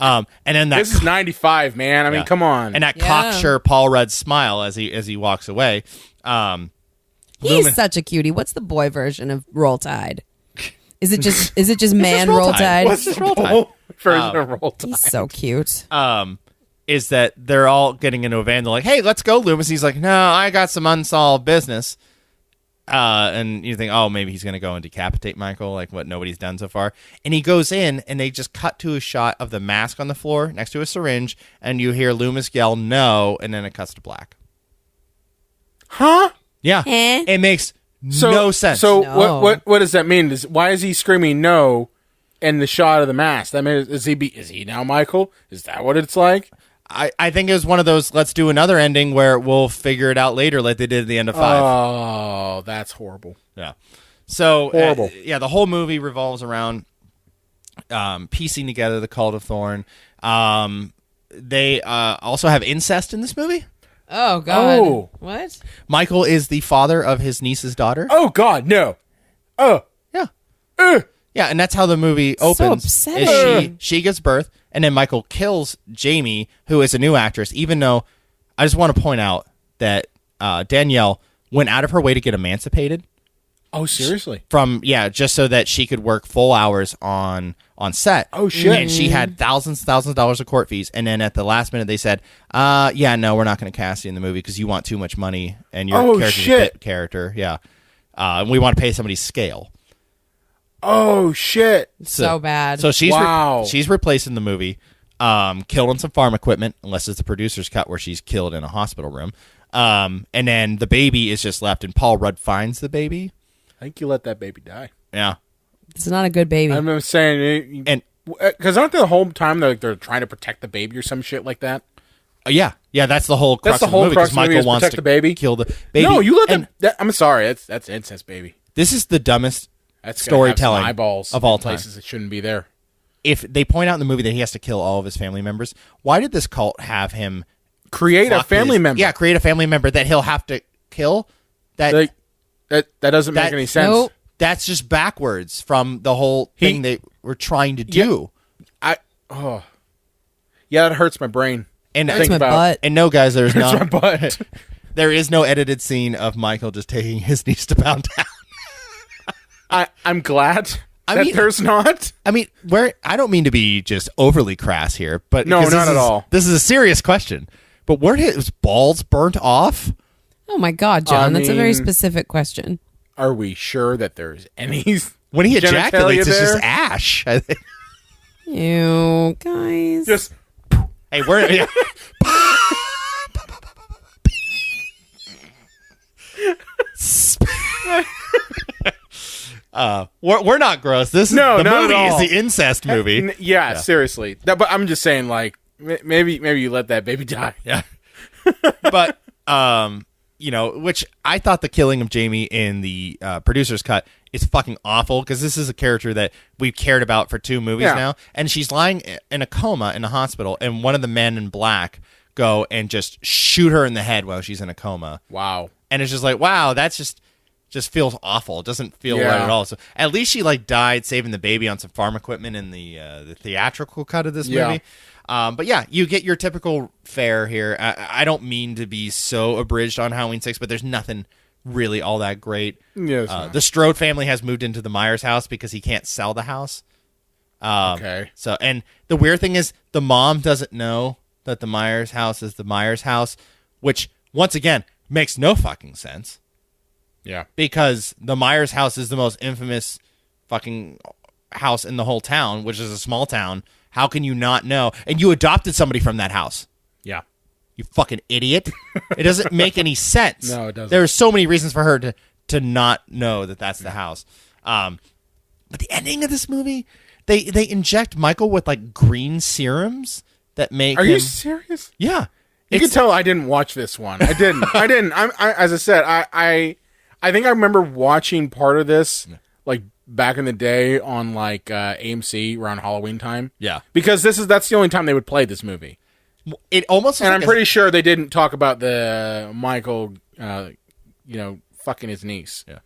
And then that This is 95, man. I mean, yeah. come on. And that Yeah. cocksure Paul Rudd smile as he walks away. He's Loomis- such a cutie. What's the boy version of Roll Tide? Is it just man Roll Roll Tide. Tide? What's this Roll Tide? Whole version of Roll Tide. He's so cute. Is that they're all getting into a van. They're like, hey, let's go, Loomis. He's like, no, I got some unsolved business. And you think, oh, maybe he's going to go and decapitate Michael, like what nobody's done so far. And he goes in, and they just cut to a shot of the mask on the floor next to a syringe, and you hear Loomis yell, no, and then it cuts to black. Huh? Yeah. Eh? It makes no sense. So No. what does that mean? Why is he screaming no in the shot of the mask? That means is he now Michael? Is that what it's like? I think it was one of those, let's do another ending where we'll figure it out later like they did at the end of 5. Oh, that's horrible. Yeah. So, Horrible. the whole movie revolves around piecing together the Cult of Thorn. They also have incest in this movie. Oh god. Oh. What? Michael is the father of his niece's daughter. Oh God, no. Oh, Yeah. Yeah, and that's how the movie opens. upsetting. Is she gives birth, and then Michael kills Jamie, who is a new actress, even though I just want to point out that Danielle went out of her way to get emancipated. oh, seriously? Just so that she could work full hours on set. Oh, shit. And she had thousands of dollars of court fees, and then at the last minute they said, yeah, no, we're not going to cast you in the movie because you want too much money and your Oh, character's shit. a bit character. Yeah. And we want to pay somebody's scale. Oh shit! So bad. So she's Wow. she's replaced in the movie, killed on some farm equipment, unless it's the producer's cut where she's killed in a hospital room. And then the baby is just left, and Paul Rudd finds the baby. I think you let that baby die. Yeah. It's not a good baby. I'm saying, And because aren't they the whole time they're trying to protect the baby or some shit like that? yeah, that's the whole crux That's the of the whole movie crux because of the movie Michael is wants protect to the baby? kill the baby. No, you let And them. I'm sorry, that's incest, baby. This is the dumbest That's gonna have some storytelling eyeballs of all in time. places that shouldn't be there. If they point out in the movie that he has to kill all of his family members, why did this cult have him Create a fuck family his- member. Yeah, create a family member that he'll have to kill. That That doesn't make That- any sense. Nope. that's just backwards from the whole thing they were trying to do. Yeah, it hurts my brain. And Hurts my about- butt. and no, guys, there's Hurts my not. butt. There is no edited scene of Michael just taking his niece to pound down. I'm glad I that mean- there's not. I mean, I don't mean to be just overly crass here, but No, because not this at is- all. This is a serious question. But were his balls burnt off? Oh my god, John, that's a very mean- specific question. Are we sure that there's any? When he genitalia ejaculates, it's just there? ash. I think. Ew, guys. Just Hey, we're yeah. We're not gross. This is No, the not at movie all. is the incest movie. yeah, seriously. But I'm just saying, like, maybe you let that baby die. Yeah. But which I thought the killing of Jamie in the producer's cut is fucking awful because this is a character that we've cared about for 2 movies Yeah. now, and she's lying in a coma in a hospital, and one of the men in black go and just shoot her in the head while she's in a coma, Wow. and it's just like, wow, that's just feels awful. It doesn't feel Yeah. right at all. So at least she like died saving the baby on some farm equipment in the theatrical cut of this Yeah. movie. But yeah, you get your typical fare here. I don't mean to be so abridged on Halloween 6, but there's nothing really all that great. Yes. The Strode family has moved into the Myers house because he can't sell the house. Okay. So, and the weird thing is the mom doesn't know that the Myers house is the Myers house, which once again makes no fucking sense. Yeah. Because the Myers house is the most infamous fucking house in the whole town, which is a small town. How can you not know? And you adopted somebody from that house. Yeah. You fucking idiot. It doesn't make any sense. No, it doesn't. There are so many reasons for her to not know that that's the house. But the ending of this movie, they inject Michael with like green serums that make Are him... you serious? Yeah. You can tell I didn't watch this one. I didn't. I didn't. I as I said, I think I remember watching part of this like back in the day on like AMC around Halloween time. Yeah. Because that's the only time they would play this movie. It almost, and I'm pretty sure they didn't talk about the Michael, fucking his niece. Yeah.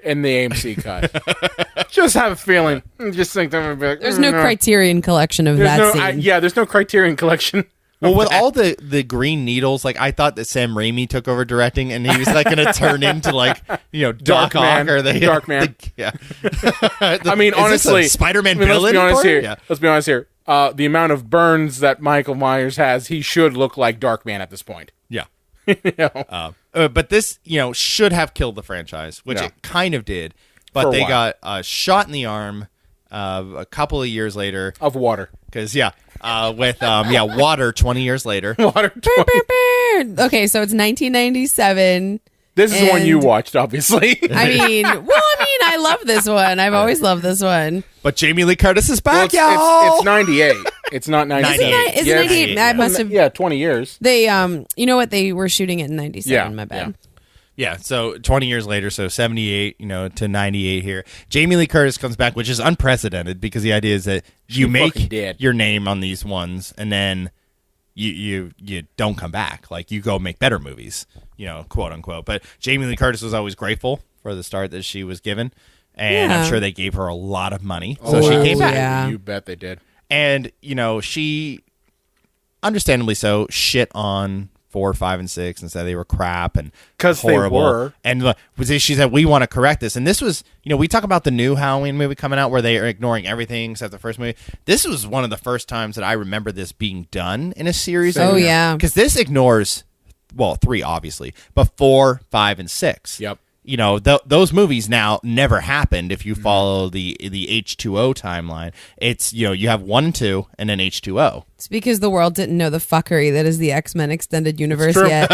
In the AMC cut. Just have a feeling. Just think that would be like, There's no Criterion collection of that scene. There's no Criterion collection. Well, with all the green needles, like I thought that Sam Raimi took over directing, and he was like going to turn into like Doc Ock or the Dark Man. Yeah. I mean, honestly, Spider-Man let's villain. be honest here. Yeah. Let's be honest here. The amount of burns that Michael Myers has, he should look like Dark Man at this point. Yeah. You but this, should have killed the franchise, which it kind of did. But For a they while. got shot in the arm a couple of years later. Of water. Because, with water 20 years later. Water. Okay, so it's 1997. This is the one you and- watched, obviously. I love this one. I've always loved this one. But Jamie Lee Curtis is Well, back, y'all! it's 98. It's not 98. Is it 98? I must have. Yeah, 20 years. They, you know what? They were shooting it in 97. Yeah, My bad. Yeah, so 20 years later, so 78, to 98 here. Jamie Lee Curtis comes back, which is unprecedented because the idea is that you fucking make did. your name on these ones and then you don't come back. Like, you go make better movies, quote unquote. But Jamie Lee Curtis was always grateful for the start that she was given, and Yeah. I'm sure they gave her a lot of money. So she came back. Yeah. You bet they did. And, she, understandably so, shit on 4, 5, and 6 and said they were crap and 'Cause they horrible. were. And she said, we want to correct this. And this was, we talk about the new Halloween movie coming out where they are ignoring everything except the first movie. This was one of the first times that I remember this being done in a series. Oh, yeah. Because this ignores, 3 obviously, but 4, 5, and 6. Yep. Those movies now never happened if you follow the H2O timeline. It's, you have 1 and 2 and then H2O. It's because the world didn't know the fuckery that is the X-Men extended universe yet.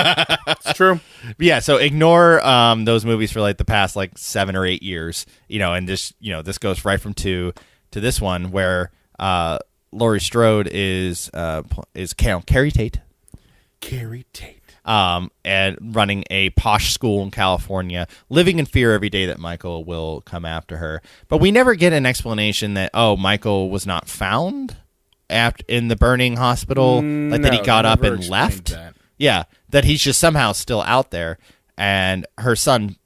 It's true. Yeah, so ignore those movies for like the past 7 or 8 years, and just this goes right from 2 to this one where Laurie Strode is Carrie Tate. Carrie Tate. And running a posh school in California, living in fear every day that Michael will come after her. But we never get an explanation that Michael was not found in the burning hospital, that he got up and left. That. Yeah, that he's just somehow still out there, and her son,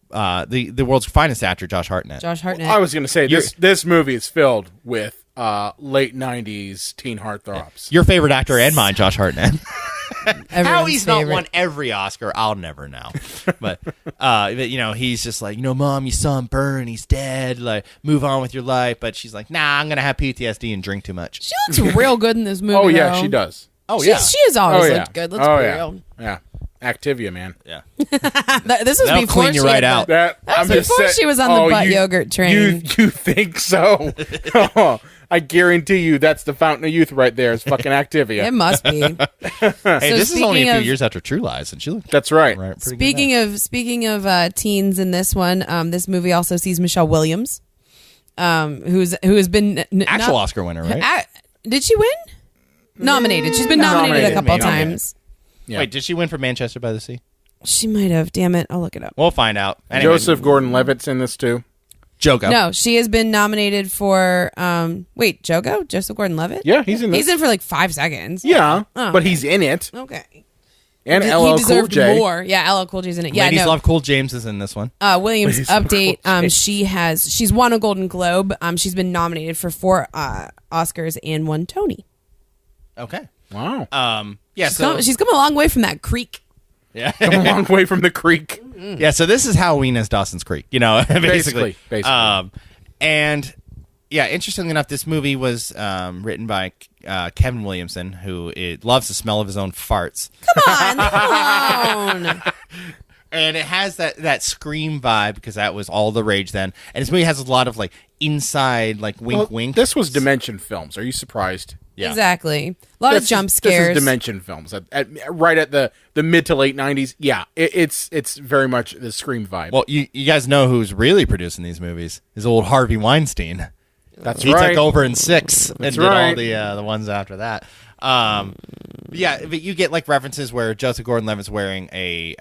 the world's finest actor, Josh Hartnett. I was going to say this movie is filled with late 90s teen heartthrobs. Your favorite actor and mine, Josh Hartnett. How he's favorite. not won every Oscar, I'll never know. But he's just like, Mom, you saw him burn. He's dead. Like, move on with your life. But she's like, nah, I'm gonna have PTSD and drink too much. She looks real good in this movie. Oh yeah, though. she does. Oh She has always yeah. looked good. Let's Oh be yeah. real. Yeah. Activia, man. Yeah. This was That'll before clean you she right had out. That was before she was on the butt yogurt train. You think so? I guarantee you that's the fountain of youth right there. It's fucking Activia. It must be. Hey, this is only a few of- years after True Lies, and she looked That's right. pretty good. Speaking of teens in this one, this movie also sees Michelle Williams, who has been Actual Oscar winner, right? Did she win? Nominated. She's been nominated a couple Maybe. times. Yeah. Wait, did she win for Manchester by the Sea? She might have. Damn it! I'll look it up. We'll find out. Anyway, Joseph Gordon-Levitt's in this too. Jogo. No, she has been nominated for. Jogo? Joseph Gordon-Levitt? Yeah, he's in this. He's in for 5 seconds. Yeah, Oh, but he's in it. Okay. And He LL Cool deserved J. more. Yeah, LL Cool J's in it. Yeah, Ladies no. Love Cool James is in this one. Williams Ladies Love update. Cool J. She's won a Golden Globe. She's been nominated for 4 Oscars and 1 Tony. Okay. Wow. Yeah. She's come a long way from that Creek. Yeah. Come a long way from the creek. Yeah, so this is Halloween as Dawson's Creek, basically. Basically. And yeah, interestingly enough, this movie was written by Kevin Williamson, who loves the smell of his own farts. Come on. And it has that Scream vibe because that was all the rage then. And this movie has a lot of inside wink wink. This was Dimension Films. Are you surprised? Yeah. Exactly. A lot of jump scares. This is Dimension Films. Right at the mid to late 90s. Yeah, it's very much the Scream vibe. Well, you guys know who's really producing these movies? Is old Harvey Weinstein. That's He right. took over in 6 and did all right. the ones after that. Yeah, but you get like references where Joseph Gordon-Levitt's wearing a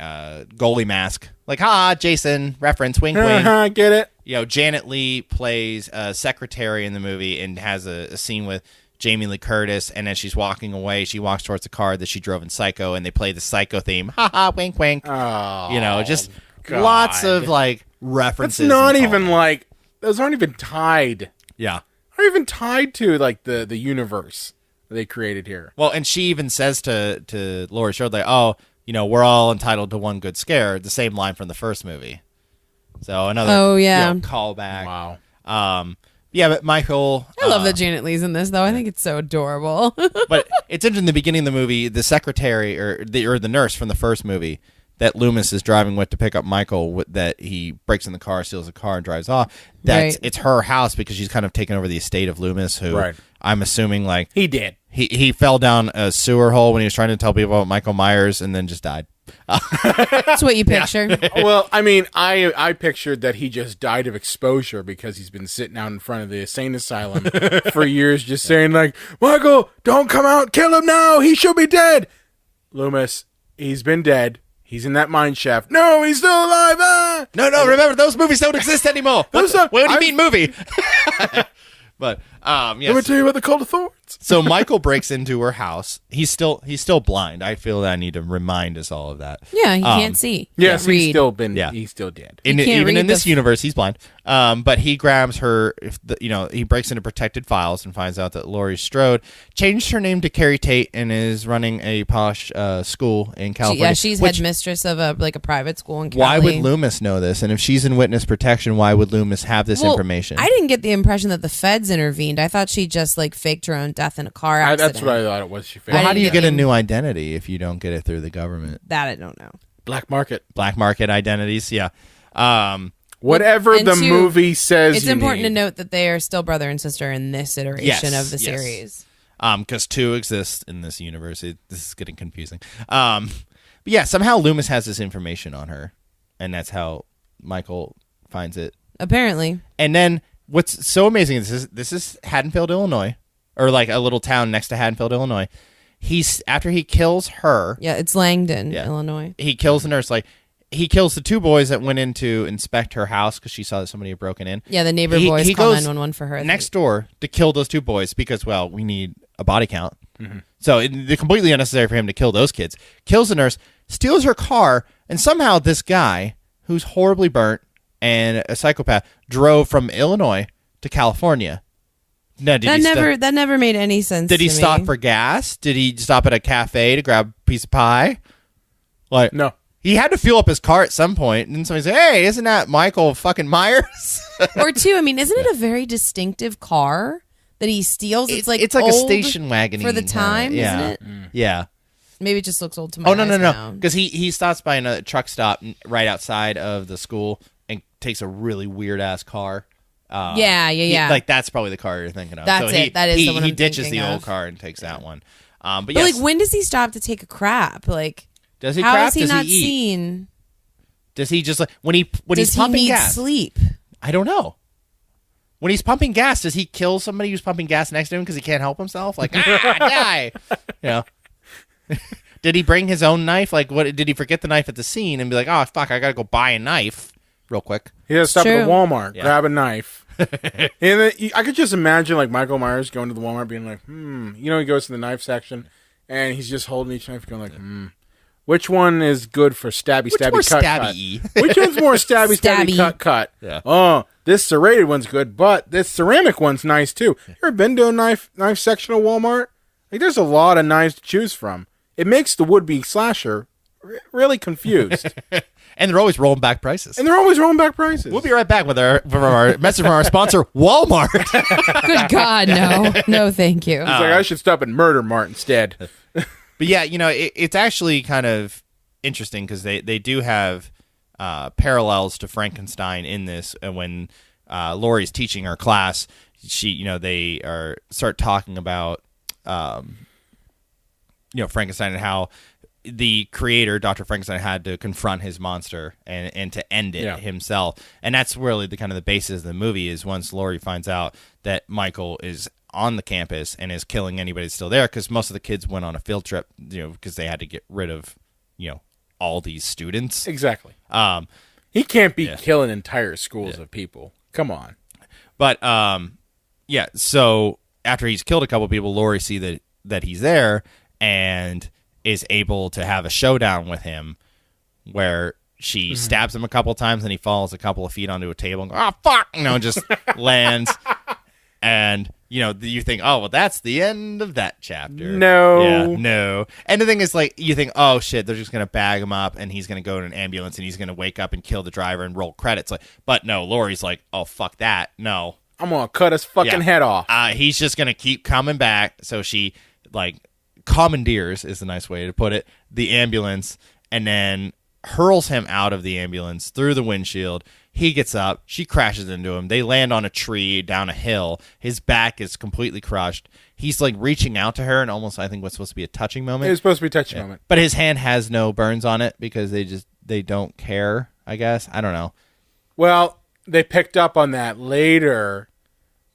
goalie mask. Like, ha, Jason, reference, wink, wink. Get it? You know, Janet Leigh plays a secretary in the movie and has a scene with Jamie Lee Curtis, and as she's walking away, she walks towards the car that she drove in Psycho, and they play the Psycho theme. Ha ha, wink, wink. Oh, you know, just God. lots of like references. It's not and even all. like those aren't even tied. Yeah. Aren't even tied to like the universe they created here. Well, and she even says to Laurie Strode, like, "Oh, you know, we're all entitled to one good scare." The same line from the first movie. So another callback. Wow. Yeah, but Michael. I love that Janet Leigh's in this, though. I think it's so adorable. But it's interesting. In the beginning of the movie, the secretary or the nurse from the first movie that Loomis is driving with to pick up Michael, that he breaks in the car, steals the car, and drives off. It's her house because she's kind of taken over the estate of Loomis, who I'm assuming like he did. He fell down a sewer hole when he was trying to tell people about Michael Myers and then just died. That's what you picture. Well, I mean, I pictured that he just died of exposure because he's been sitting out in front of the insane asylum for years just saying like, Michael, don't come out, kill him now, he should be dead. Loomis, he's been dead. He's in that mine shaft. No, he's still alive. Ah! No, remember, those movies don't exist anymore. What do you mean movie? But yes. Let me tell you about the Cult of Thorns. So Michael breaks into her house. He's still blind. I feel that I need to remind us all of that. Yeah, he can't see. Yes, Read. He's still dead. Even in this universe, he's blind. But he grabs her. He breaks into protected files and finds out that Laurie Strode changed her name to Carrie Tate and is running a posh school in California. She's headmistress of a private school in Cali. Why would Loomis know this? And if she's in witness protection, why would Loomis have this information? I didn't get the impression that the feds intervened. I thought she just faked her own death in a car accident. That's what I thought it was. She faked. Well, how do you get a new identity if you don't get it through the government? That I don't know. Black market identities. Yeah. Whatever the movie says. It's important to note that they are still brother and sister in this iteration of the series. Because two exists in this universe. This is getting confusing. But yeah, somehow Loomis has this information on her, and that's how Michael finds it. Apparently. And then what's so amazing is this is Haddonfield, Illinois, or like a little town next to Haddonfield, Illinois. After he kills her. Yeah, it's Langdon, Illinois. He kills the nurse. He kills the two boys that went in to inspect her house because she saw that somebody had broken in. Yeah, the neighbor boys he call goes 911 for her. Next door to kill those two boys because, well, we need a body count. Mm-hmm. So it's completely unnecessary for him to kill those kids. Kills the nurse, steals her car, and somehow this guy, who's horribly burnt and a psychopath, drove from Illinois to California. Now, that never made any sense. Did he stop for gas? Did he stop at a cafe to grab a piece of pie? No. He had to fuel up his car at some point, and somebody said, "Hey, isn't that Michael fucking Myers?" Or two. I mean, isn't it a very distinctive car that he steals? It's like a station wagon for the time, isn't it? Yeah. Maybe it just looks old to my eyes no. Because he stops by another truck stop right outside of the school and takes a really weird ass car. Yeah. That's probably the car you're thinking of. That's it. That is the one he I'm ditches thinking the old of. car and takes that one. But yes. When does he stop to take a crap? Does he how crap? Is he does not he eat? seen? Does he just when he's does pumping he need gas? Sleep? I don't know. When he's pumping gas, does he kill somebody who's pumping gas next to him because he can't help himself? Die! Did he bring his own knife? What did he forget the knife at the scene and be like, "Oh fuck, I gotta go buy a knife real quick"? He has to stop at the Walmart, grab a knife. And then I could just imagine Michael Myers going to the Walmart, being like, he goes to the knife section, and he's just holding each knife, going like, which one is good for stabby, cut? Which one's more stabby, cut? Yeah. Oh, this serrated one's good, but this ceramic one's nice too. You ever been to a knife section of Walmart? There's a lot of knives to choose from. It makes the would-be slasher really confused. And they're always rolling back prices. We'll be right back with our message from our sponsor, Walmart. Good God, no. No, thank you. It's I should stop at Murder Mart instead. But yeah, it's actually kind of interesting because they do have parallels to Frankenstein in this. And when Laurie's teaching her class, they start talking about Frankenstein and how the creator, Dr. Frankenstein, had to confront his monster and to end it himself. And that's really the basis of the movie is once Laurie finds out that Michael is on the campus and is killing anybody that's still there, because most of the kids went on a field trip, because they had to get rid of, all these students. Exactly. He can't be killing entire schools of people. Come on. But, so after he's killed a couple people, Lori see that he's there and is able to have a showdown with him where she stabs him a couple times and he falls a couple of feet onto a table and goes, oh, fuck! Just lands. And, you think, oh, well, that's the end of that chapter. No. Yeah, no. And the thing is, like, you think, oh, shit, they're just going to bag him up and he's going to go to an ambulance and he's going to wake up and kill the driver and roll credits. But no, Lori's like, oh, fuck that. No. I'm going to cut his fucking head off. He's just going to keep coming back. So she, commandeers, is the nice way to put it, the ambulance, and then hurls him out of the ambulance through the windshield. He gets up. She crashes into him. They land on a tree down a hill. His back is completely crushed. He's reaching out to her and almost, I think, what's supposed to be a touching moment. It was supposed to be a touching moment. But his hand has no burns on it because they don't care, I guess. I don't know. Well, they picked up on that later.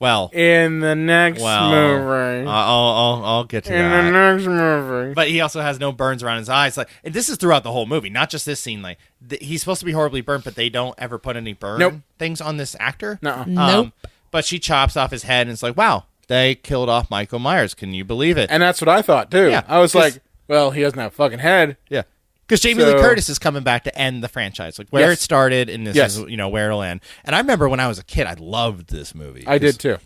Well, in the next movie. I'll get to that. In the next movie. But he also has no burns around his eyes. And this is throughout the whole movie, not just this scene. He's supposed to be horribly burnt, but they don't ever put any burn things on this actor. No. Nope. But she chops off his head and it's like, wow, they killed off Michael Myers. Can you believe it? And that's what I thought, too. Yeah, I was like, well, he doesn't have a fucking head. Yeah. Because Jamie Lee Curtis is coming back to end the franchise, where it started, and this is where it'll end. And I remember when I was a kid, I loved this movie. I did too.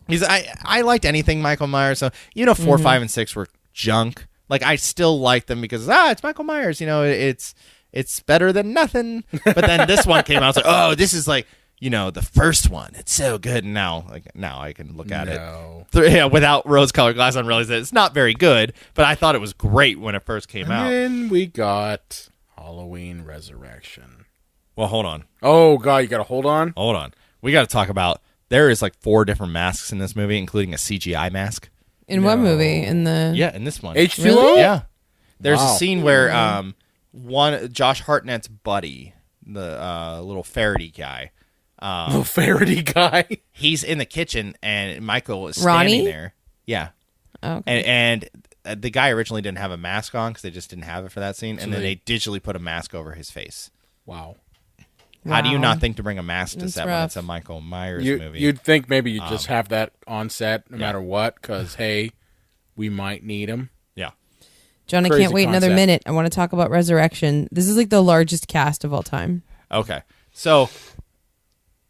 I liked anything Michael Myers. So 4, 5, and 6 were junk. I still like them because it's Michael Myers. It's better than nothing. But then this one came out. I was like, oh, this is the first one. It's so good. And now I can look at it without rose-colored glasses and realize that it's not very good. But I thought it was great when it first came out. And then we got Halloween Resurrection. Well, hold on. Oh, God, you got to hold on? Hold on. We got to talk about, there is 4 different masks in this movie, including a CGI mask. In what movie? In in this one. H2O? Really? Yeah. There's a scene where Josh Hartnett's buddy, the little Faraday guy, little Faraday guy. He's in the kitchen and Michael is standing Ronnie? there. Yeah. Okay. And the guy originally didn't have a mask on because they just didn't have it for that scene, and then they digitally put a mask over his face. Wow. How do you not think to bring a mask to That's set rough. when it's a Michael Myers movie? You'd think maybe you'd just have that on set no matter what, because, hey, we might need him. Yeah. John, I Crazy can't wait another concept. minute. I want to talk about Resurrection. This is the largest cast of all time. Okay. So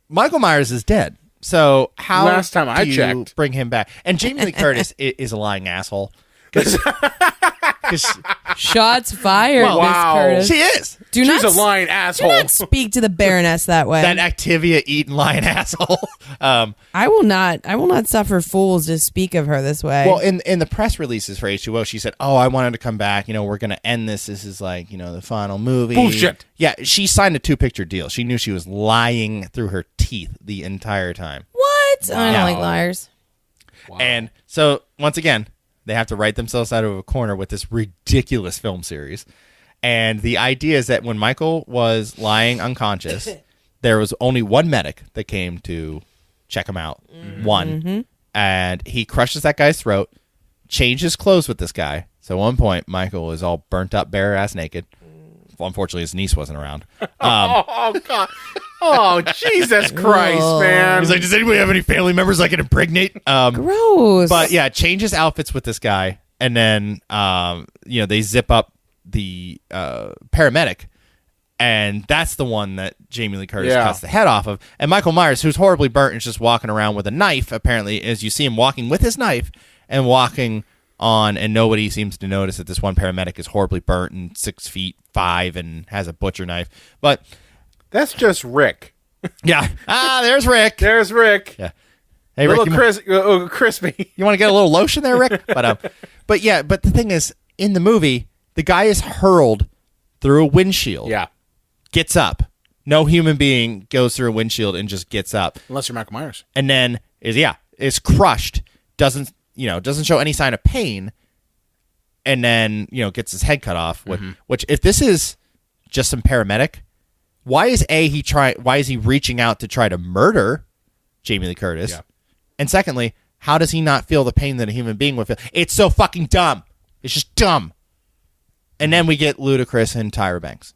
Michael Myers is dead. So how Last time I do you checked. bring him back? And Jamie Lee Curtis is a lying asshole. 'Cause Shots fired, Well, Miss wow. Curtis. she is. Do She's not a lying do asshole. not speak to the Baroness that way. That Activia eating lying asshole. I will not suffer fools to speak of her this way. Well, in the press releases for H2O, she said, "Oh, I wanted to come back. We're going to end this. This is the final movie." Bullshit. Yeah, she signed a 2-picture deal. She knew she was lying through her teeth the entire time. what? I Yeah. don't like liars. Wow. And so once again, they have to write themselves out of a corner with this ridiculous film series. And the idea is that when Michael was lying unconscious, there was only one medic that came to check him out. One. And he crushes that guy's throat, changed his clothes with this guy. So at one point, Michael is all burnt up, bare-ass naked. Well, unfortunately, his niece wasn't around. Oh, God. Oh, Jesus Christ, man. He's like, does anybody have any family members I can impregnate? Gross. But yeah, changes outfits with this guy, and then they zip up the paramedic, and that's the one that Jamie Lee Curtis cuts the head off of. And Michael Myers, who's horribly burnt, is just walking around with a knife. Apparently, as you see him walking with his knife and walking on, and nobody seems to notice that this one paramedic is horribly burnt and 6'5" and has a butcher knife. But That's just Rick. yeah, there's Rick. There's Rick. Yeah. Hey, Rick, Little crispy. you want to get a little lotion there, Rick? But the thing is, in the movie, the guy is hurled through a windshield. Yeah. Gets up. No human being goes through a windshield and just gets up. Unless you're Michael Myers. And then is crushed. Doesn't show any sign of pain. And then, gets his head cut off. Which, if this is just some paramedic, why is he reaching out to try to murder Jamie Lee Curtis? Yeah. And secondly, How does he not feel the pain that a human being would feel? It's so fucking dumb. It's just dumb. And then we get Ludacris and Tyra Banks.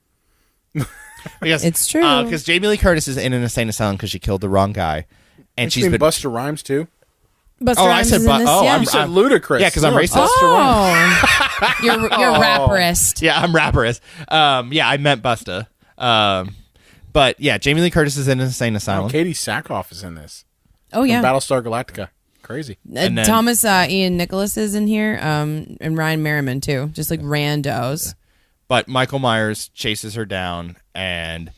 Because It's true. Because Jamie Lee Curtis is in an insane asylum because she killed the wrong guy, and she's been. Busta Rhymes too. Busta Oh, I Rhymes said is in this, yeah. You said Ludacris. Yeah, because I'm racist. Oh, you're rapperist. Yeah, I'm rapperist. Yeah, I meant Busta. But yeah, Jamie Lee Curtis is in an insane asylum. Katie Sackhoff is in this. Oh yeah. From Battlestar Galactica. Crazy. And then- Thomas Ian Nicholas is in here, and Ryan Merriman too, just like randos. But Michael Myers chases her down, and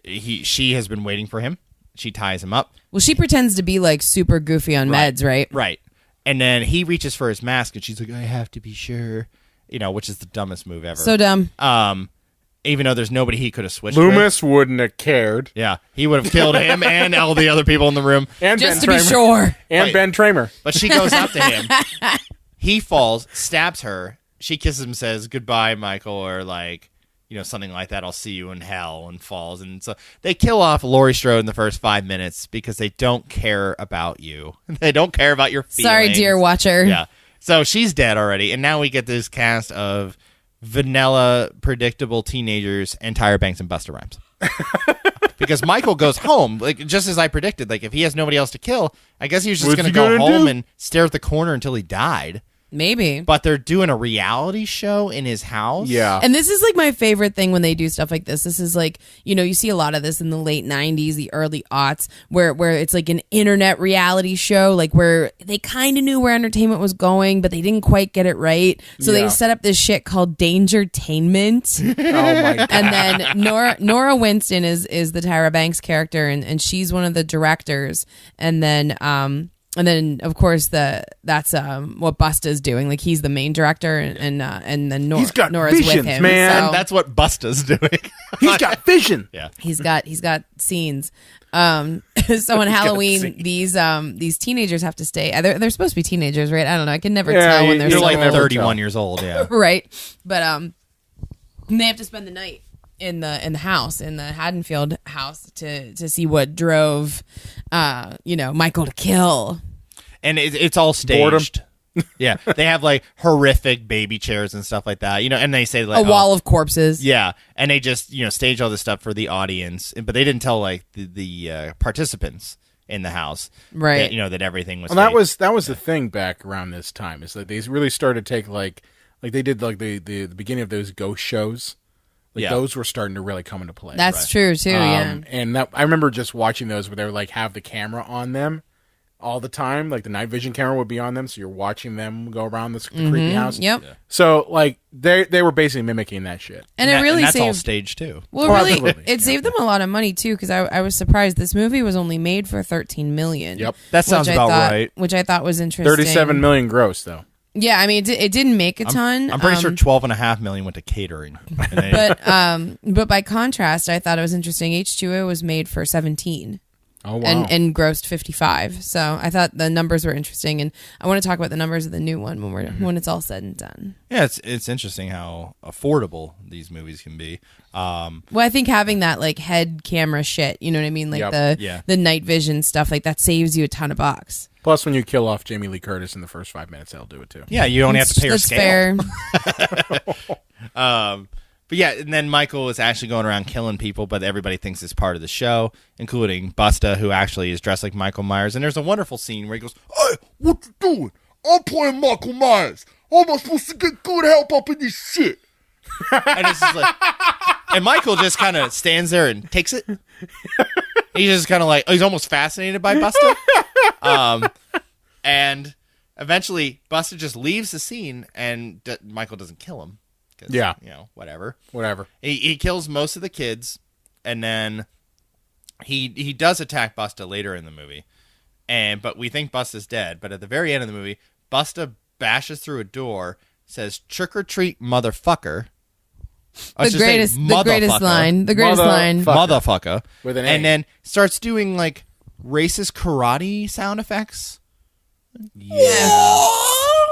she has been waiting for him. She ties him up. Well, she pretends to be like super goofy on meds, right? Right. And then he reaches for his mask, and she's like, I have to be sure. Which is the dumbest move ever. So dumb. Even though there's nobody he could have switched Loomis with. wouldn't have cared. Yeah, he would have killed him and all the other people in the room. And Just Ben to be Tramer. sure. And Right. Ben Tramer. But she goes up to him. He falls, stabs her. She kisses him, says, goodbye, Michael, or something like that. I'll see you in hell, and falls. And so they kill off Laurie Strode in the first 5 minutes because they don't care about you. They don't care about your feelings. Sorry, dear watcher. Yeah. So she's dead already. And now we get this cast of vanilla, predictable teenagers and Tyra Banks and Busta Rhymes. Because Michael goes home, just as I predicted. If he has nobody else to kill, I guess he was just going to go home and stare at the corner until he died. Maybe. But they're doing a reality show in his house. Yeah. And this is like my favorite thing when they do stuff like this. This is like, you see a lot of this in the late 90s, the early aughts, where it's like an internet reality show, like where they kind of knew where entertainment was going, but they didn't quite get it right. So they set up this shit called Dangertainment. Oh my God. And then Nora Winston is the Tyra Banks character, and she's one of the directors. And then, of course, that's what Busta's doing. Like, he's the main director, and then He's got Nora's visions, with him. man. So And that's what Busta's doing. He's got vision. Yeah. he's got scenes. So on Halloween, these teenagers have to stay. They're supposed to be teenagers, right? I don't know. I can never tell when they're You're so like old. 31 years old, yeah. Right? But they have to spend the night in the house, in the Haddonfield house, to see what drove Michael to kill. And it's all staged. Yeah. They have horrific baby chairs and stuff like that. And they say A wall of corpses. Yeah. And they just, stage all this stuff for the audience. But they didn't tell the participants in the house. Right. That, that everything was Well, fake. that was the thing back around this time. Is that they really started to take like they did the beginning of those ghost shows. Those were starting to really come into play. That's true too. Yeah. And I remember just watching those where they would have the camera on them all the time. Like the night vision camera would be on them, so you're watching them go around the creepy house. Yep. Yeah. So they were basically mimicking that shit. And it really that's all saved. staged too. Well, absolutely. it saved them a lot of money too, because I was surprised this movie was only made for $13 million. Yep. That sounds about right. Which I thought was interesting. 37 million gross though. Yeah, I mean it didn't make a ton. I'm pretty sure 12.5 million went to catering. But by contrast, I thought it was interesting. H2O was made for 17. Oh wow. And grossed 55. So I thought the numbers were interesting, and I want to talk about the numbers of the new one when it's all said and done. Yeah, it's interesting how affordable these movies can be. Well, I think having that head camera shit, you know what I mean, the night vision stuff, that saves you a ton of bucks. Plus, when you kill off Jamie Lee Curtis in the first 5 minutes, that'll do it too. Yeah, you only have to pay her That's scale. fair. But yeah, and then Michael is actually going around killing people, but everybody thinks it's part of the show, including Busta, who actually is dressed like Michael Myers. And there's a wonderful scene where he goes, Hey, what you doing? I'm playing Michael Myers. How am I supposed to get good help up in this shit? and it's just and Michael just kind of stands there and takes it. He's just kind of he's almost fascinated by Busta. And eventually Busta just leaves the scene, and Michael doesn't kill him. Yeah. Whatever. He kills most of the kids, and then he does attack Busta later in the movie. But we think Busta's dead. But at the very end of the movie, Busta bashes through a door, says, "Trick or treat, motherfucker." The greatest line. The greatest line. Motherfucker. With an A. And then starts doing racist karate sound effects. Yeah.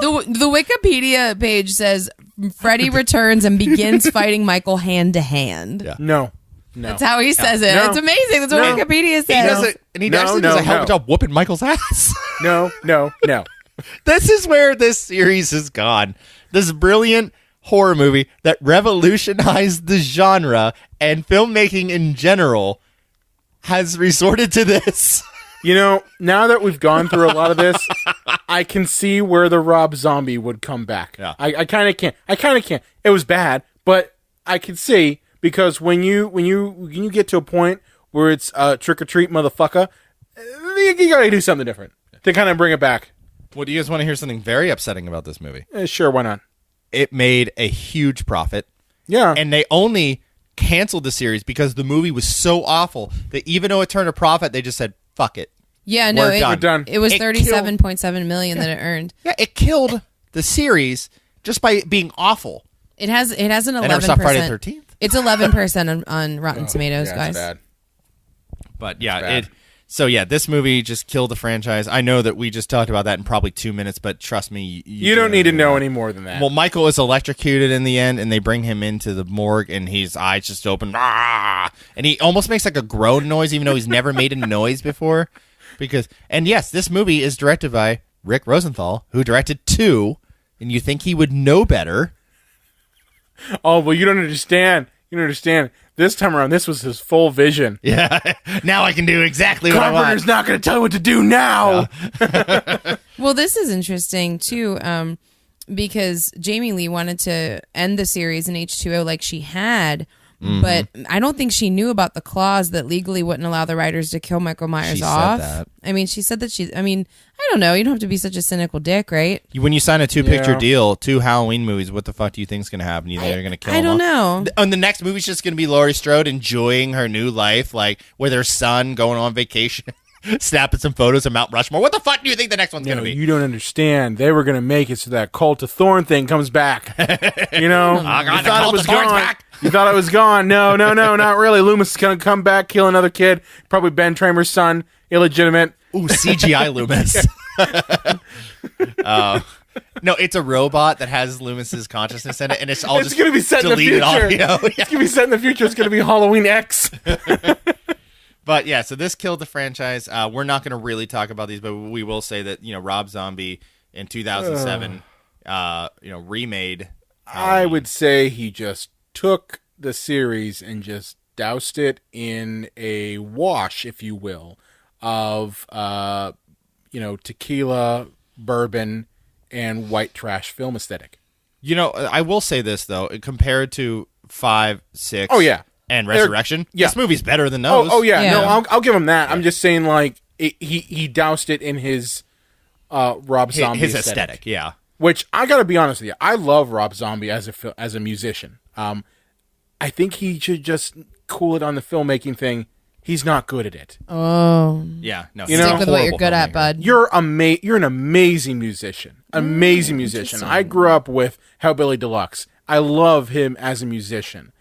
The Wikipedia page says Freddy returns and begins fighting Michael hand to hand. Yeah. No. That's how he says it. No. It's amazing. That's what No. Wikipedia says. He does it, and he actually does a hell of a job whooping Michael's ass. no. This is where this series has gone. This brilliant horror movie that revolutionized the genre and filmmaking in general has resorted to this. You know, now that we've gone through a lot of this, I can see where the Rob Zombie would come back. Yeah. I kind of can't. It was bad, but I can see, because when you get to a point where it's trick or treat, motherfucker, you gotta do something different to kind of bring it back. Well, do you guys want to hear something very upsetting about this movie? Sure, why not? It made a huge profit. Yeah. And they only canceled the series because the movie was so awful that even though it turned a profit, they just said, fuck it. Yeah, no, We're done. it was It 37.7 million that it earned. Yeah, it killed the series just by being awful. It has an 11%. I never saw Friday the 13th. It's 11% on Rotten Tomatoes, yeah, guys. It's bad. But yeah, bad. So this movie just killed the franchise. I know that we just talked about that in probably 2 minutes, but trust me, You don't need to know any more than that. Well, Michael is electrocuted in the end, and they bring him into the morgue, and his eyes just open, and he almost makes like a groan noise, even though he's never made a noise before. And yes, this movie is directed by Rick Rosenthal, who directed 2, and you think he would know better. Oh, well, you don't understand. You don't understand. This time around, this was his full vision. Yeah, now I can do exactly what I want. Carpenter's not going to tell you what to do now. Well, this is interesting, too, because Jamie Lee wanted to end the series in H2O like she had, but I don't think she knew about the clause that legally wouldn't allow the writers to kill Michael Myers off. Said that. I mean, she said that I don't know. You don't have to be such a cynical dick, right? When you sign a 2-picture Yeah. deal, 2 Halloween movies, what the fuck do you think's going to happen? You think they're going to kill I him don't off? know. And the next movie's just going to be Laurie Strode enjoying her new life, like with her son going on vacation, snapping some photos of Mount Rushmore. What the fuck do you think the next one's going No, to be? you don't understand. They were going to make it so that Cult of Thorn thing comes back. You know? God, You the thought Cult it was of Thorn's gone. back. You thought it was gone. No, not really. Loomis is going to come back, kill another kid. Probably Ben Tramer's son. Illegitimate. Ooh, CGI Loomis. No, it's a robot that has Loomis's consciousness in it, and it's all It's just going to be set in the deleted future. audio. It's going to be set in the future. It's going to be Halloween X. But yeah, so this killed the franchise. We're not going to really talk about these, but we will say that Rob Zombie in 2007, remade. I would say he just took the series and just doused it in a wash, if you will, of tequila, bourbon, and white trash film aesthetic. I will say this though, compared to 5, 6, Oh, yeah. and Resurrection, yeah. this movie's better than those. Oh yeah. Yeah. No, I'll give him that. I'm just saying, like, he doused it in his Rob Zombie his aesthetic, yeah. Which I got to be honest with you, I love Rob Zombie as a musician. I think he should just cool it on the filmmaking thing. He's not good at it. Oh. Yeah, no. You know, Stick with what you're good at, bud. You're an amazing musician. Amazing musician. I grew up with Hellbilly Deluxe. I love him as a musician.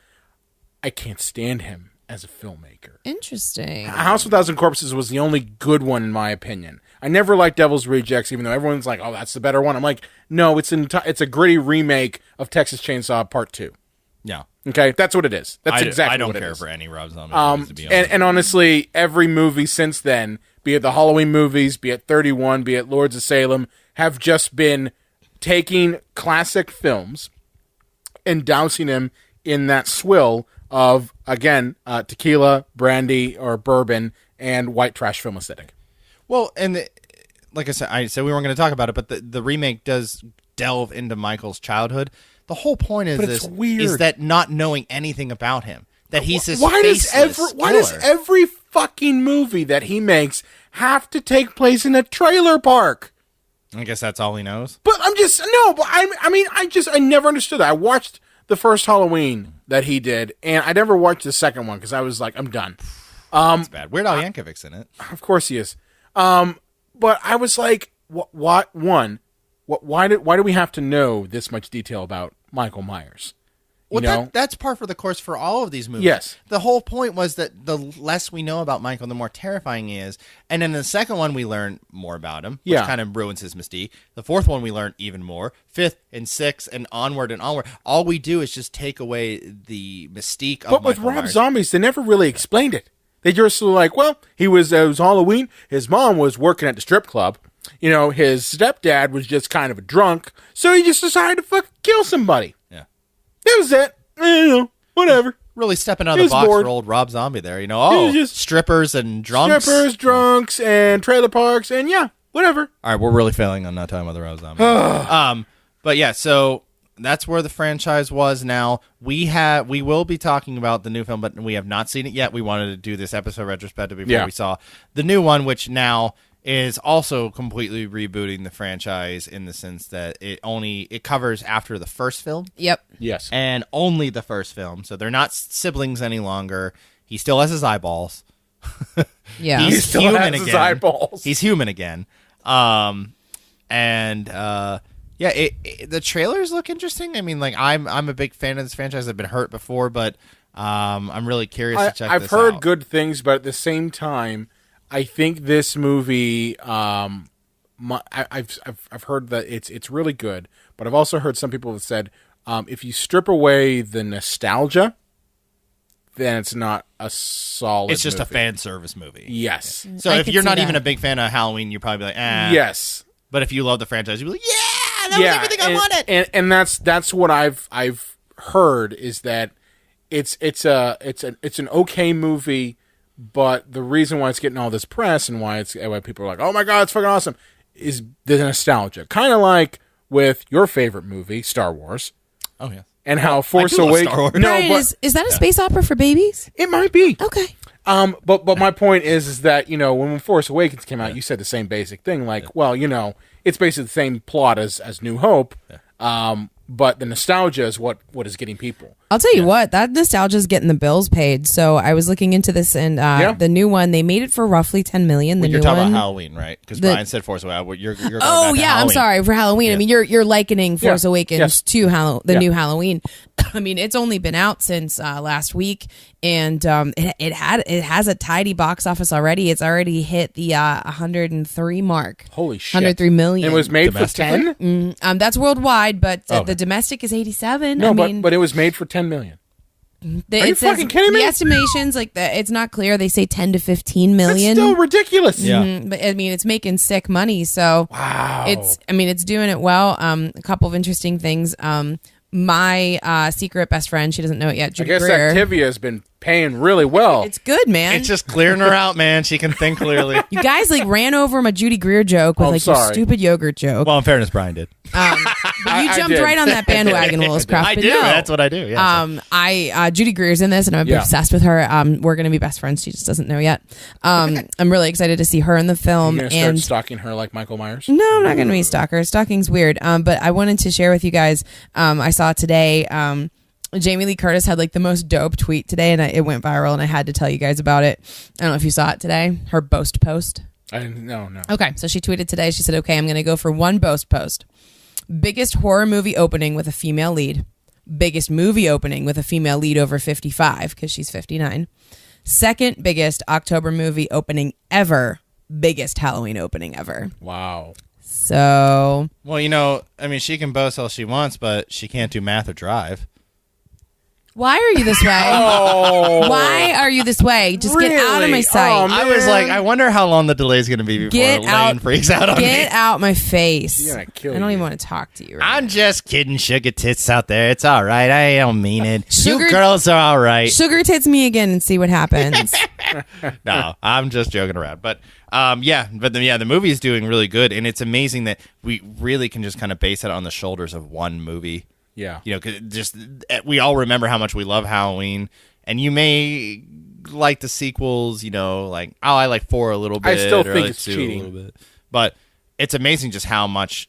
I can't stand him as a filmmaker. Interesting. House of 1,000 Corpses was the only good one in my opinion. I never liked Devil's Rejects, even though everyone's like, "Oh, that's the better one." I'm like, no, it's a gritty remake of Texas Chainsaw Part 2. Yeah. Okay, that's what it is. That's exactly I don't what it care is. for any Rob Zombie movies, to be honest. And honestly, every movie since then, be it the Halloween movies, be it 31, be it Lords of Salem, have just been taking classic films and dousing them in that swill of, again, tequila, brandy, or bourbon, and white trash film aesthetic. Well, and like I said we weren't going to talk about it, but the remake does delve into Michael's childhood. The whole point is But it's weird. is that not knowing anything about him, that he's this Why does killer. every fucking movie that he makes have to take place in a trailer park? I guess that's all he knows. But I never understood that. I watched the first Halloween that he did, and I never watched the second one because I was like, I'm done. That's bad. Weird Al Yankovic's in it. Of course he is. But I was like, why do we have to know this much detail about Michael Myers? Well, that's par for the course for all of these movies. Yes. The whole point was that the less we know about Michael, the more terrifying he is. And in the second one, we learn more about him, which kind of ruins his mystique. The fourth one, we learn even more. Fifth and sixth and onward and onward. All we do is just take away the mystique of But with Michael Rob Myers. Zombies, they never really explained it. They just were like, well, it was Halloween. His mom was working at the strip club. his stepdad was just kind of a drunk, so he just decided to fucking kill somebody. Yeah. That was it. Whatever. Really stepping out of He the was box bored. for old Rob Zombie there. He was just- strippers and drunks. Strippers, drunks, and trailer parks, and yeah, whatever. All right, we're really failing on not talking about the Rob Zombie. But yeah, so that's where the franchise was now. We will be talking about the new film, but we have not seen it yet. We wanted to do this episode retrospective before we saw the new one, which now is also completely rebooting the franchise in the sense that it covers after the first film. Yep. Yes. And only the first film. So they're not siblings any longer. He still has his eyeballs. Yeah. He He's still human has again. his eyeballs. He's human again. The trailers look interesting. I mean, like I'm a big fan of this franchise. I've been hurt before, but I'm really curious to check I've this heard out. good things, but at the same time, I think this movie. I've heard that it's really good, but I've also heard some people have said if you strip away the nostalgia, then it's not a solid. It's just movie. a fan service movie. Yes. So I if could you're see not even that. a big fan of Halloween, you're probably like, Yes. But if you love the franchise, you'll be like, yeah, that was everything I wanted. And that's what I've heard is that it's an okay movie, but the reason why it's getting all this press and why people are like, oh my god, it's fucking awesome, is the nostalgia. Kind of like with your favorite movie, Star Wars, Oh yeah. and how Force do love Awakens. Star Wars. No, Brian, but is that a space opera for babies? it might be. Okay. But my point is that, when Force Awakens came out, you said the same basic thing. Like, it's basically the same plot as New Hope. But the nostalgia is what is getting people. I'll tell you what, that nostalgia is getting the bills paid. So I was looking into this, and the new one, they made it for roughly $10 million. The You're new talking one. about Halloween, right? Because The- Brian said Force Awakens. You're going Oh back to yeah, I'm Halloween. sorry for Halloween. I Yeah. mean, you're likening Force Yeah. Awakens Yes. to the Yeah. new Halloween. I mean, it's only been out since last week, and it has a tidy box office already. It's already hit the 103 mark. Holy shit. 103 million. And it was made for Domestically? 10? That's worldwide, but Okay. the domestic is 87. No, I mean, but it was made for 10 million. Are you it says- fucking kidding me? The estimations, it's not clear. They say 10 to 15 That's million. still ridiculous. Yeah. But I mean, it's making sick money. So Wow. it's doing it well. A couple of interesting things. My secret best friend, she doesn't know it yet. I Judy guess Greer. Activia has been paying really well. It's good, man. It's just clearing her out, man. She can think clearly. You guys ran over my Judy Greer joke with I'm your sorry. stupid yogurt joke. Well, in fairness, Brian did. But you I jumped did. right on that bandwagon, Williscraft. I but do. No. That's what I do. Yeah. Judy Greer's in this, and I'm Yeah. obsessed with her. We're gonna be best friends. She just doesn't know yet. I'm really excited to see her in the film. You're going to start And stalking her like Michael Myers? no, I'm not going to be a stalker. Stalking's weird. But I wanted to share with you guys. I saw today. Jamie Lee Curtis had the most dope tweet today, and it went viral, and I had to tell you guys about it. I don't know if you saw it today. Her boast post. No. Okay, so she tweeted today. She said, "Okay, I'm going to go for one boast post. Biggest horror movie opening with a female lead. Biggest movie opening with a female lead over 55 because she's 59. Second biggest October movie opening ever. Biggest Halloween opening ever. Wow. So Well, she can boast all she wants, but she can't do math or drive. why are you this way? Why are you this way? Just get out of my Really? sight. Oh, I was like, I wonder how long the delay is going to be before Get Lane out! freaks out on Get me. out my face! She's gonna kill I don't you. even want to talk to you. Right I'm just kidding, sugar tits out there. It's all right. I don't mean it. Sugar- You girls are all right. Sugar tits me again and see what happens. No, I'm just joking around. But the movie is doing really good, and it's amazing that we really can just kind of base it on the shoulders of one movie. Yeah. 'Cause just we all remember how much we love Halloween, and you may like the sequels. I like 4 a little bit. I still or think like it's 2 cheating. a little bit. But it's amazing just how much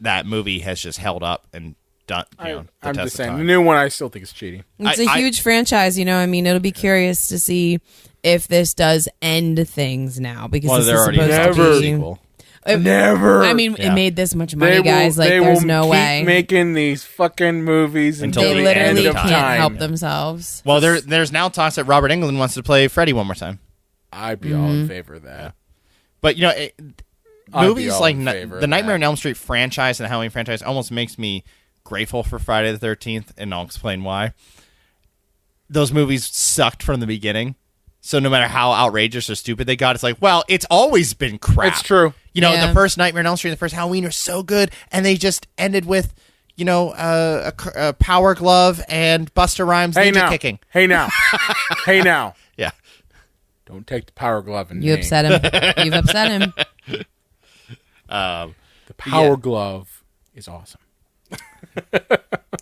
that movie has just held up and done. The I'm test just of saying. time. The new one, I still think it's cheating. It's a huge franchise, I mean, it'll be curious to see if this does end things now because Well, this there is already supposed is to a be. sequel. Never. I mean, Yeah. it made this much money, guys. There's no keep way. making these fucking movies Until They until the the end literally end of of can't time. help themselves. Well, there's now talks that Robert Englund wants to play Freddy one more time. I'd be all in favor of that. But I'd movies be all like in favor the of Nightmare that. on Elm Street franchise and the Halloween franchise almost makes me grateful for Friday the 13th, and I'll explain why. Those movies sucked from the beginning, So no matter how outrageous or stupid they got, it's like, well, it's always been crap. It's true. You know, Yeah. the first Nightmare on Elm Street, the first Halloween are so good, and they just ended with, you know, a power glove and Busta Rhymes ninja kicking. Hey now. Hey now. Yeah. Don't take the power glove and You upset him. You've upset him. The power glove is awesome.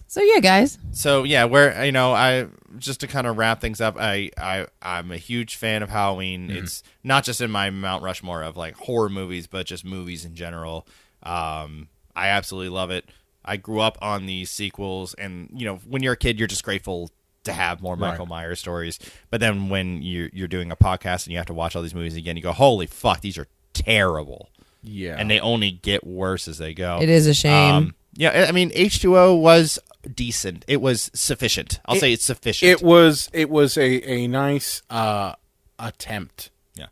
So yeah, guys. So yeah, where I just to kind of wrap things up, I'm a huge fan of Halloween. It's not just in my Mount Rushmore of like horror movies, but just movies in general. I absolutely love it. I grew up on these sequels, and when you're a kid, you're just grateful to have more Michael Myers stories. But then when you're doing a podcast and you have to watch all these movies again, you go, holy fuck, these are terrible. Yeah. And they only get worse as they go. It is a shame. Yeah, I mean, H2O was decent. It was sufficient. I'll say it's sufficient. It was a nice attempt. Yeah.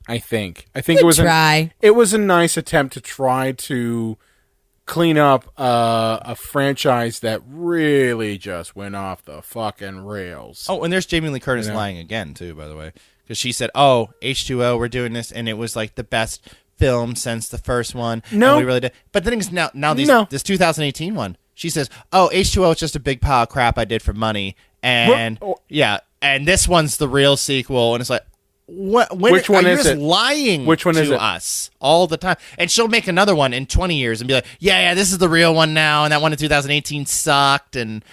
I think it was try. It was a nice attempt to try to clean up a franchise that really just went off the fucking rails. Oh, and there's Jamie Lee Curtis lying again, too, by the way. Because she said, oh, H2O, we're doing this, and it was like the best film since the first one. No. And we really did. But the thing is, now this 2018 one, she says, oh, H2O is just a big pile of crap I did for money. And, and this one's the real sequel. And it's like, which one is it? Lying Which one to is it? us all the time. And she'll make another one in 20 years and be like, yeah, this is the real one now. And that one in 2018 sucked. And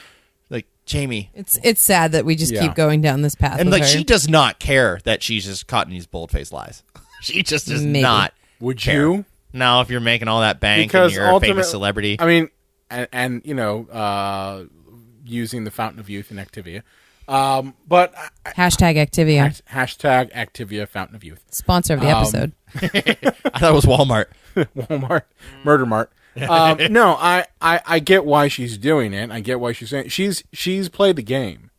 like, Jamie. It's sad that we just keep going down this path. And with like, her. she does not care that she's just caught in these bold-faced lies. She just does not. Would care. you? No, if you're making all that bank Because and you're a famous celebrity. I mean, and using the Fountain of Youth in Activia. But Hashtag Activia. Hashtag Activia Fountain of Youth. Sponsor of the episode. I thought it was Walmart. Walmart. Murder Mart. No, I get why she's doing it. I get why she's saying she's played the game.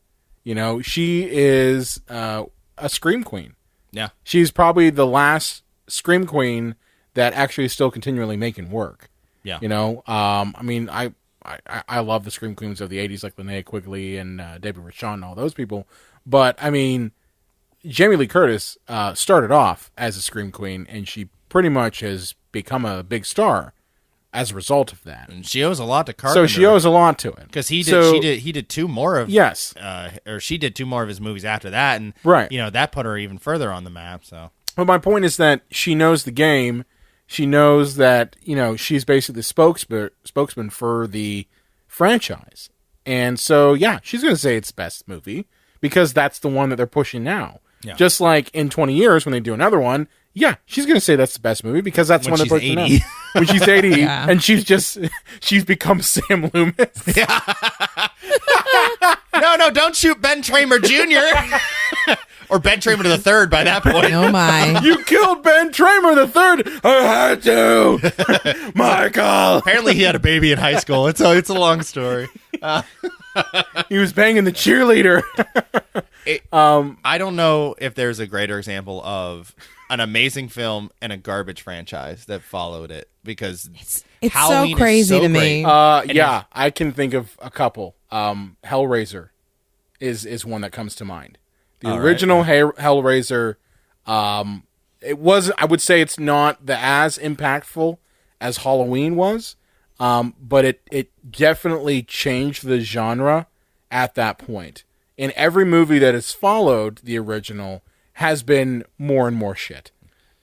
She is a scream queen. Yeah. She's probably the last scream queen that actually is still continually making work. Yeah. I mean, I love the scream queens of the 80s like Linnea Quigley and Debbie Rochon and all those people. But, I mean, Jamie Lee Curtis started off as a scream queen, and she pretty much has become a big star as a result of that. And she owes a lot to Carpenter. So she owes a lot to it. Because he did two more of... Yes. Or she did two more of his movies after that. And, that put her even further on the map, so... But my point is that she knows the game. She knows that, she's basically the spokesman for the franchise. And so, she's going to say it's best movie because that's the one that they're pushing now. Yeah. Just like in 20 years when they do another one, she's going to say that's the best movie because that's the one they're pushing now. When she's 80 and she's become Sam Loomis. Yeah. No, don't shoot Ben Tramer Jr. Or Ben Tramer the third by that point. Oh my! You killed Ben Tramer the third. I had to, Michael. Apparently, he had a baby in high school. It's a long story. He was banging the cheerleader. I don't know if there's a greater example of an amazing film and a garbage franchise that followed it because it's Halloween so crazy is so to me. I can think of a couple. Hellraiser is one that comes to mind. The original Hellraiser, it was. I would say it's not as impactful as Halloween was, but it definitely changed the genre at that point. And every movie that has followed the original has been more and more shit.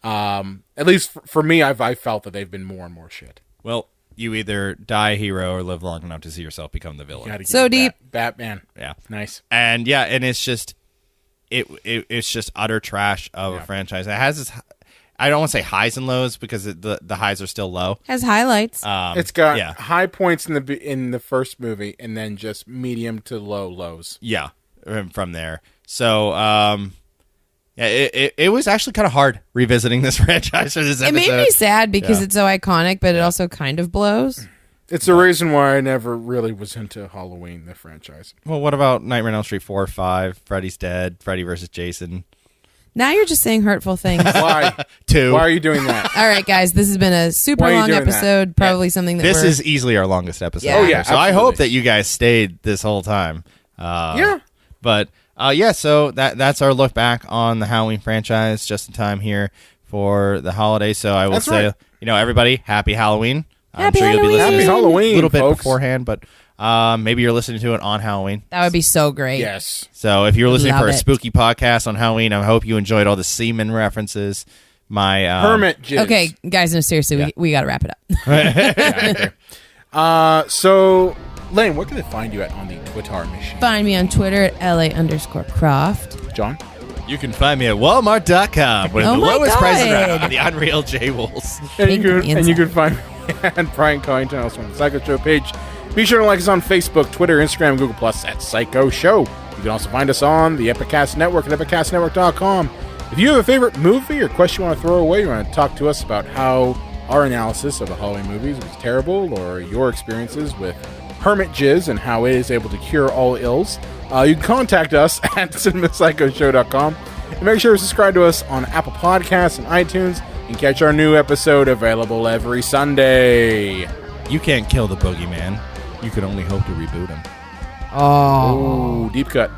At least for me, I've felt that they've been more and more shit. Well, you either die a hero or live long enough to see yourself become the villain. So deep, Batman. Yeah, nice. And it's just. It's just utter trash of a franchise. It has its, I don't want to say highs and lows because the highs are still low. Has highlights. It's got high points in the first movie and then just medium to low lows. Yeah, from there. So it was actually kind of hard revisiting this franchise for this episode. It made me sad because it's so iconic, but it also kind of blows. It's the reason why I never really was into Halloween, the franchise. Well, what about Nightmare on Elm Street 4 or 5, Freddy's Dead, Freddy vs. Jason? Now you're just saying hurtful things. Why? 2. Why are you doing that? All right, guys, this has been a super long episode. Probably something that this is easily our longest episode. Yeah. Oh, yeah, so I hope that you guys stayed this whole time. Yeah. But So that's our look back on the Halloween franchise, just in time here for the holiday. So I will That's say, right. Everybody, happy Halloween. Happy I'm sure you'll be listening Happy Halloween, a little bit folks. beforehand, but maybe you're listening to it on Halloween. That would be so great. Yes. So if you're listening Love for a it. spooky podcast on Halloween, I hope you enjoyed all the semen references. My Hermit jizz. Okay, guys, no, seriously, we got to wrap it up. Yeah, okay. So, Lane, where can they find you on the Twitter machine? Find me on Twitter at LA_Croft. John? You can find me at Walmart.com with Oh the my lowest prices God. around. The Unreal J-Wolves. And you Pink can, inside. find me and Brian Collington also on the Psycho Show page. Be sure to like us on Facebook, Twitter, Instagram, Google Plus at Psycho Show. You can also find us on the Epicast Network at epicastnetwork.com. If you have a favorite movie or question you want to throw away, you want to talk to us about how our analysis of the Halloween movies was terrible, or your experiences with hermit jizz and how it is able to cure all ills, you can contact us at cinemapsychoshow.com. And make sure to subscribe to us on Apple Podcasts and iTunes and catch our new episode available every Sunday. You can't kill the boogeyman. You can only hope to reboot him. Oh. Ooh, deep cut.